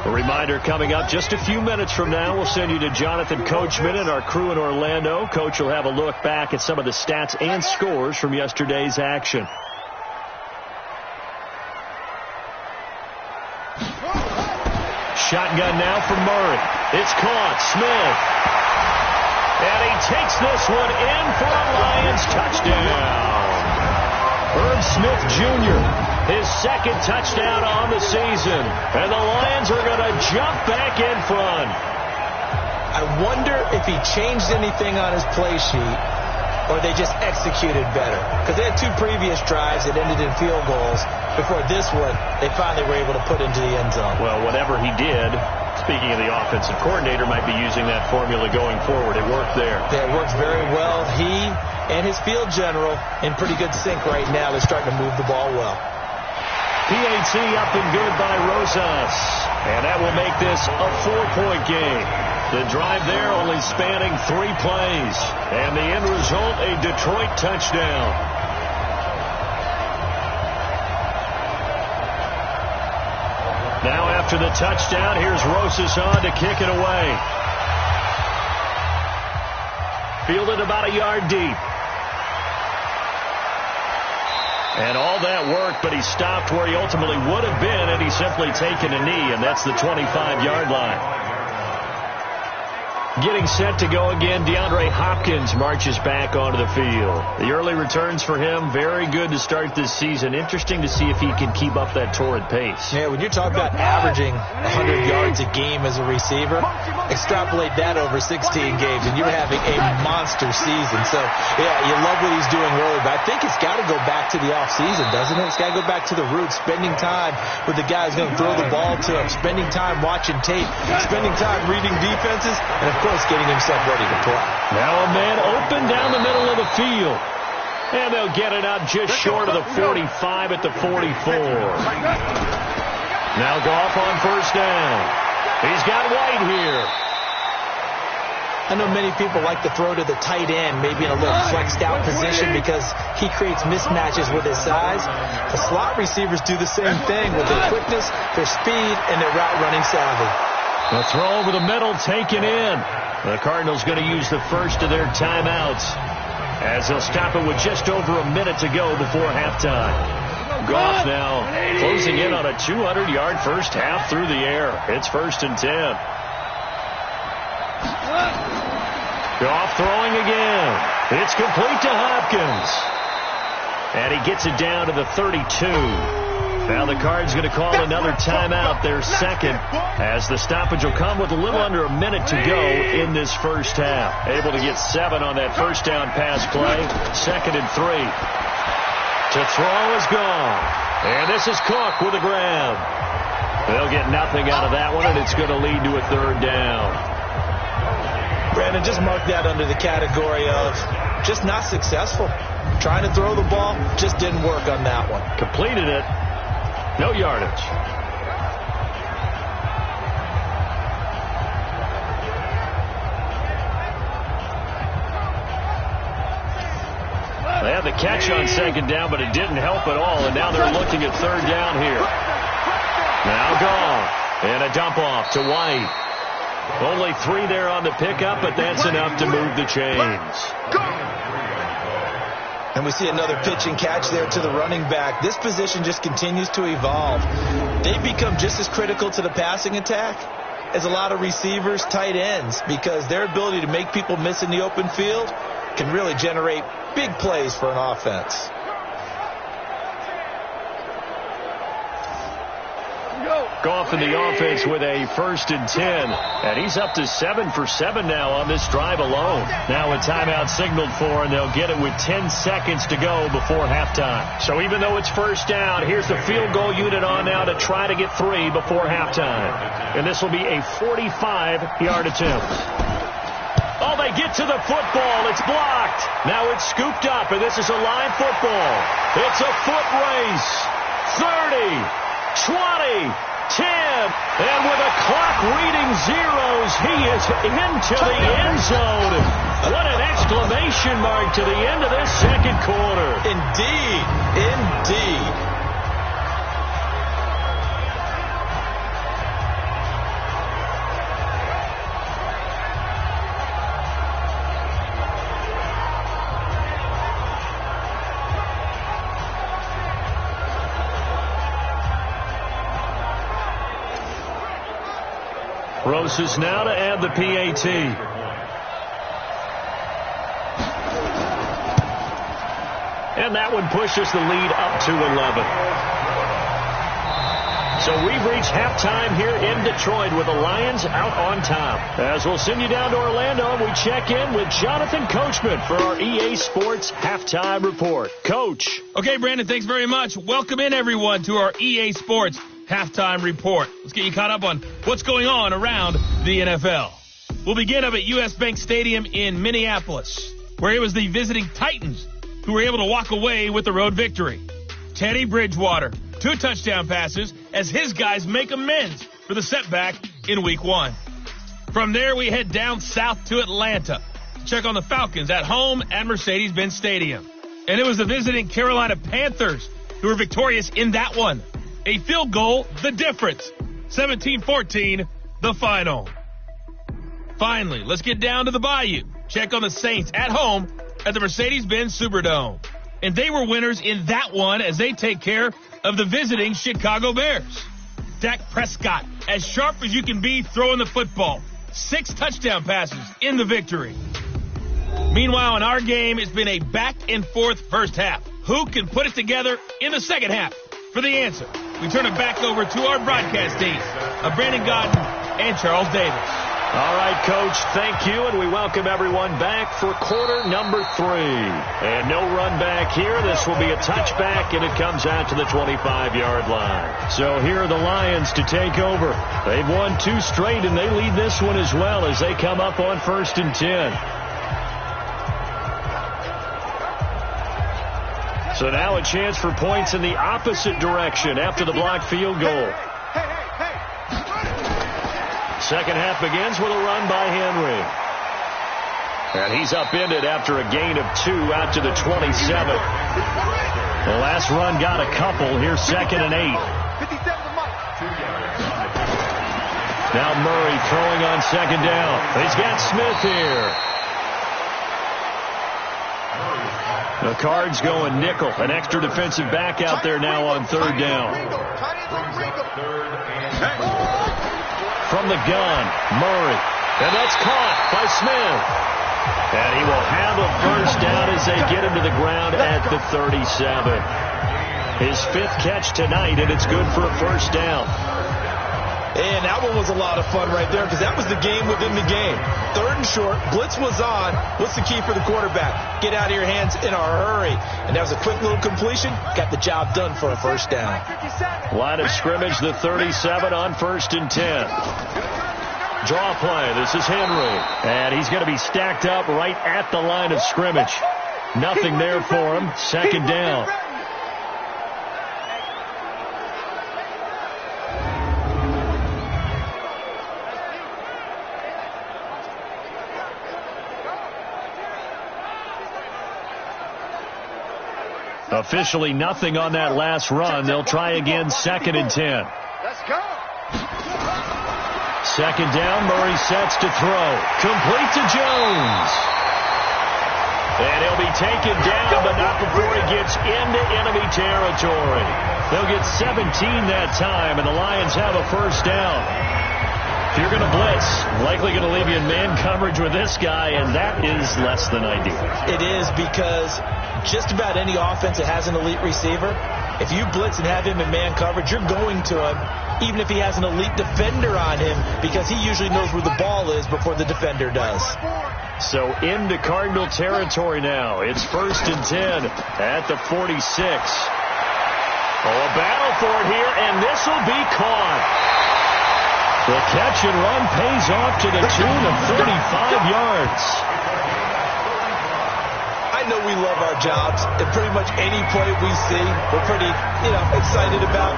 A reminder coming up just a few minutes from now. We'll send you to Jonathan Coachman and our crew in Orlando. Coach will have a look back at some of the stats and scores from yesterday's action. Shotgun now for Murray. It's caught. Smith. And he takes this one in for a Lions touchdown. Herb Smith Jr., his 2nd touchdown on the season. And the Lions are going to jump back in front. I wonder if he changed anything on his play sheet or they just executed better. Because they had 2 previous drives that ended in field goals. Before this one, they finally were able to put into the end zone. Well, whatever he did, speaking of the offensive coordinator, might be using that formula going forward. It worked there. Yeah, it works very well. He and his field general in pretty good sync right now. They're starting to move the ball well. PAT up and good by Rosas. And that will make this a 4-point game. The drive there only spanning 3 plays. And the end result, a Detroit touchdown. Now after the touchdown, here's Rosas on to kick it away. Fielded about a yard deep. And all that work, but he stopped where he ultimately would have been had he simply taken a knee, and that's the 25-yard line. Getting set to go again, DeAndre Hopkins marches back onto the field. The early returns for him, very good to start this season. Interesting to see if he can keep up that torrid pace. Yeah, when you're talking about averaging 100 yards a game as a receiver, extrapolate that over 16 games, and you're having a monster season. So, yeah, you love what he's doing early, but I think it's got to go back to the offseason, doesn't it? It's got to go back to the roots, spending time with the guy who's going to throw the ball to him, spending time watching tape, spending time reading defenses, and, of course, getting himself ready to play. Now a man open down the middle of the field. And they'll get it up just short of the 45 at the 44. Now Goff on first down. He's got White here. I know many people like to throw to the tight end, maybe in a little flexed out position because he creates mismatches with his size. The slot receivers do the same thing with their quickness, their speed, and their route running savvy. The throw over the middle taken in. The Cardinals going to use the first of their timeouts as they'll stop it with just over a minute to go before halftime. Goff now closing in on a 200-yard first half through the air. It's 1st and 10. Goff throwing again. It's complete to Hopkins. And he gets it down to the 32. Now the Cards going to call another timeout, their second, as the stoppage will come with a little under a minute to go in this first half. Able to get 7 on that first down pass play. 2nd and 3. To throw is gone. And this is Cook with a grab. They'll get nothing out of that one, and it's going to lead to a 3rd down. Brandon, just mark that under the category of just not successful. Trying to throw the ball, just didn't work on that one. Completed it. No yardage. They had the catch on 2nd down, but it didn't help at all, and now they're looking at 3rd down here. Now gone. And a dump off to White. Only 3 there on the pickup, but that's enough to move the chains. And we see another pitch and catch there to the running back. This position just continues to evolve. They've become just as critical to the passing attack as a lot of receivers, tight ends, because their ability to make people miss in the open field can really generate big plays for an offense. Goff in the offense with a 1st and 10. And he's up to 7 for 7 now on this drive alone. Now a timeout signaled for, and they'll get it with 10 seconds to go before halftime. So even though it's 1st down, here's the field goal unit on now to try to get 3 before halftime. And this will be a 45-yard attempt. Oh, they get to the football. It's blocked. Now it's scooped up, and this is a live football. It's a foot race. 30, 20, 10, and with a clock reading zeros, he is into the end zone. What an exclamation mark to the end of this 2nd quarter. Indeed, indeed. Roses now to add the PAT. And that one pushes the lead up to 11. So we've reached halftime here in Detroit with the Lions out on top. As we'll send you down to Orlando, we check in with Jonathan Coachman for our EA Sports Halftime Report. Coach. Okay, Brandon, thanks very much. Welcome in, everyone, to our EA Sports Halftime Report. Let's get you caught up on what's going on around the NFL. We'll begin up at US Bank Stadium in Minneapolis, where it was the visiting Titans who were able to walk away with the road victory. Teddy Bridgewater, 2 touchdown passes as his guys make amends for the setback in Week 1. From there, we head down south to Atlanta to check on the Falcons at home at Mercedes-Benz Stadium. And it was the visiting Carolina Panthers who were victorious in that one. A field goal, the difference. 17-14, the final. Finally, let's get down to the Bayou. Check on the Saints at home at the Mercedes-Benz Superdome. And they were winners in that one as they take care of the visiting Chicago Bears. Dak Prescott, as sharp as you can be throwing the football. 6 touchdown passes in the victory. Meanwhile, in our game, it's been a back-and-forth first half. Who can put it together in the second half? For the answer, we turn it back over to our broadcast team of Brandon Godden and Charles Davis. All right, Coach, thank you, and we welcome everyone back for quarter number 3. And no run back here. This will be a touchback, and it comes out to the 25-yard line. So here are the Lions to take over. They've won 2 straight, and they lead this one as well as they come up on 1st and 10. So now a chance for points in the opposite direction after the blocked field goal. Second half begins with a run by Henry. And he's upended after a gain of 2 out to the 27. The last run got a couple. Here's 2nd and 8. Now Murray throwing on 2nd down. He's got Smith here. The Cards going nickel. An extra defensive back out there now on 3rd down. From the gun, Murray. And that's caught by Smith. And he will have a first down as they get him to the ground at the 37. His 5th catch tonight, and it's good for a first down. And that one was a lot of fun right there because that was the game within the game. 3rd and short, blitz was on. What's the key for the quarterback? Get out of your hands in a hurry. And that was a quick little completion. Got the job done for a first down. Line of scrimmage, the 37 on 1st and 10. Draw play. This is Henry. And he's going to be stacked up right at the line of scrimmage. Nothing there for him. 2nd down. Officially nothing on that last run. They'll try again 2nd and 10. Let's go. 2nd down. Murray sets to throw. Complete to Jones. And he'll be taken down, but not before he gets into enemy territory. They'll get 17 that time, and the Lions have a first down. If you're going to blitz, likely going to leave you in man coverage with this guy, and that is less than ideal. It is because just about any offense that has an elite receiver, if you blitz and have him in man coverage, you're going to him, even if he has an elite defender on him, because he usually knows where the ball is before the defender does. So into Cardinal territory now. It's 1st and 10 at the 46. Oh, a battle for it here, and this will be caught. The catch and run pays off to the tune of 35 yards. I know we love our jobs, and pretty much any play we see, we're pretty, excited about.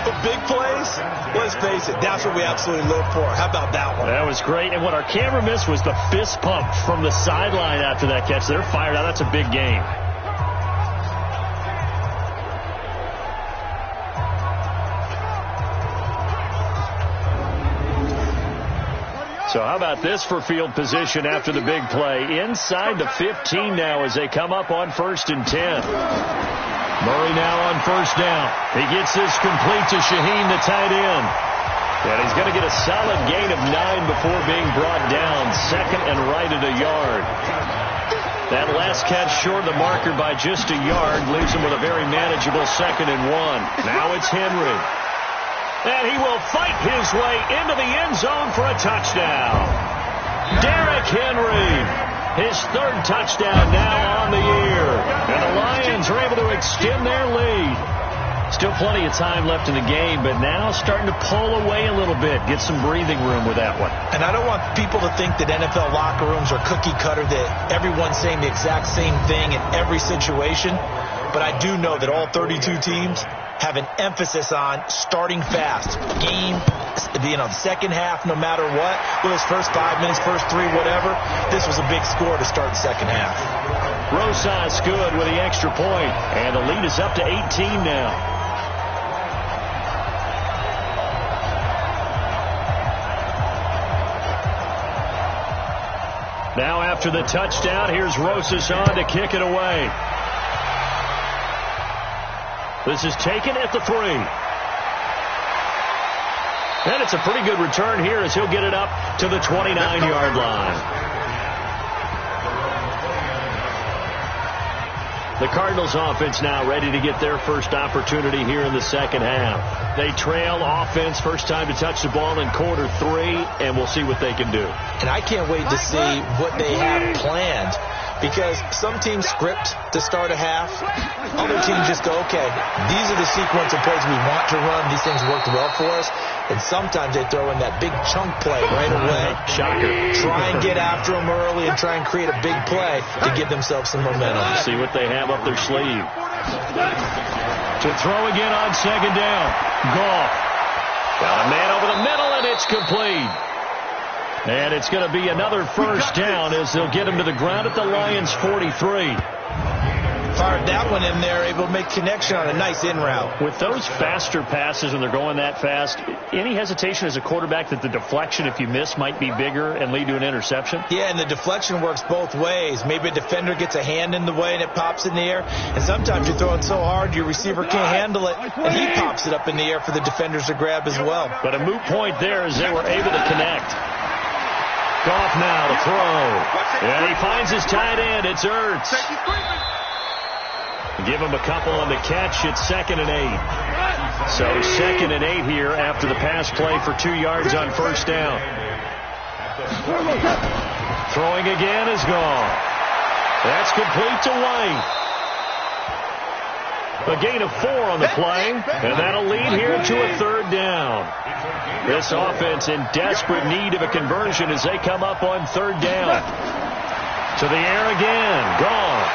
But big plays, let's face it, that's what we absolutely live for. How about that one? That was great, and what our camera missed was the fist pump from the sideline after that catch. They're fired out. That's a big game. So how about this for field position after the big play? Inside the 15 now as they come up on 1st and 10. Murray now on 1st down. He gets this complete to Shaheen, the tight end. And he's going to get a solid gain of 9 before being brought down. 2nd and right at a yard. That last catch short of the marker by just a yard leaves him with a very manageable 2nd and 1. Now it's Henry. And he will fight his way into the end zone for a touchdown. Derrick Henry, his 3rd touchdown now on the year. And the Lions are able to extend their lead. Still plenty of time left in the game, but now starting to pull away a little bit. Get some breathing room with that one. And I don't want people to think that NFL locker rooms are cookie cutter, that everyone's saying the exact same thing in every situation. But I do know that all 32 teams have an emphasis on starting fast. Game, the second half, no matter what, whether it's first 5 minutes, first 3, whatever, this was a big score to start the second half. Rosas good with the extra point, and the lead is up to 18 now. Now after the touchdown, here's Rosas on to kick it away. This is taken at the 3. And it's a pretty good return here as he'll get it up to the 29-yard line. The Cardinals offense now ready to get their first opportunity here in the second half. They trail offense, first time to touch the ball in quarter 3, and we'll see what they can do. And I can't wait to see what they have planned, because some teams script to start a half. Other teams just go, okay, these are the sequence of plays we want to run. These things worked well for us. And sometimes they throw in that big chunk play right away. Shocker. Try and get after them early and try and create a big play to give themselves some momentum. See what they have up their sleeve. To throw again on second down. Goff. Got a man over the middle, and it's complete. And it's going to be another first down as they'll get him to the ground at the Lions' 43. Fired that one in there, able to make connection on a nice in route. With those faster passes and they're going that fast, any hesitation as a quarterback that the deflection, if you miss, might be bigger and lead to an interception? Yeah, and the deflection works both ways. Maybe a defender gets a hand in the way and it pops in the air. And sometimes you're throwing so hard your receiver can't handle it, and he pops it up in the air for the defenders to grab as well. But a moot point there as they were able to connect. Goff now to throw. And he finds his tight end. It's Ertz. Give him a couple on the catch. It's 2nd and 8. So 2nd and 8 here after the pass play for 2 yards on first down. Throwing again is gone. That's complete to White. A gain of 4 on the play, and that'll lead here to a 3rd down. This offense in desperate need of a conversion as they come up on 3rd down. To the air again. Gone.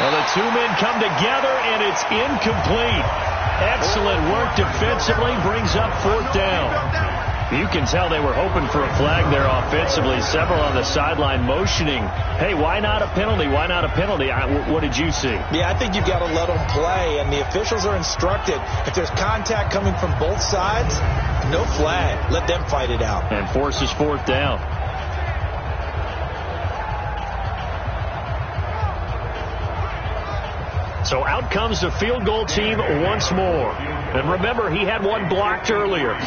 Well, the 2 men come together, and it's incomplete. Excellent work defensively, brings up 4th down. You can tell they were hoping for a flag there offensively. Several on the sideline motioning, hey, why not a penalty? Why not a penalty? What did you see? Yeah, I think you've got to let them play, and the officials are instructed. If there's contact coming from both sides, no flag. Let them fight it out. And forces 4th down. So out comes the field goal team once more. And remember, he had one blocked earlier.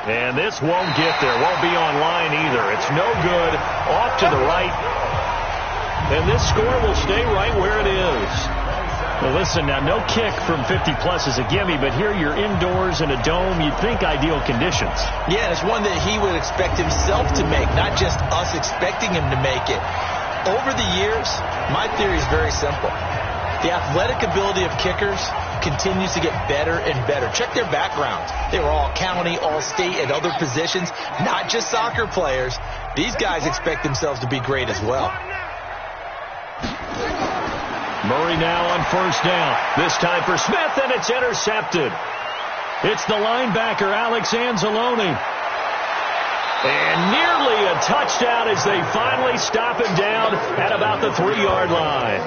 And this won't get there. Won't be on line either. It's no good. Off to the right. And this score will stay right where it is. Well, listen, now, no kick from 50-plus is a gimme, but here you're indoors in a dome. You'd think ideal conditions. Yeah, and it's one that he would expect himself to make, not just us expecting him to make it. Over the years, my theory is very simple. The athletic ability of kickers continues to get better and better. Check their backgrounds. They were all county, all state, and other positions, not just soccer players. These guys expect themselves to be great as well. Murray now on first down. This time for Smith, and it's intercepted. It's the linebacker, Alex Anzalone. And nearly a touchdown as they finally stop him down at about the 3-yard line.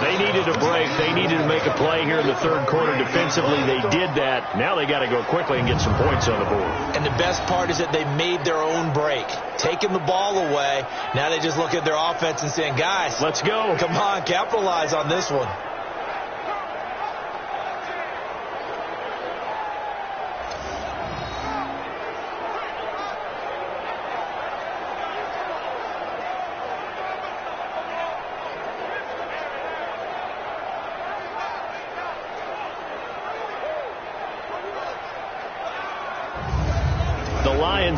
They needed a break. They needed to make a play here in the 3rd quarter defensively. They did that. Now they got to go quickly and get some points on the board. And the best part is that they made their own break. Taking the ball away. Now they just look at their offense and saying, guys, let's go. Come on, capitalize on this one.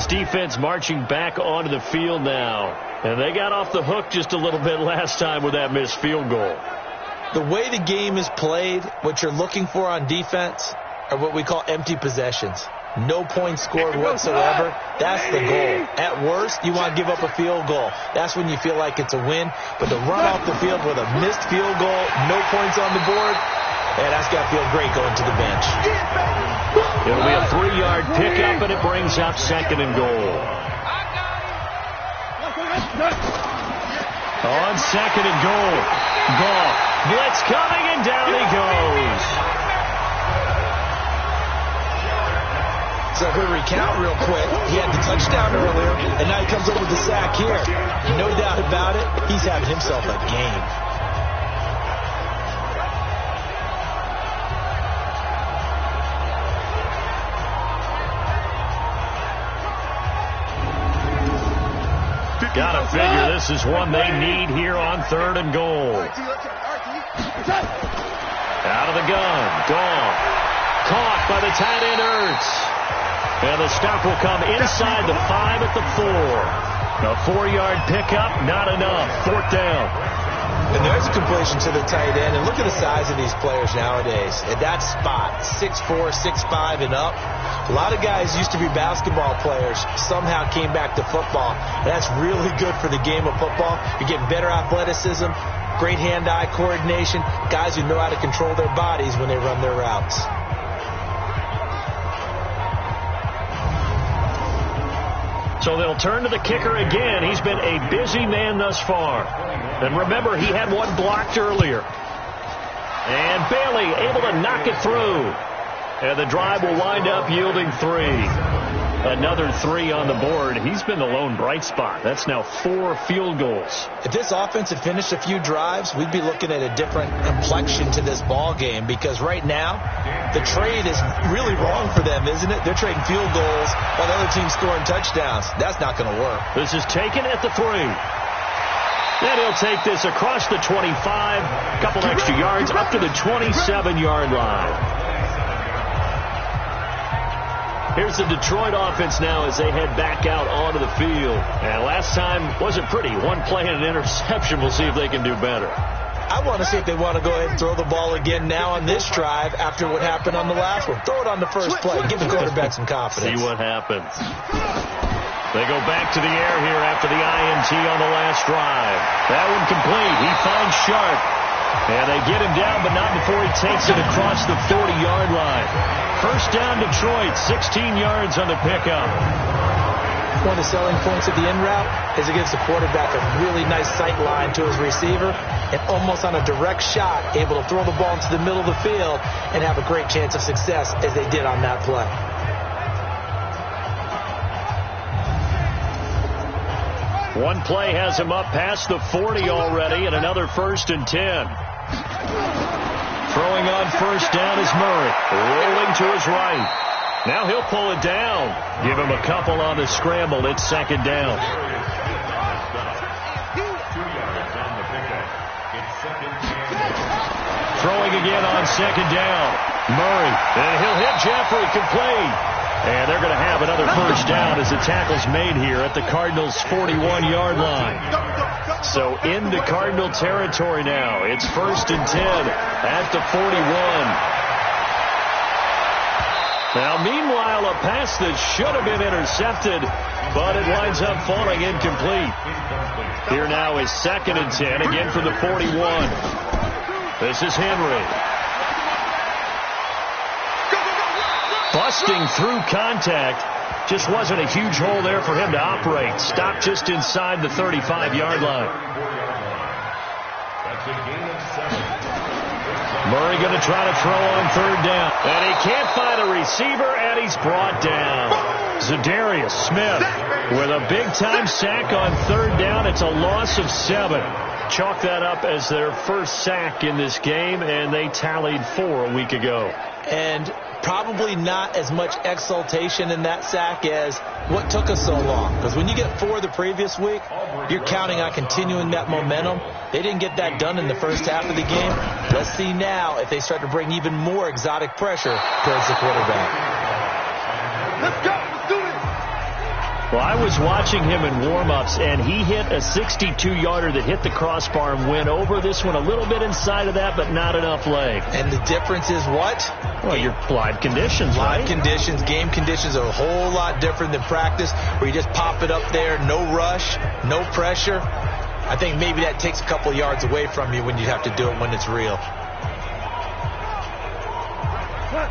Defense marching back onto the field now. And they got off the hook just a little bit last time with that missed field goal. The way the game is played, what you're looking for on defense are what we call empty possessions. No points scored whatsoever. That's the goal. At worst, you want to give up a field goal. That's when you feel like it's a win. But to run off the field with a missed field goal, no points on the board, that's got to feel great going to the bench. It'll be a 3-yard pickup, and it brings up 2nd and goal. On 2nd and goal. Goff. Blitz coming, and down he goes. So if we recount real quick, he had the touchdown earlier, and now he comes up with the sack here. No doubt about it, he's having himself a game. figure this is one they need here on 3rd and goal. Out of the gun. Gone. Caught by the tight end, Ertz. And the stop will come inside the 5 at the 4. A 4-yard pickup, not enough. 4th down. And there's a completion to the tight end. And look at the size of these players nowadays. At that spot, 6'4", 6'5", and up. A lot of guys used to be basketball players, somehow came back to football. That's really good for the game of football. You get better athleticism, great hand-eye coordination, guys who know how to control their bodies when they run their routes. So they'll turn to the kicker again. He's been a busy man thus far. And remember, he had one blocked earlier. And Bailey able to knock it through. And the drive will wind up yielding 3. Another 3 on the board. He's been the lone bright spot. That's now 4 field goals. If this offense had finished a few drives, we'd be looking at a different complexion to this ball game, because right now the trade is really wrong for them, isn't it? They're trading field goals while the other team's scoring touchdowns. That's not going to work. This is taken at the 3. Then he'll take this across the 25, couple extra yards up to the 27-yard line. Here's the Detroit offense now as they head back out onto the field. And last time wasn't pretty. One play and an interception. We'll see if they can do better. I want to see if they want to go ahead and throw the ball again now on this drive after what happened on the last one. Throw it on the first play. Give the quarterback some confidence. See what happens. They go back to the air here after the INT on the last drive. That one complete. He finds Sharp. And they get him down, but not before he takes it across the 40-yard line. First down, Detroit, 16 yards on the pickup. One of the selling points of the in route is it gives the quarterback a really nice sight line to his receiver, and almost on a direct shot, able to throw the ball into the middle of the field and have a great chance of success as they did on that play. One play has him up past the 40 already, and another 1st and 10. Throwing on first down is Murray. Rolling to his right. Now he'll pull it down. Give him a couple on the scramble. It's 2nd down. Throwing again on 2nd down. Murray. And he'll hit Jeffrey. Complete. And they're going to have another first down as the tackle's made here at the Cardinals' 41-yard line. So into Cardinal territory now. It's 1st and 10 at the 41. Now, meanwhile, a pass that should have been intercepted, but it winds up falling incomplete. Here now is 2nd and 10, again from the 41. This is Henry. Busting through contact. Just wasn't a huge hole there for him to operate. Stopped just inside the 35-yard line. Murray going to try to throw on 3rd down. And he can't find a receiver, and he's brought down. Zadarius Smith with a big-time sack on 3rd down. It's a loss of 7. Chalk that up as their first sack in this game, and they tallied 4 a week ago. And probably not as much exultation in that sack as what took us so long. Because when you get 4 the previous week, you're counting on continuing that momentum. They didn't get that done in the first half of the game. Let's see now if they start to bring even more exotic pressure towards the quarterback. Let's go. Let's do this. Well, I was watching him in warm-ups, and he hit a 62-yarder that hit the crossbar and went over. This one a little bit inside of that, but not enough leg. And the difference is what? Well, your live conditions, right? Live conditions, game conditions are a whole lot different than practice, where you just pop it up there, no rush, no pressure. I think maybe that takes a couple yards away from you when you have to do it when it's real.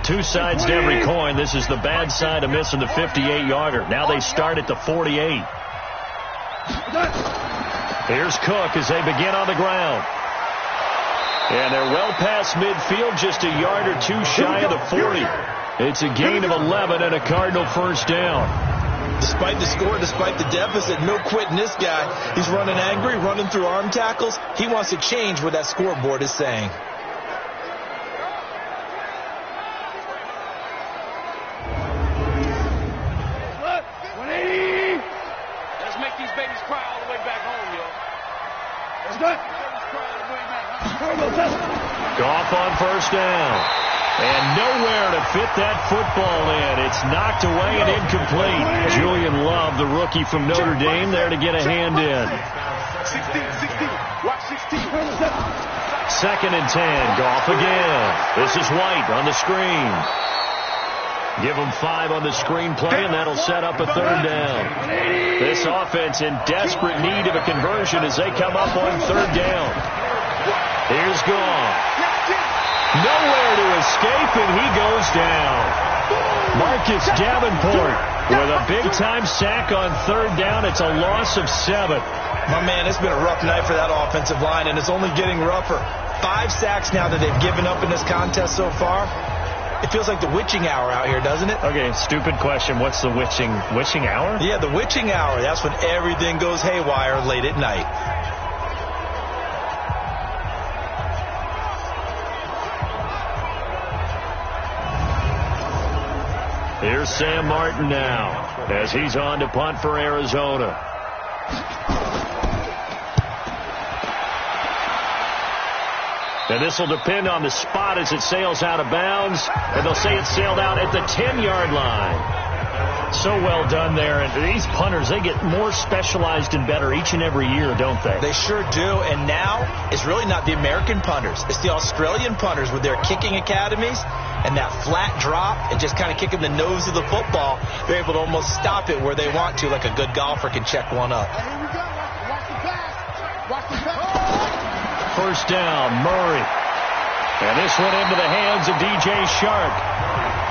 Two sides to every coin. This is the bad side of missing the 58-yarder. Now they start at the 48. Here's Cook as they begin on the ground. And they're well past midfield, just a yard or two shy of the 40. It's a gain of 11 and a Cardinal first down. Despite the score, despite the deficit, no quitting this guy. He's running angry, running through arm tackles. He wants to change what that scoreboard is saying. Let's make these babies cry all the way back home. Goff on first down. And nowhere to fit that football in. It's knocked away and incomplete. Julian Love, the rookie from Notre Dame, there to get a hand in. 16. Watch 16. 2nd and 10. Goff again. This is White on the screen. Give him 5 on the screen play, and that'll set up a 3rd down. This offense in desperate need of a conversion as they come up on 3rd down. Here's Goff. Nowhere to escape, and he goes down. Marcus Davenport with a big-time sack on 3rd down. It's a loss of 7. My man, it's been a rough night for that offensive line, and it's only getting rougher. 5 sacks now that they've given up in this contest so far. It feels like the witching hour out here, doesn't it? Okay, stupid question. What's the witching hour? Yeah, the witching hour. That's when everything goes haywire late at night. Here's Sam Martin now as he's on to punt for Arizona. And this will depend on the spot as it sails out of bounds. And they'll say it sailed out at the 10-yard line. So well done there. And these punters, they get more specialized and better each and every year, don't they? They sure do. And now it's really not the American punters. It's the Australian punters with their kicking academies and that flat drop and just kind of kicking the nose of the football. They're able to almost stop it where they want to, like a good golfer can check one up. Here we go. Watch the pass. Watch the pass. First down, Murray. And this one into the hands of DJ Shark.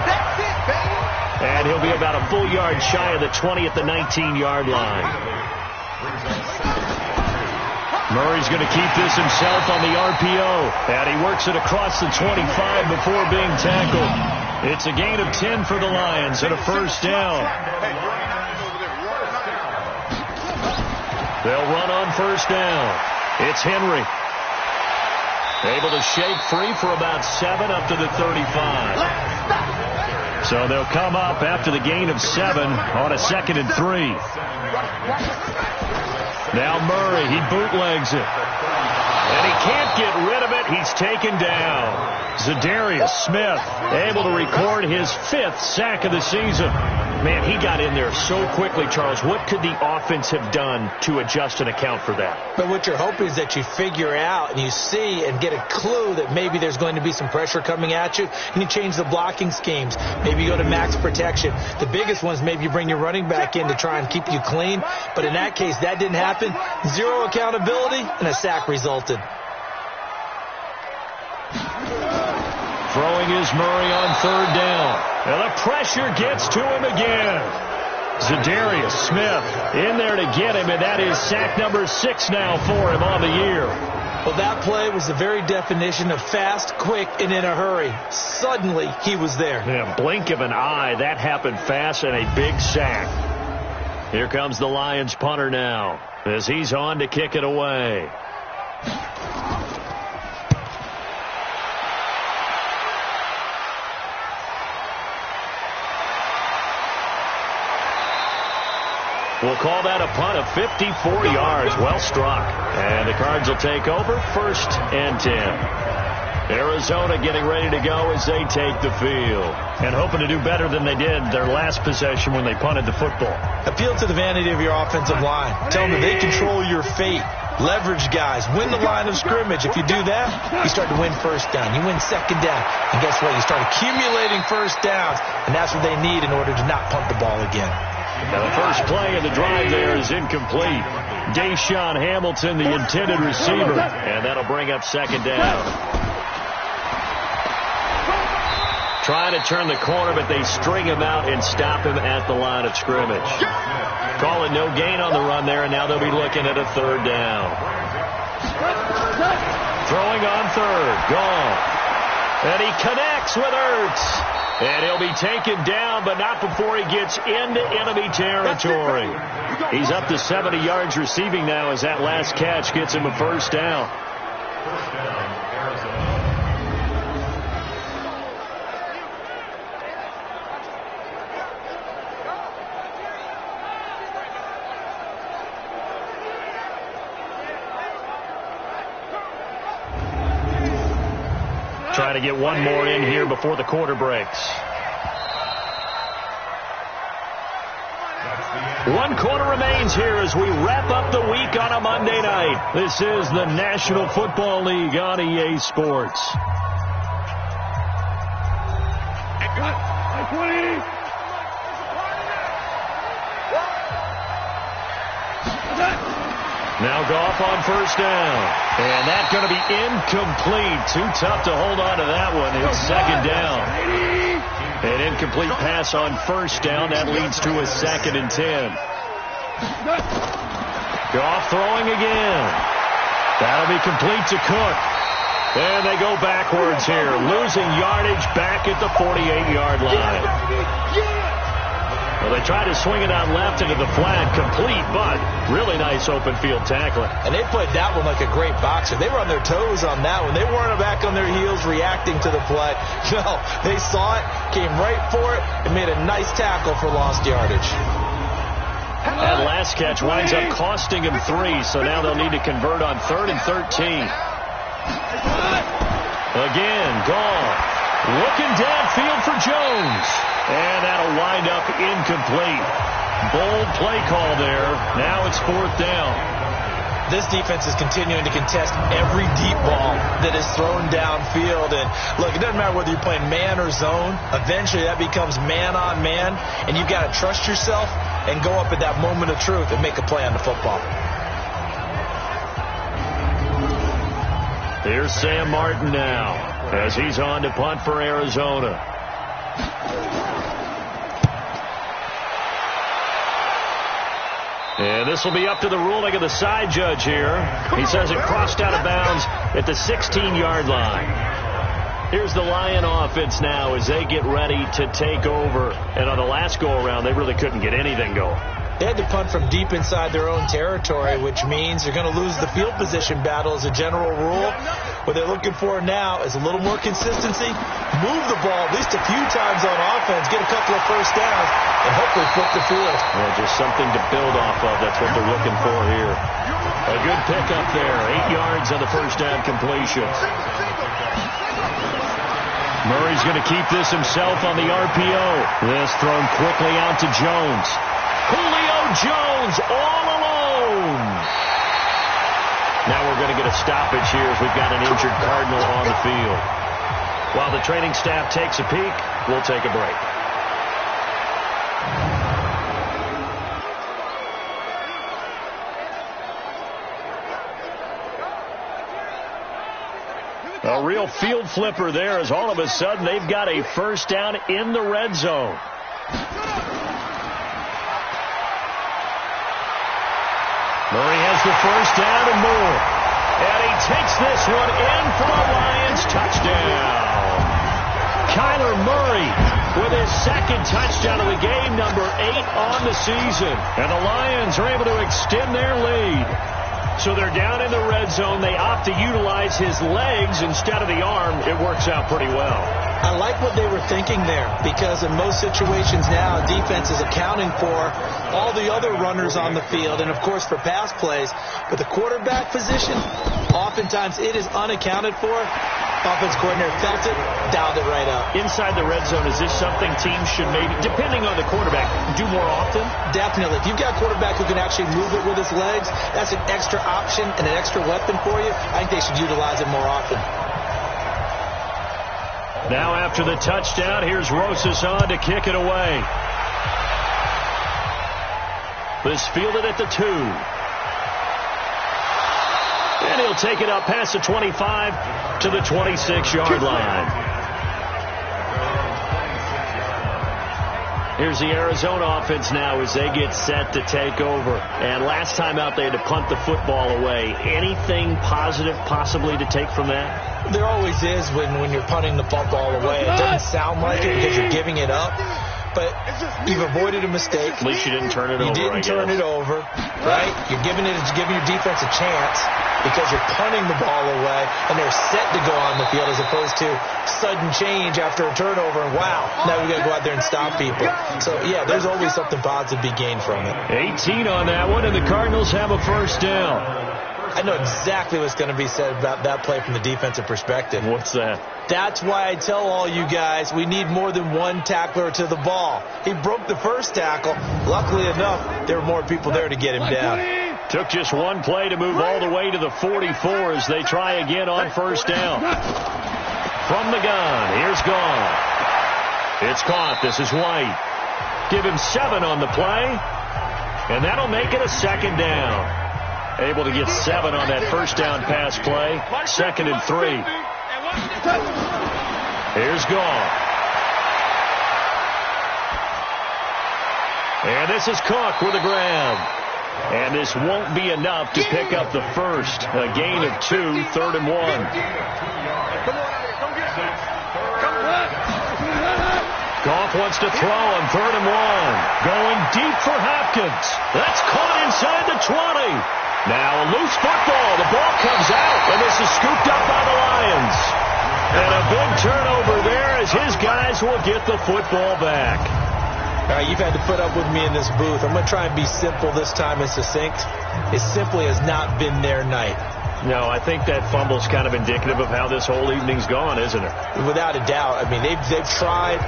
That's it, baby. And he'll be about a full yard shy of the 20 at the 19-yard line. Murray's going to keep this himself on the RPO. And he works it across the 25 before being tackled. It's a gain of 10 for the Lions and a first down. They'll run on first down. It's Henry. Able to shake free for about 7 up to the 35. So they'll come up after the gain of 7 on a 2nd and 3. Now Murray, he bootlegs it. And he can't get rid of it. He's taken down. Zadarius Smith able to record his 5th sack of the season. Man, he got in there so quickly, Charles. What could the offense have done to adjust and account for that? But what you're hoping is that you figure out and you see and get a clue that maybe there's going to be some pressure coming at you, and you change the blocking schemes. Maybe you go to max protection. The biggest one is maybe you bring your running back in to try and keep you clean. But in that case, that didn't happen. 0 accountability, and a sack resulted. Throwing is Murray on 3rd down. And the pressure gets to him again. Zadarius Smith in there to get him, and that is sack number 6 now for him on the year. Well, that play was the very definition of fast, quick, and in a hurry. Suddenly, he was there. Yeah, blink of an eye, that happened fast, and a big sack. Here comes the Lions punter now as he's on to kick it away. We'll call that a punt of 54 yards. Well struck. And the Cards will take over 1st and 10. Arizona getting ready to go as they take the field. And hoping to do better than they did their last possession when they punted the football. Appeal to the vanity of your offensive line. Tell them that they control your fate. Leverage guys. Win the line of scrimmage. If you do that, you start to win first down. You win 2nd down. And guess what? You start accumulating first downs. And that's what they need in order to not punt the ball again. Now the first play of the drive there is incomplete. Deshaun Hamilton, the intended receiver. And that'll bring up 2nd down. Trying to turn the corner, but they string him out and stop him at the line of scrimmage. Calling no gain on the run there, and now they'll be looking at a 3rd down. Throwing on 3rd. Gone. And he connects with Ertz. And he'll be taken down, but not before he gets into enemy territory. He's up to 70 yards receiving now as that last catch gets him a first down. try to get one more in here before the quarter breaks. 1 quarter remains here as we wrap up the week on a Monday night. This is the National Football League on EA Sports. Now Goff on first down. And that's going to be incomplete. Too tough to hold on to that one. It's second down. An incomplete pass on first down. That leads to a 2nd and 10. Goff throwing again. That'll be complete to Cook. And they go backwards here. Losing yardage back at the 48-yard line. Well, they tried to swing it out left into the flat, complete, but really nice open field tackling. And they played that one like a great boxer. They were on their toes on that one. They weren't back on their heels reacting to the play. No, they saw it, came right for it, and made a nice tackle for lost yardage. That last catch winds up costing him 3, so now they'll need to convert on 3rd and 13. Again, Goff looking downfield for Jones. And that'll wind up incomplete. Bold play call there. Now it's 4th down. This defense is continuing to contest every deep ball that is thrown downfield. And look, it doesn't matter whether you're playing man or zone. Eventually that becomes man on man. And you've got to trust yourself and go up at that moment of truth and make a play on the football. Here's Sam Martin now as he's on to punt for Arizona. And this will be up to the ruling of the side judge here. He says it crossed out of bounds at the 16-yard line. Here's the Lion offense now as they get ready to take over. And on the last go-around, they really couldn't get anything going. They had to punt from deep inside their own territory, which means they're going to lose the field position battle as a general rule. What they're looking for now is a little more consistency, move the ball at least a few times on offense, get a couple of first downs, and hopefully flip the field. Well, just something to build off of. That's what they're looking for here. A good pickup there. 8 yards on the first down completion. Murray's going to keep this himself on the RPO. This thrown quickly out to Jones. Julio Jones all alone. Now we're going to get a stoppage here as we've got an injured Cardinal on the field. While the training staff takes a peek, we'll take a break. A real field flipper there as all of a sudden they've got a first down in the red zone. Murray has the first down and more. And he takes this one in for a Lions touchdown. Kyler Murray with his 2nd touchdown of the game, number 8 on the season. And the Lions are able to extend their lead. So they're down in the red zone. They opt to utilize his legs instead of the arm. It works out pretty well. I like what they were thinking there because in most situations now, defense is accounting for all the other runners on the field and, of course, for pass plays. But the quarterback position, oftentimes it is unaccounted for. Offense coordinator felt it, dialed it right up. Inside the red zone, is this something teams should maybe, depending on the quarterback, do more often? Definitely. If you've got a quarterback who can actually move it with his legs, that's an extra option and an extra weapon for you. I think they should utilize it more often. Now after the touchdown, here's Rosas on to kick it away. This fielded at the 2. And he'll take it up past the 25 to the 26-yard line. Here's the Arizona offense now as they get set to take over. And last time out, they had to punt the football away. Anything positive possibly to take from that? There always is when you're punting the football away. It doesn't sound like it because you're giving it up. But you've avoided a mistake. At least you didn't turn it over. You didn't turn it over, right? You're giving your defense a chance because you're punting the ball away, and they're set to go on the field as opposed to sudden change after a turnover, and wow, now we got to go out there and stop people. So, yeah, there's always something positive to be gained from it. 18 on that one, and the Cardinals have a first down. I know exactly what's going to be said about that play from the defensive perspective. What's that? That's why I tell all you guys we need more than one tackler to the ball. He broke the first tackle. Luckily enough, there were more people there to get him down. Took just one play to move all the way to the 44 as they try again on first down. From the gun, here's Gone. It's caught. This is White. Give him 7 on the play, and that'll make it a second down. Able to get 7 on that first down pass play. 2nd and 3. Here's Gone. And this is Cook with a grab. And this won't be enough to pick up the first. A gain of 2, 3rd and 1. Goff wants to throw on 3rd and 1. Going deep for Hopkins. That's caught inside the 20. Now a loose football. The ball comes out, and this is scooped up by the Lions. And a big turnover there as his guys will get the football back. All right, you've had to put up with me in this booth. I'm going to try and be simple this time and succinct. It simply has not been their night. No, I think that fumble's kind of indicative of how this whole evening's gone, isn't it? Without a doubt. I mean, they've tried,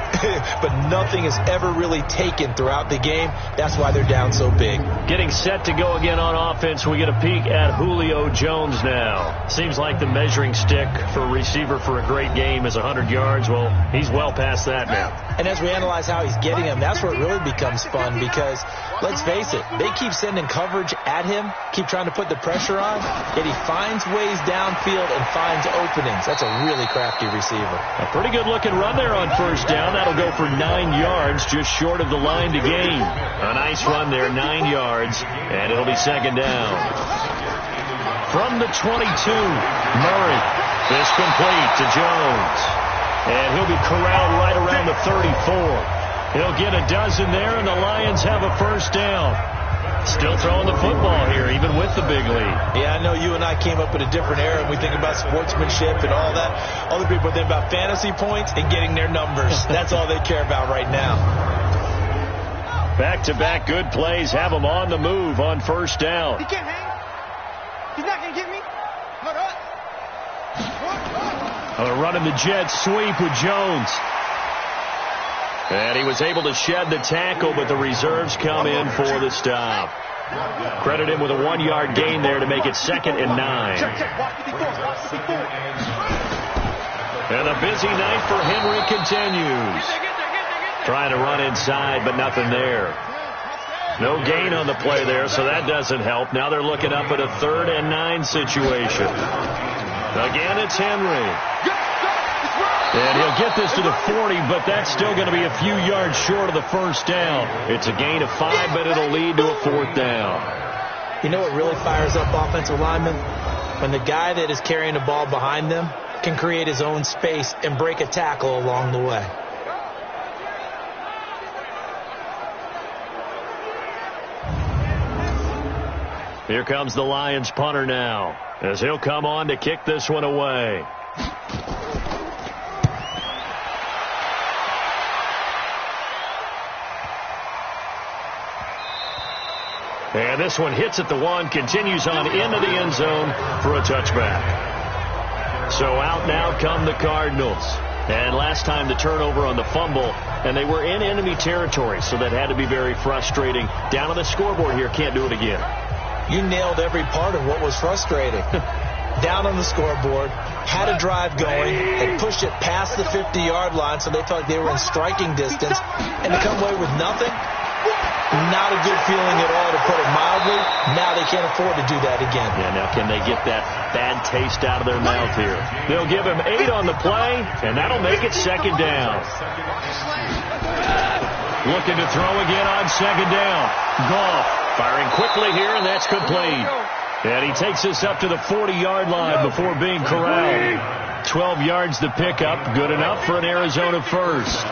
but nothing has ever really taken throughout the game. That's why they're down so big. Getting set to go again on offense, we get a peek at Julio Jones now. Seems like the measuring stick for a receiver for a great game is 100 yards. Well, he's well past that now. And as we analyze how he's getting them, that's where it really becomes fun because, let's face it, they keep sending coverage at him, keep trying to put the pressure on, yet he finds ways downfield and finds openings. That's a really crafty receiver. A pretty good-looking run there on first down. That'll go for 9 yards, just short of the line to gain. A nice run there, 9 yards, and it'll be 2nd down. From the 22, Murray. This complete to Jones. And he'll be corralled right around the 34. He'll get a dozen there, and the Lions have a first down. Still throwing the football here, even with the big lead. Yeah, I know you and I came up in a different era, and we think about sportsmanship and all that. Other people think about fantasy points and getting their numbers. That's all they care about right now. Back-to-back good plays have them on the move on first down. He can't hang. He's not going to get me. Hold up. Running the jet sweep with Jones. And he was able to shed the tackle, but the reserves come in for the stop. Credit him with a 1-yard gain there to make it 2nd and 9. And a busy night for Henry continues. Trying to run inside, but nothing there. No gain on the play there, so that doesn't help. Now they're looking up at a 3rd and 9 situation. Again, it's Henry. And he'll get this to the 40, but that's still going to be a few yards short of the first down. It's a gain of 5, but it'll lead to a 4th down. You know what really fires up offensive linemen? When the guy that is carrying the ball behind them can create his own space and break a tackle along the way. Here comes the Lions punter now, as he'll come on to kick this one away. And this one hits at the 1, continues on into the end zone for a touchback. So out now come the Cardinals. And last time the turnover on the fumble, and they were in enemy territory, so that had to be very frustrating. Down on the scoreboard here, can't do it again. You nailed every part of what was frustrating. Down on the scoreboard, had a drive going, and pushed it past the 50-yard line, so they felt like they were in striking distance, and to come away with nothing, not a good feeling at all, to put it mildly. Now they can't afford to do that again. Yeah, now can they get that bad taste out of their mouth here? They'll give him 8 on the play, and that'll make it 2nd down. Looking to throw again on 2nd down. Goff firing quickly here, and that's complete. And he takes this up to the 40-yard line before being corralled. 12 yards to pick up. Good enough for an Arizona first.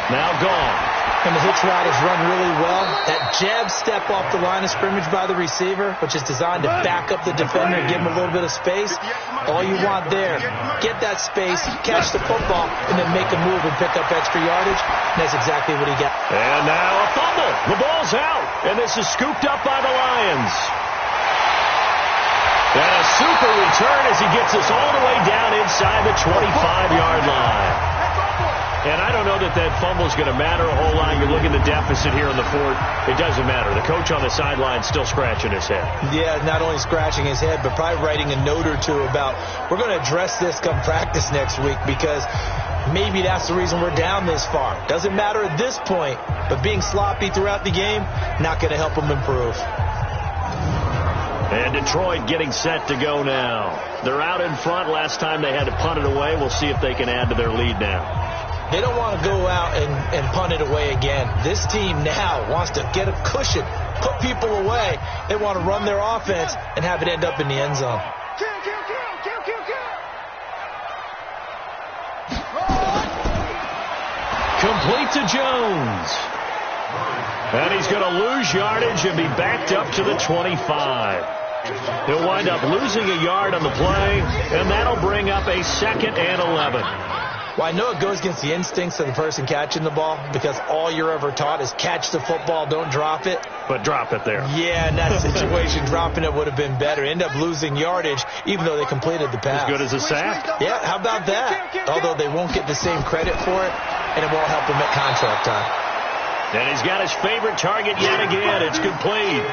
Now Goff. And the hitch route is run really well. That jab step off the line of scrimmage by the receiver, which is designed to back up the defender and give him a little bit of space. All you want there, get that space, catch the football, and then make a move and pick up extra yardage. And that's exactly what he got. And now a fumble. The ball's out. And this is scooped up by the Lions. And a super return as he gets us all the way down inside the 25-yard line. And I don't know that that fumble is going to matter a whole lot. You look at the deficit here in the fourth. It doesn't matter. The coach on the sideline still scratching his head. Yeah, not only scratching his head, but probably writing a note or two about we're going to address this come practice next week because maybe that's the reason we're down this far. Doesn't matter at this point, but being sloppy throughout the game, not going to help them improve. And Detroit getting set to go now. They're out in front. Last time they had to punt it away. We'll see if they can add to their lead now. They don't want to go out and punt it away again. This team now wants to get a cushion, put people away. They want to run their offense and have it end up in the end zone. Complete to Jones. And he's going to lose yardage and be backed up to the 25. He'll wind up losing a yard on the play, and that'll bring up a 2nd and 11. Well, I know it goes against the instincts of the person catching the ball because all you're ever taught is catch the football, don't drop it. But drop it there. Yeah, in that situation, dropping it would have been better. End up losing yardage even though they completed the pass. As good as a sack? Yeah, how about that? Although they won't get the same credit for it, and it won't help them at contract time. And he's got his favorite target yet again. It's complete.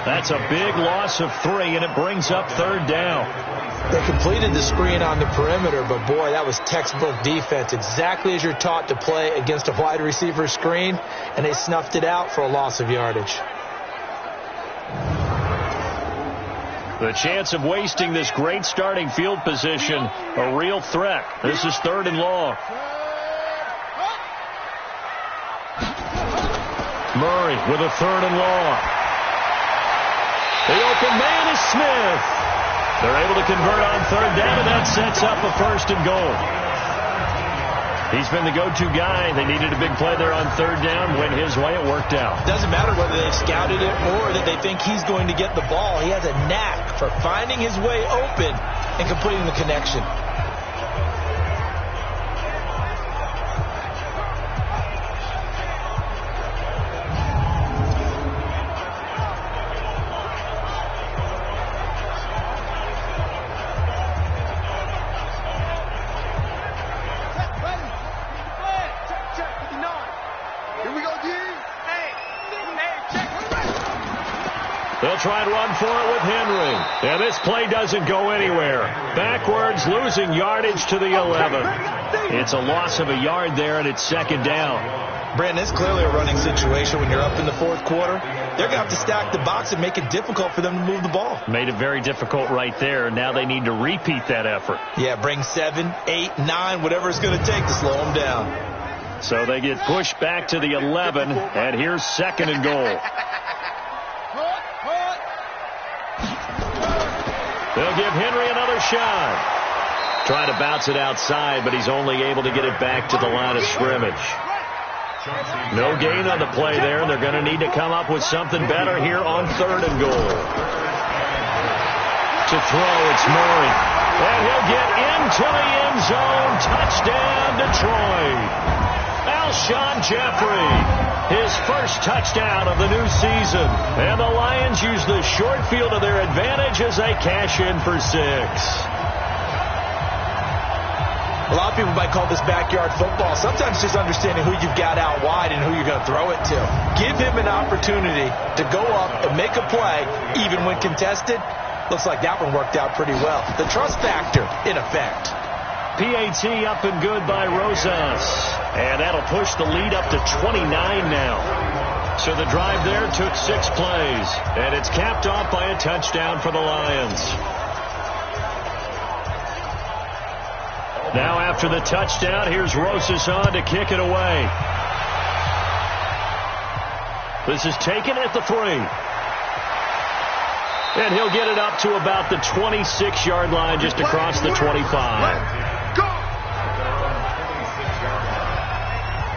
That's a big loss of 3, and it brings up 3rd down. They completed the screen on the perimeter, but boy, that was textbook defense. Exactly as you're taught to play against a wide receiver screen, and they snuffed it out for a loss of yardage. The chance of wasting this great starting field position, a real threat. This is 3rd and long. Murray with a 3rd and long. The open man is Smith. They're able to convert on 3rd down, and that sets up a 1st and goal. He's been the go-to guy. They needed a big play there on 3rd down. Went his way. It worked out. Doesn't matter whether they've scouted it or that they think he's going to get the ball. He has a knack for finding his way open and completing the connection. They'll try and run for it with Henry. And this play doesn't go anywhere. Backwards, losing yardage to the 11. It's a loss of a yard there, and it's 2nd down. Brandon, it's clearly a running situation when you're up in the 4th quarter. They're going to have to stack the box and make it difficult for them to move the ball. Made it very difficult right there. Now they need to repeat that effort. Yeah, bring 7, 8, 9, whatever it's going to take to slow them down. So they get pushed back to the 11, and here's 2nd and goal. They'll give Henry another shot. Trying to bounce it outside, but he's only able to get it back to the line of scrimmage. No gain on the play there, and they're going to need to come up with something better here on 3rd and goal. To throw, it's Murray. And he'll get into the end zone. Touchdown, Detroit. Alshon Jeffrey. His first touchdown of the new season. And the Lions use the short field to their advantage as they cash in for 6. A lot of people might call this backyard football. Sometimes just understanding who you've got out wide and who you're going to throw it to. Give him an opportunity to go up and make a play, even when contested. Looks like that one worked out pretty well. The trust factor, in effect. PAT up and good by Rosas. And that'll push the lead up to 29 now. So the drive there took 6 plays. And it's capped off by a touchdown for the Lions. Now after the touchdown, here's Rosas on to kick it away. This is taken at the 3. And he'll get it up to about the 26-yard line just across the 25.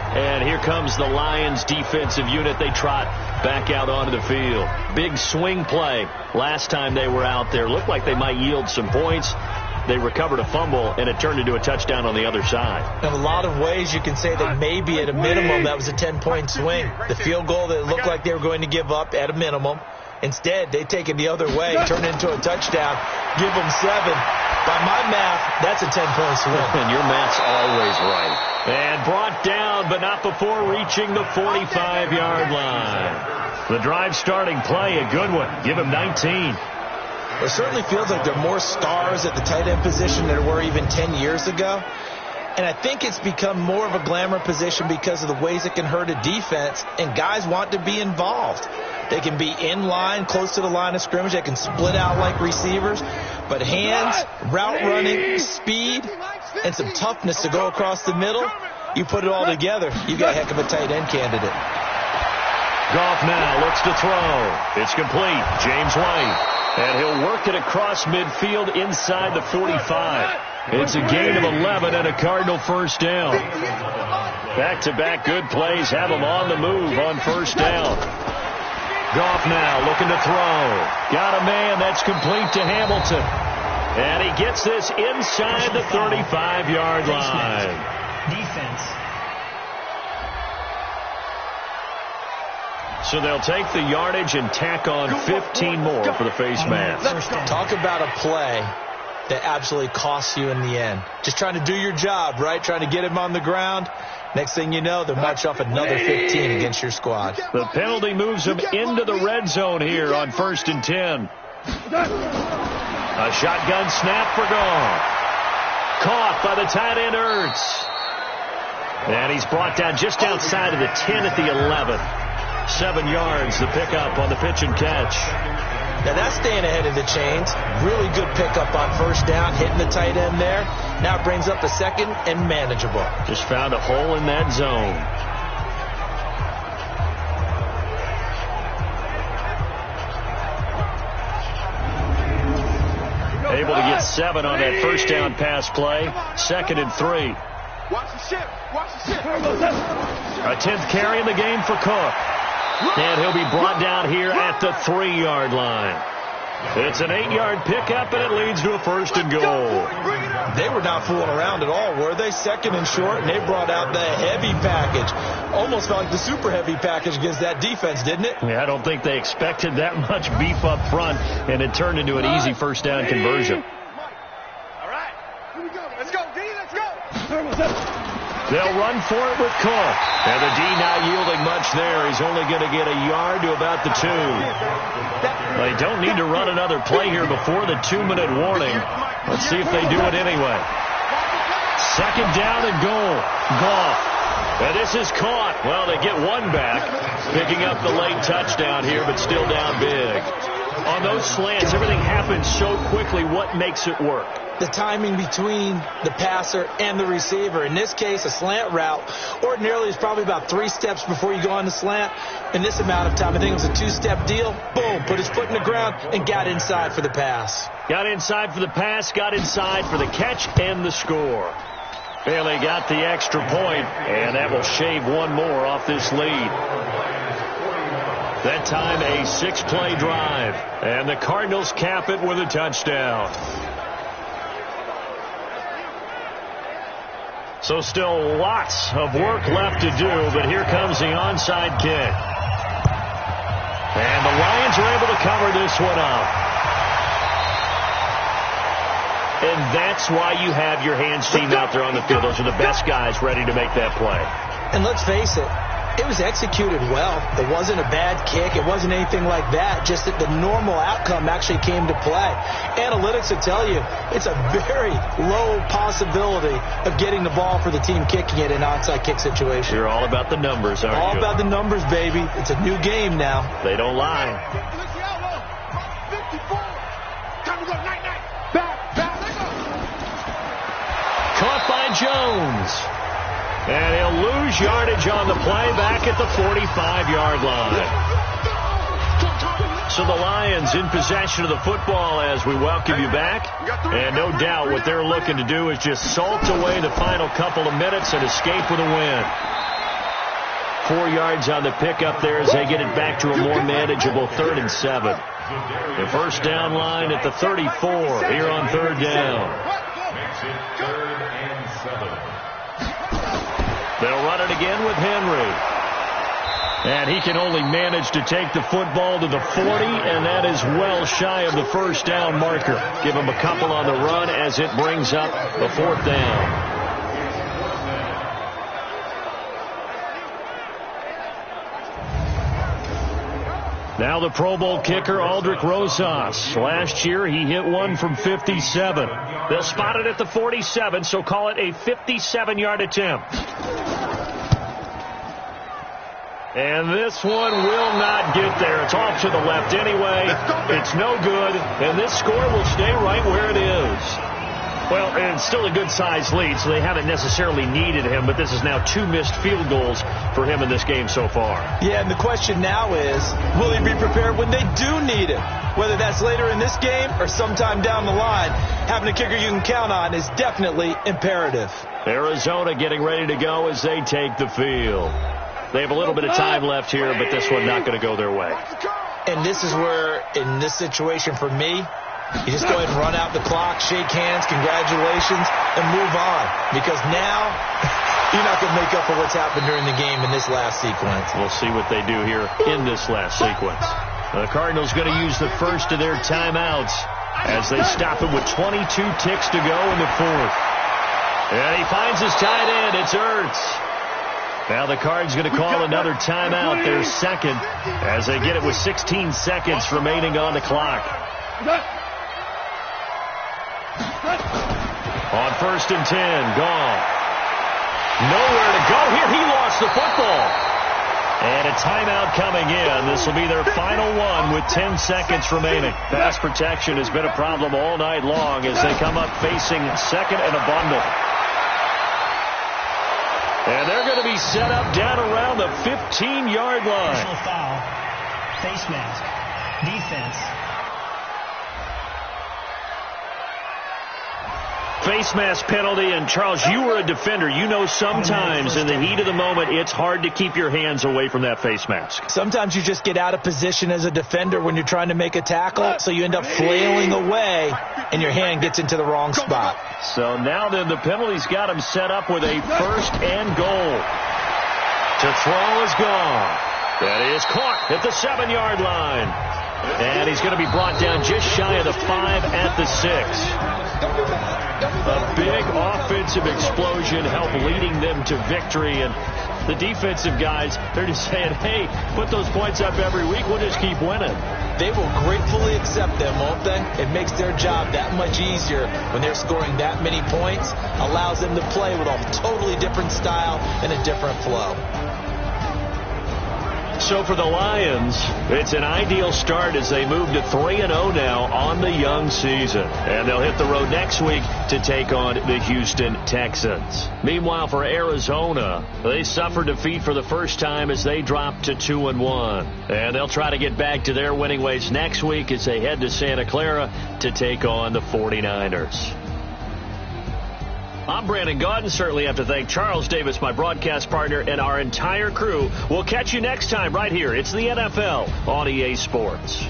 And here comes the Lions defensive unit. They trot back out onto the field. Big swing play last time they were out there. Looked like they might yield some points. They recovered a fumble, and it turned into a touchdown on the other side. In a lot of ways, you can say that maybe at a minimum that was a 10-point swing. The field goal that looked like they were going to give up at a minimum Instead, they take it the other way, turn it into a touchdown, give them 7. By my math, that's a 10-point swing. And your math's always right. And brought down, but not before reaching the 45-yard line. The drive starting play, a good one. Give him 19. It certainly feels like there are more stars at the tight end position than there were even 10 years ago. And I think it's become more of a glamour position because of the ways it can hurt a defense, and guys want to be involved. They can be in line, close to the line of scrimmage. They can split out like receivers. But hands, route running, speed, and some toughness to go across the middle, you put it all together, you've got a heck of a tight end candidate. Goff now looks to throw. It's complete. James White. And he'll work it across midfield inside the 45. It's a gain of 11 and a Cardinal first down. Back-to-back good plays have him on the move on first down. Goff now looking to throw. Got a man. That's complete to Hamilton. And he gets this inside the 35-yard line. Defense. So they'll take the yardage and tack on 15 more for the face mask. Talk about a play that absolutely costs you in the end. Just trying to do your job, right? Trying to get him on the ground. Next thing you know, they'll march off another 15 against your squad. The penalty moves him into the red zone here on 1st and 10. A shotgun snap for Goff. Caught by the tight end Ertz. And he's brought down just outside of the 10 at the 11. 7 yards, the pickup on the pitch and catch. Now that's staying ahead of the chains. Really good pickup on first down, hitting the tight end there. Now it brings up a second and manageable. Just found a hole in that zone. Able to get 7 on that first down pass play. 2nd and 3. Watch the ship. Watch the ship. A 10th carry in the game for Cook. And he'll be brought down here at the 3-yard line. It's an 8-yard pickup, and it leads to a 1st and goal. They were not fooling around at all, were they? 2nd and short, and they brought out the heavy package. Almost felt like the super heavy package against that defense, didn't it? Yeah, I don't think they expected that much beef up front, and it turned into an easy first down conversion. All right. Here we go. Let's go, D. Let's go. They'll run for it with Cook. And the D not yielding much there. He's only going to get a yard to about the 2. They don't need to run another play here before the 2-minute warning. Let's see if they do it anyway. 2nd down and goal. Goff. And this is caught. Well, they get 1 back. Picking up the late touchdown here, but still down big. On those slants, everything happens so quickly. What makes it work? The timing between the passer and the receiver. In this case, a slant route ordinarily is probably about 3 steps before you go on the slant. In this amount of time, I think it was a 2-step deal. Boom, put his foot in the ground and got inside for the pass. Got inside for the pass, got inside for the catch and the score. Bailey got the extra point, and that will shave 1 more off this lead. That time a 6-play drive, and the Cardinals cap it with a touchdown. So still lots of work left to do, but here comes the onside kick. And the Lions are able to cover this one up. And that's why you have your hands team out there on the field. Those are the best guys ready to make that play. And let's face it, it was executed well. It wasn't a bad kick. It wasn't anything like that. Just that the normal outcome actually came to play. Analytics will tell you it's a very low possibility of getting the ball for the team kicking it in an onside kick situation. You're all about the numbers, aren't you? All about the numbers, baby. It's a new game now. They don't lie. Caught by Jones. And he'll lose yardage on the play back at the 45-yard line. So the Lions in possession of the football as we welcome you back. And no doubt what they're looking to do is just salt away the final couple of minutes and escape with a win. 4 yards on the pickup there as they get it back to a more manageable 3rd and 7. The first down line at the 34 here on 3rd down. Makes it 3rd and 7. They'll run it again with Henry. And he can only manage to take the football to the 40, and that is well shy of the first down marker. Give him a couple on the run as it brings up a 4th down. Now the Pro Bowl kicker, Aldrich Rosas. Last year, he hit one from 57. They'll spot it at the 47, so call it a 57-yard attempt. And this one will not get there. It's off to the left anyway. It's no good, and this score will stay right where it is. Well, and it's still a good-sized lead, so they haven't necessarily needed him, but this is now 2 missed field goals for him in this game so far. Yeah, and the question now is, will he be prepared when they do need him? Whether that's later in this game or sometime down the line, having a kicker you can count on is definitely imperative. Arizona getting ready to go as they take the field. They have a little bit of time left here, but this one not going to go their way. And this is where, in this situation for me, you just go ahead and run out the clock, shake hands, congratulations, and move on. Because now, you're not going to make up for what's happened during the game in this last sequence. We'll see what they do here in this last sequence. The Cardinals going to use the first of their timeouts as they stop him with 22 ticks to go in the 4th. And he finds his tight end. It's Ertz. Now the Cards going to call another timeout, their second, as they get it with 16 seconds remaining on the clock. On 1st and 10, gone. Nowhere to go here. He lost the football. And a timeout coming in. This will be their final one with 10 seconds remaining. Pass protection has been a problem all night long as they come up facing 2nd and a bundle. And they're going to be set up down around the 15-yard line. Personal foul. Face mask. Defense. Face mask penalty, and Charles, you were a defender. You know sometimes in the heat of the moment, it's hard to keep your hands away from that face mask. Sometimes you just get out of position as a defender when you're trying to make a tackle, so you end up flailing away, and your hand gets into the wrong spot. So now then the penalty's got him set up with a 1st and goal. To throw is gone. That is caught at the 7-yard line. And he's going to be brought down just shy of the 5 at the 6. A big offensive explosion helped leading them to victory. And the defensive guys, they're just saying, hey, put those points up every week. We'll just keep winning. They will gratefully accept them, won't they? It makes their job that much easier when they're scoring that many points. Allows them to play with a totally different style and a different flow. So for the Lions, it's an ideal start as they move to 3-0 now on the young season. And they'll hit the road next week to take on the Houston Texans. Meanwhile, for Arizona, they suffered defeat for the first time as they dropped to 2-1. And they'll try to get back to their winning ways next week as they head to Santa Clara to take on the 49ers. I'm Brandon Gaudin. Certainly have to thank Charles Davis, my broadcast partner, and our entire crew. We'll catch you next time right here. It's the NFL on EA Sports.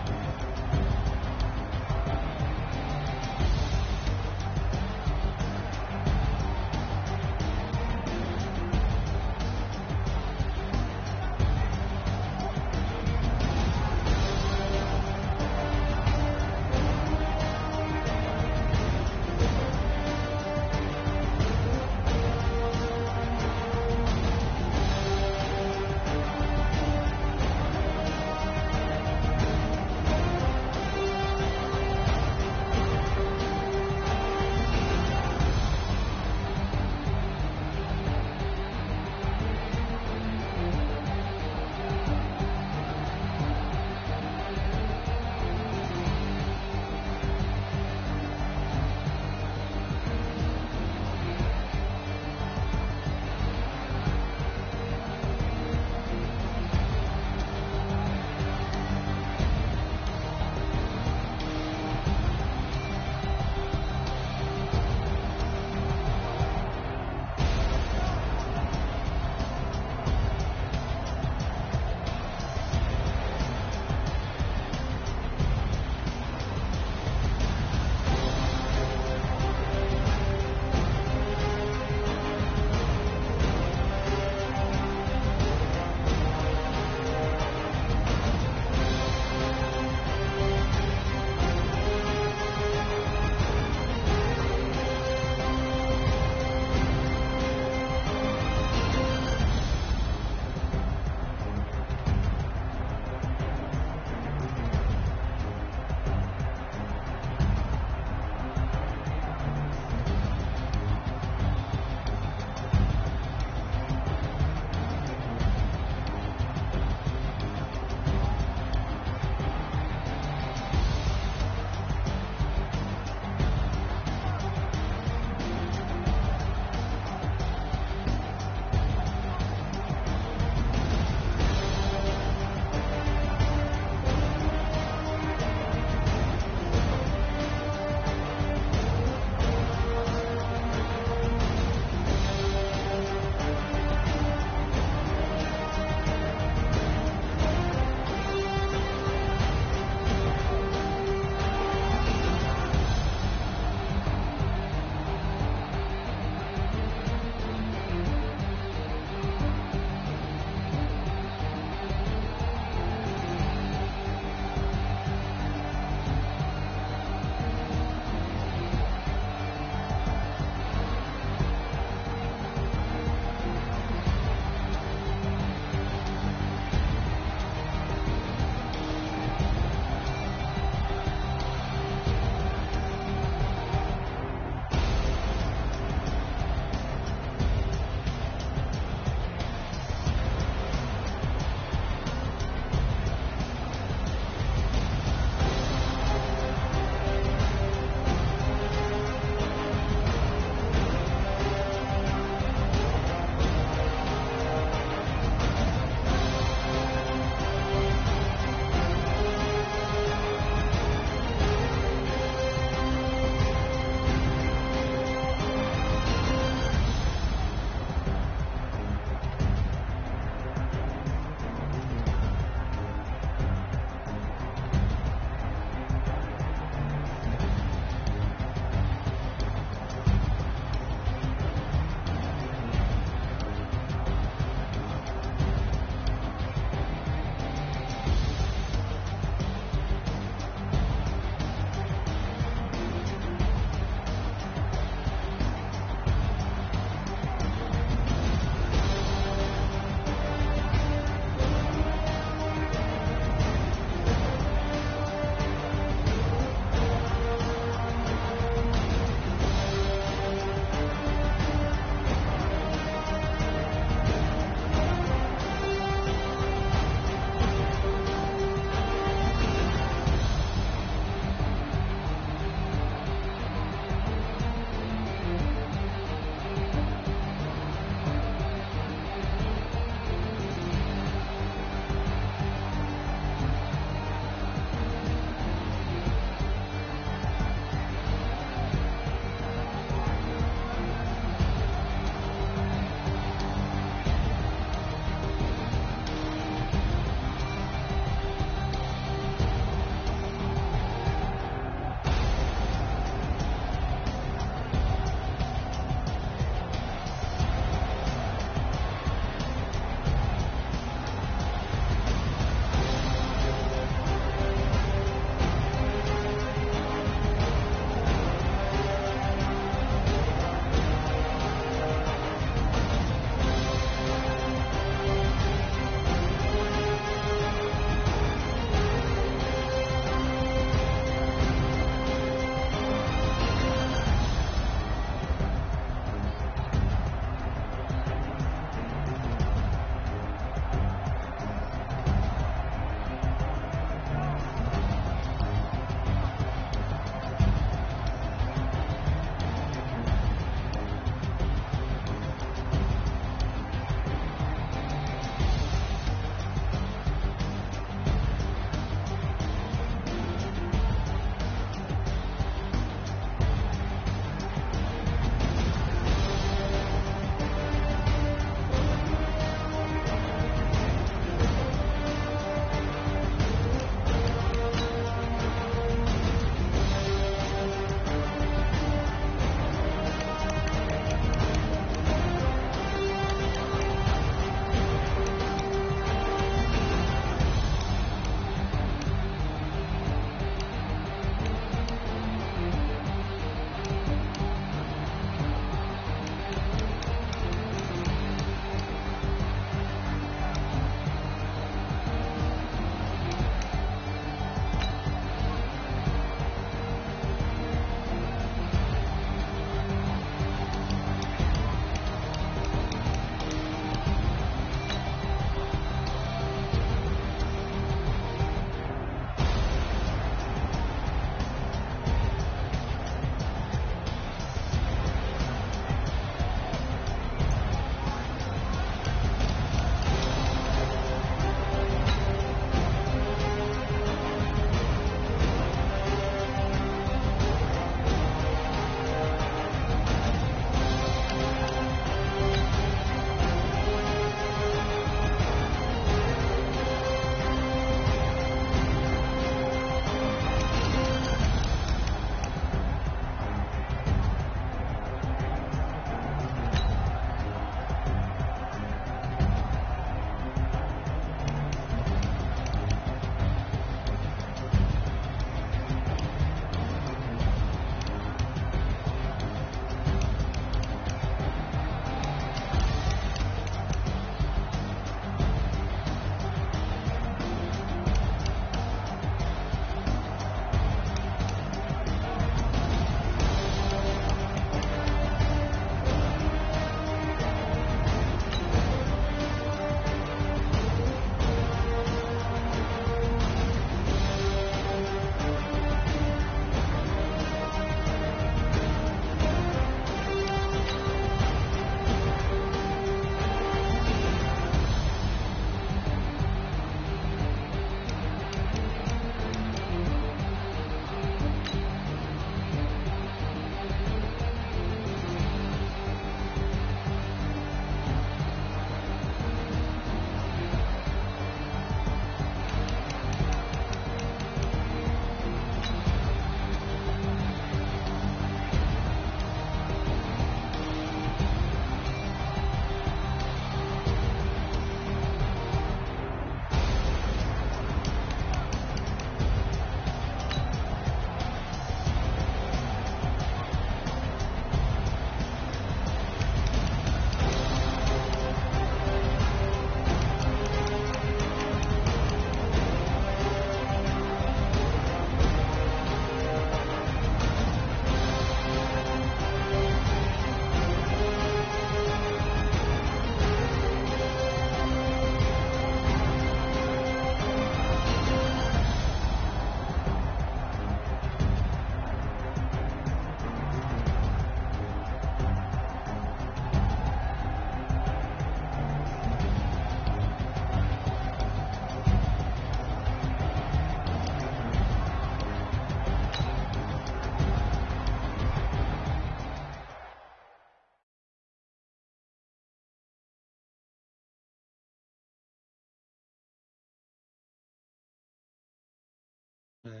Ladies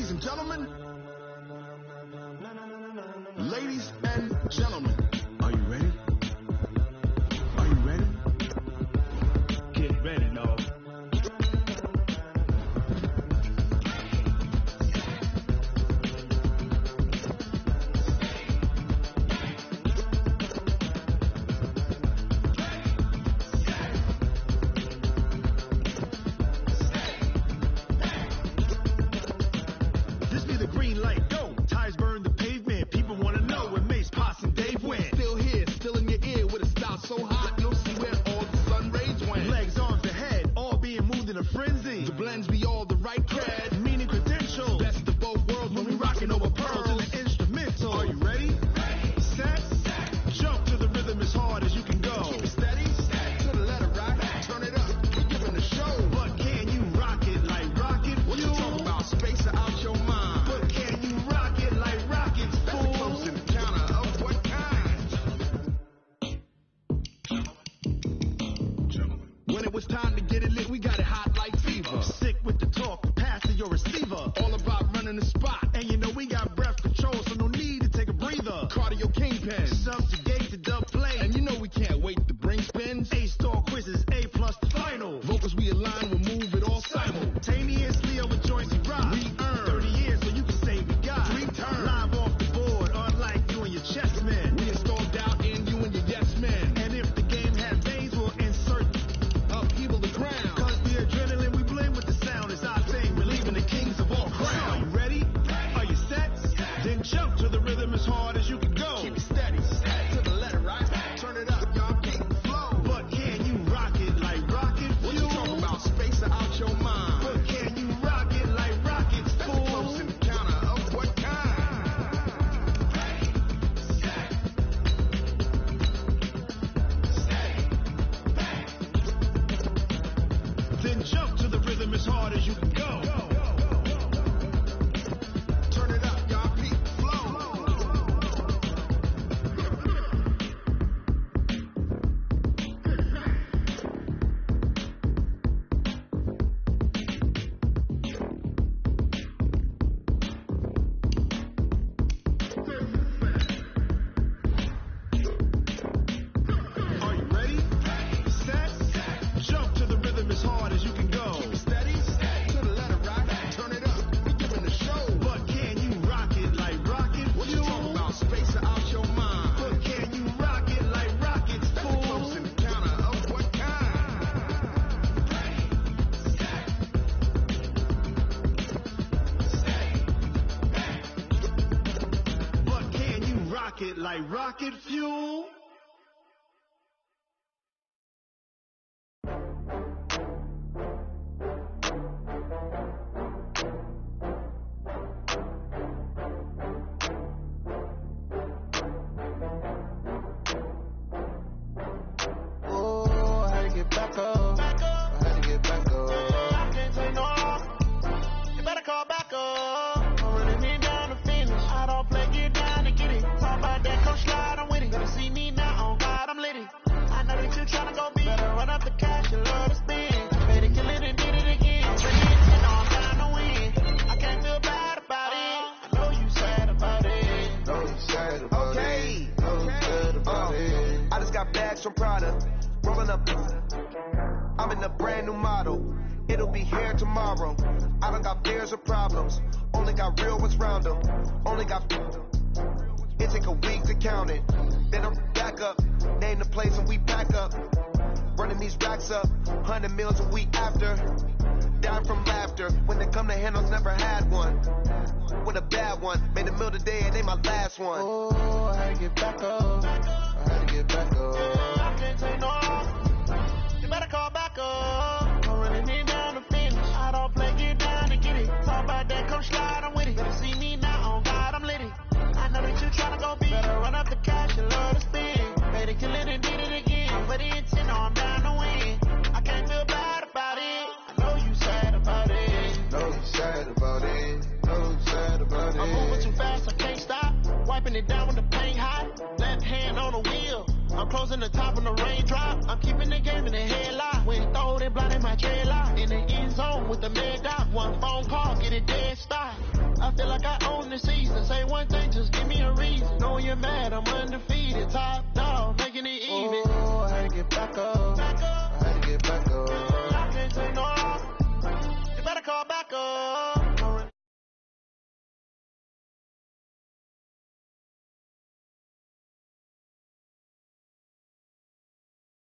and gentlemen, ladies and gentlemen, are you ready? Are you ready? Get ready, dog. Like rocket fuel. Oh, I had to get back up. I had to get back up. I can't take no more. You better call back up. I'm running me down the finish. I don't play, get down and get it. Talk about that, come slide, I'm with it. Gonna see me now, on God, I'm litty. I know that you tryna go big. Better run up the cash, you love to spend. Better kill it and did it again. I'm ready to know I'm down to win. I can't feel bad about it. I know you sad about it. Know you sad about it. Okay. Know you sad about it. I just got bags from Prada. Rolling up. I'm in a brand new model. It'll be here tomorrow. I don't got fears or problems. Only got real ones round them. Only got. It take a week to count it. Then I'm back up. Name the place and we pack up. Running these racks up. 100 meals a week after. Down from laughter. When they come to handles, never had one. With a bad one. Made a meal today and they my last one. Oh, I had to get back up. I had to get back up. I can't take no more. You better call back up. I'm running it down the finish. I don't play, get down and get it. Talk about that, come slide, I'm with it. Better see me now, on God, I'm litty. I know that you tryna go big. Better run up the cash, you love to spend. Better kill it and did it again. But the intent, I'm down to win. I can't feel bad about it. I know you sad about it. Know you sad about it. Know you sad about it. I'm moving too fast, I can't stop. Wiping it down with the paint hot. Left hand on the wheel. I'm closing the top when the raindrop. I'm keeping the game in the headlock. When throw it blind in my trade lock. I'm with the man, got one phone call, get it dead stop. I feel like I own the season. Say one thing, just give me a reason. Know you're mad, I'm undefeated. Top dog,